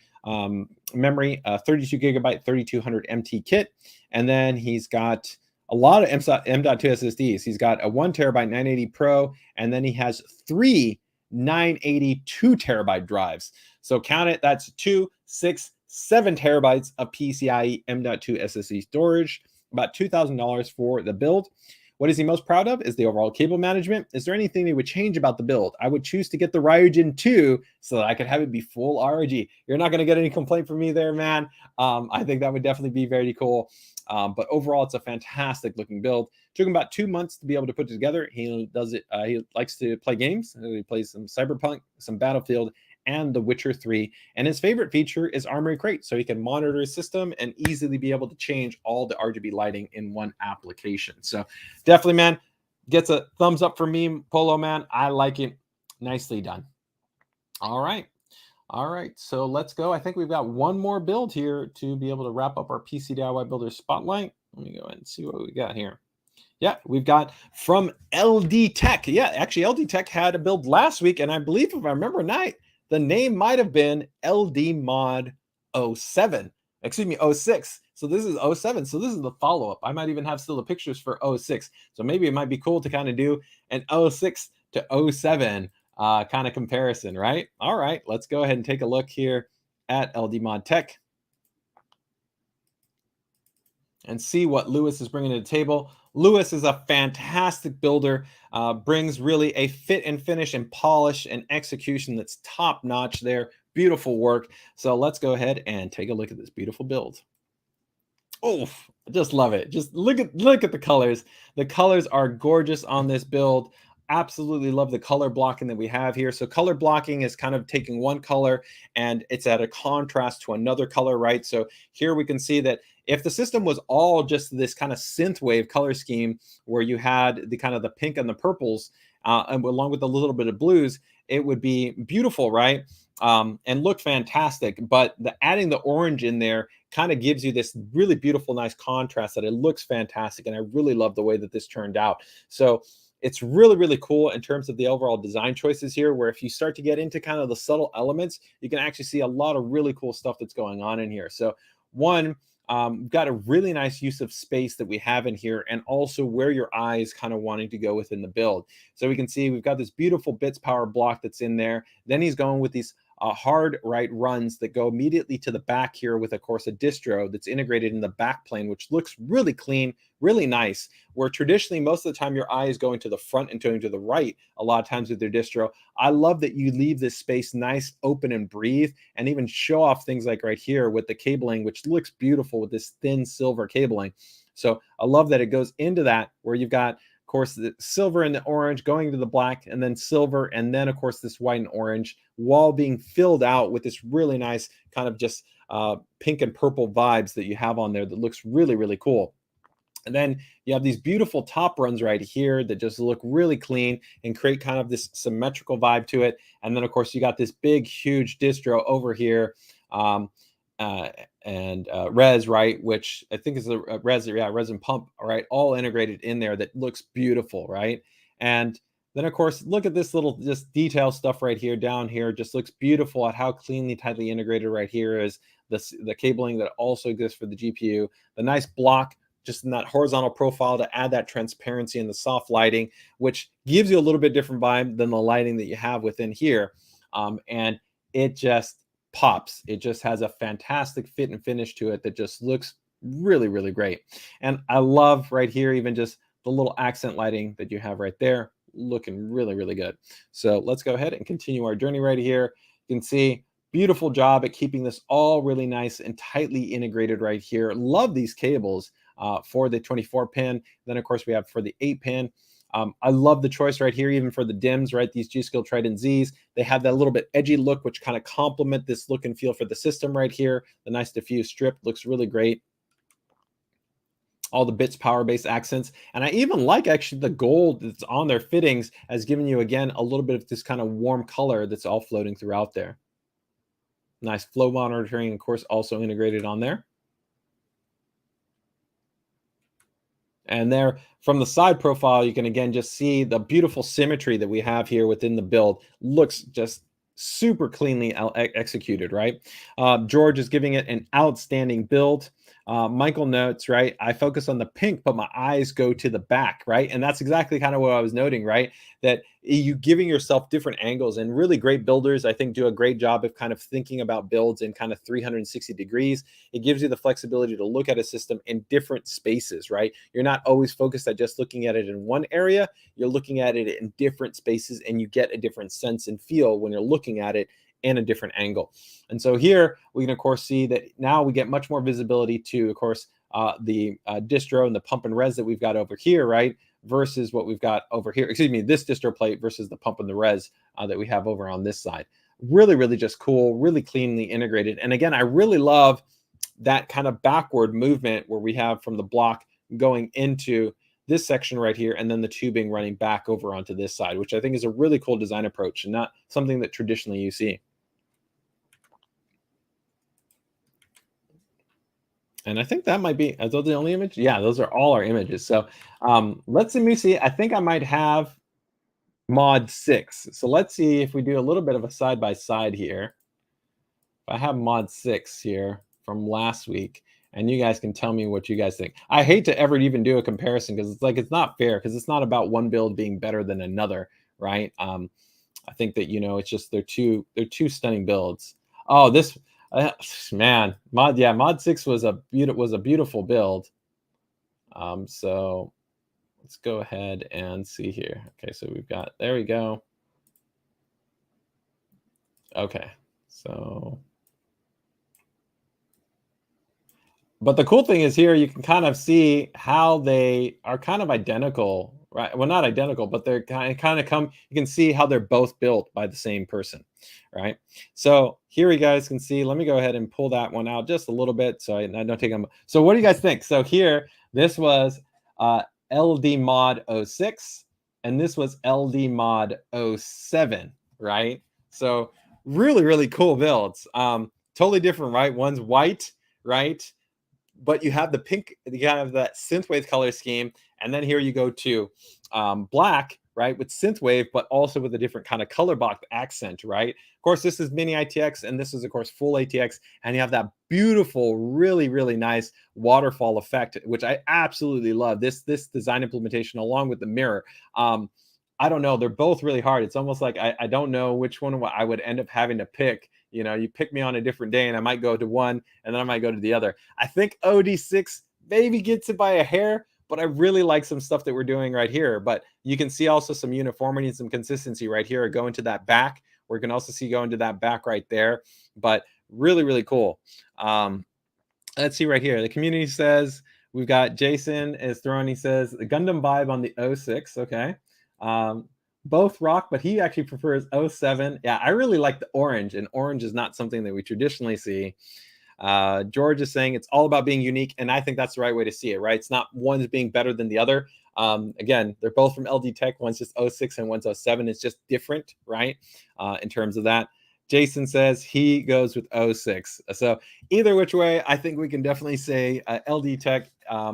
memory, 32 gigabyte, 3200 MT kit. And then he's got a lot of M.2 SSDs. He's got a 1 terabyte 980 Pro, and then he has 3 982 terabyte drives. So count it, that's 2, 6, 7 terabytes of PCIe M.2 SSD storage, about $2,000 for the build. What is he most proud of is the overall cable management. Is there anything he would change about the build? I would choose to get the Ryujin 2 so that I could have it be full ROG. You're not going to get any complaint from me there, man. I think that would definitely be very cool. But overall, it's a fantastic looking build. Took him about 2 months to be able to put it together. He does it. He likes to play games. He plays some Cyberpunk, some Battlefield, and The Witcher 3. And his favorite feature is Armory Crate, so he can monitor his system and easily be able to change all the RGB lighting in one application. So definitely, man, gets a thumbs up for me, Polo, man. I like it. Nicely done. All right. All right, so let's go. I think we've got one more build here to be able to wrap up our PCDIY Builder Spotlight. Let me go ahead and see what we got here. Yeah, we've got from LD Tech. Yeah, actually, LD Tech had a build last week, and I believe, if I remember right, the name might have been LD Mod 07. Excuse me, 06. So this is 07. So this is the follow-up. I might even have still the pictures for 06. So maybe it might be cool to kind of do an 06 to 07 kind of comparison, right? All right, let's go ahead and take a look here at LD Mod Tech and see what Lewis is bringing to the table. Lewis is a fantastic builder, brings really a fit and finish and polish and execution that's top notch there. Beautiful work. So let's go ahead and take a look at this beautiful build. Oh, I just love it. Just look at the colors. The colors are gorgeous on this build. Absolutely love the color blocking that we have here. So color blocking is kind of taking one color and it's at a contrast to another color, right? So here we can see that if the system was all just this kind of synthwave color scheme where you had the kind of the pink and the purples and along with a little bit of blues, it would be beautiful, right? And look fantastic. But adding the orange in there kind of gives you this really beautiful, nice contrast that it looks fantastic. And I really love the way that this turned out. So it's really, really cool in terms of the overall design choices here, where if you start to get into kind of the subtle elements, you can actually see a lot of really cool stuff that's going on in here. So one, we've got a really nice use of space that we have in here, and also where your eye is kind of wanting to go within the build. So we can see we've got this beautiful bits power block that's in there. Then he's going with these hard right runs that go immediately to the back here with, of course, a distro that's integrated in the back plane, which looks really clean, really nice, where traditionally most of the time your eye is going to the front and going to the right a lot of times with your distro. I love that you leave this space nice, open, and breathe, and even show off things like right here with the cabling, which looks beautiful with this thin silver cabling. So I love that it goes into that where you've got, of course, the silver and the orange going to the black, and then silver, and then, of course, this white and orange, while being filled out with this really nice kind of just pink and purple vibes that you have on there that looks really, really cool. And then you have these beautiful top runs right here that just look really clean and create kind of this symmetrical vibe to it. And then, of course, you got this big, huge distro over here. res, right, which I think is a res, yeah, res and pump, all right, all integrated in there. That looks beautiful, right? And then of course, look at this little just detail stuff right here down here. Just looks beautiful at how cleanly, tightly integrated right here is the cabling that also exists for the GPU. The nice block just in that horizontal profile to add that transparency and the soft lighting, which gives you a little bit different vibe than the lighting that you have within here. And it just pops. It just has a fantastic fit and finish to it that just looks really, really great. And I love right here, even just the little accent lighting that you have right there, looking really, really good. So let's go ahead and continue our journey right here. You can see beautiful job at keeping this all really nice and tightly integrated right here. Love these cables for the 24 pin. Then of course we have for the 8 pin. I love the choice right here, even for the DIMMs, right? These G.Skill Trident Zs, they have that little bit edgy look, which kind of complement this look and feel for the system right here. The nice diffuse strip looks really great. All the bits power-based accents. And I even like actually the gold that's on their fittings as giving you, again, a little bit of this kind of warm color that's all floating throughout there. Nice flow monitoring, of course, also integrated on there. And there, from the side profile, you can again just see the beautiful symmetry that we have here within the build. Looks just super cleanly executed, right? George is giving it an outstanding build. Michael notes, right, I focus on the pink, but my eyes go to the back, right? And that's exactly kind of what I was noting, right? That you giving yourself different angles, and really great builders, I think, do a great job of kind of thinking about builds in kind of 360 degrees. It gives you the flexibility to look at a system in different spaces, right? You're not always focused at just looking at it in one area. You're looking at it in different spaces, and you get a different sense and feel when you're looking at it in a different angle. And so here we can of course see that now we get much more visibility to, of course, the distro and the pump and res that we've got over here, right, versus what we've got over here. Excuse me, this distro plate versus the pump and the res that we have over on this side. Really, really just cool, really cleanly integrated. And again, I really love that kind of backward movement where we have from the block going into this section right here, and then the tubing running back over onto this side, which I think is a really cool design approach and not something that traditionally you see. And I think that might be, are those the only image? Yeah, those are all our images. So let me see. I think I might have mod 6. So let's see if we do a little bit of a side-by-side here. If I have mod 6 here from last week, and you guys can tell me what you guys think. I hate to ever even do a comparison because it's like, it's not fair, because it's not about one build being better than another, right? I think that, you know, it's just they're two stunning builds. Oh, this man, mod 6 was a beautiful build. So let's go ahead and see here. Okay, so we've got, there we go. Okay, so, but the cool thing is here you can kind of see how they are kind of identical, right? Well, not identical, but they're kind of come, you can see how they're both built by the same person, right? So here you guys can see, let me go ahead and pull that one out just a little bit so I don't take them. So what do you guys think? So here, this was LD mod 06, and this was LD mod 07, right? So really, really cool builds. Totally different, right? One's white, right? But you have the pink, you have that synthwave color scheme, and then here you go to black, right, with synthwave, but also with a different kind of color box accent, right? Of course, this is mini ITX, and this is, of course, full ATX, and you have that beautiful, really, really nice waterfall effect, which I absolutely love. This design implementation, along with the mirror. I don't know, they're both really hard. It's almost like I don't know which one I would end up having to pick. You know, you pick me on a different day and I might go to one and then I might go to the other. I think OD6 maybe gets it by a hair, but I really like some stuff that we're doing right here. But you can see also some uniformity and some consistency right here. Go into that back. We can also see go into that back right there. But really, really cool. Let's see right here. The community says, we've got Jason is throwing, he says, the Gundam vibe on the 06. Okay. Both rock, but he actually prefers 07. Yeah, I really like the orange, and orange is not something that we traditionally see. George is saying it's all about being unique, and I think that's the right way to see it, right? It's not one's being better than the other. Again, they're both from LD Tech. One's just 06 and one's 07. It's just different, right? In terms of that. Jason says he goes with 06. So either which way, I think we can definitely say LD Tech,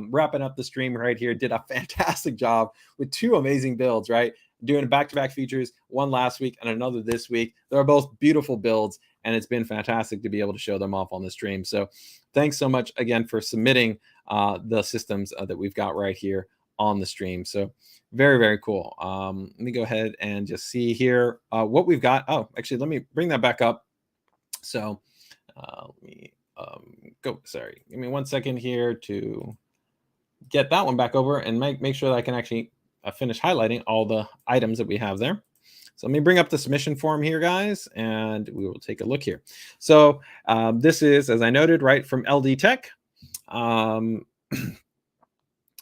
wrapping up the stream right here, did a fantastic job with 2 amazing builds, right? Doing back-to-back features, one last week and another this week. They're both beautiful builds, and it's been fantastic to be able to show them off on the stream. So thanks so much again for submitting the systems that we've got right here on the stream. So very, very cool. Let me go ahead and just see here what we've got. Oh, actually, let me bring that back up. So let me go. Sorry, give me 1 second here to get that one back over and make sure that I can actually finish highlighting all the items that we have there. So let me bring up the submission form here, guys, and we will take a look here. So this is, as I noted, right from LD Tech.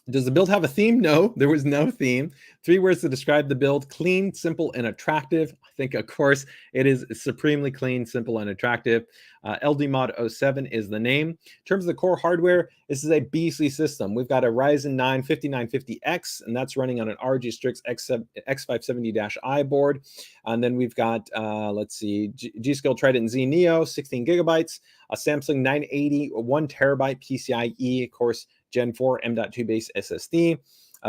Does the build have a theme? No, there was no theme. 3 words to describe the build: clean, simple, and attractive. I think, of course, it is supremely clean, simple, and attractive. LD Mod 07 is the name. In terms of the core hardware, this is a beastly system. We've got a Ryzen 9 5950X, and that's running on an ROG STRIX X570-I board. And then we've got, let's see, G-Skill Trident Z Neo, 16 gigabytes, a Samsung 980, 1 terabyte PCIe, of course, Gen 4 M.2 base SSD.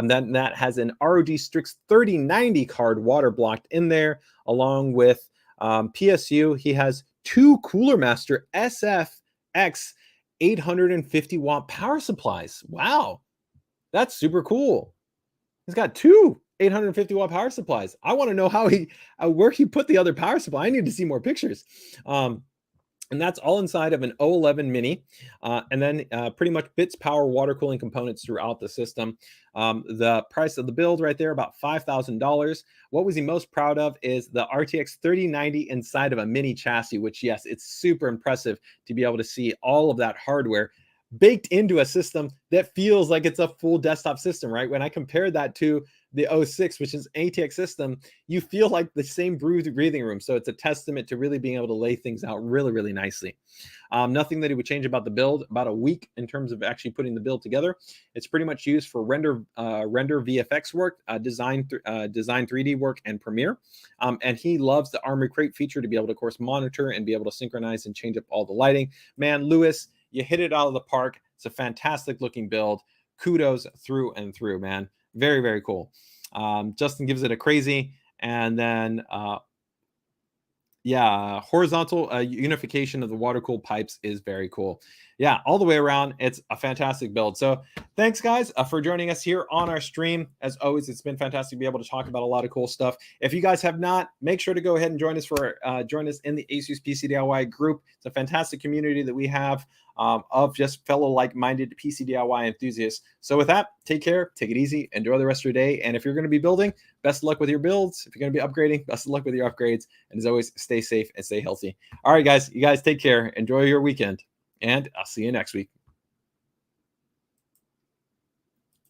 Then that has an ROG Strix 3090 card water blocked in there, along with PSU. He has 2 Cooler Master SFX 850 watt power supplies. Wow, that's super cool. He's got 2 850 watt power supplies. I want to know how where he put the other power supply. I need to see more pictures. And that's all inside of an 011 Mini. And then pretty much bits, power, water cooling components throughout the system. The price of the build right there, about $5,000. What was he most proud of is the RTX 3090 inside of a mini chassis, which, yes, it's super impressive to be able to see all of that hardware baked into a system that feels like it's a full desktop system, right? When I compared that to the 06, which is an ATX system, you feel like the same breathing room. So it's a testament to really being able to lay things out really, really nicely. Nothing that he would change about the build. About a week in terms of actually putting the build together. It's pretty much used for render VFX work, design 3D work, and Premiere. And he loves the Armor Crate feature to be able to, of course, monitor and be able to synchronize and change up all the lighting. Man, Lewis, you hit it out of the park. It's a fantastic looking build. Kudos through and through, man. Very, very cool. Justin gives it a crazy. And then, yeah, horizontal unification of the water-cooled pipes is very cool. Yeah, all the way around, it's a fantastic build. So thanks, guys, for joining us here on our stream. As always, it's been fantastic to be able to talk about a lot of cool stuff. If you guys have not, make sure to go ahead and join us in the ASUS PCDIY group. It's a fantastic community that we have of just fellow like-minded PC DIY enthusiasts. So with that, take care, take it easy, enjoy the rest of your day. And if you're going to be building, best of luck with your builds. If you're going to be upgrading, best of luck with your upgrades. And as always, stay safe and stay healthy. All right, guys, you guys take care. Enjoy your weekend, and I'll see you next week.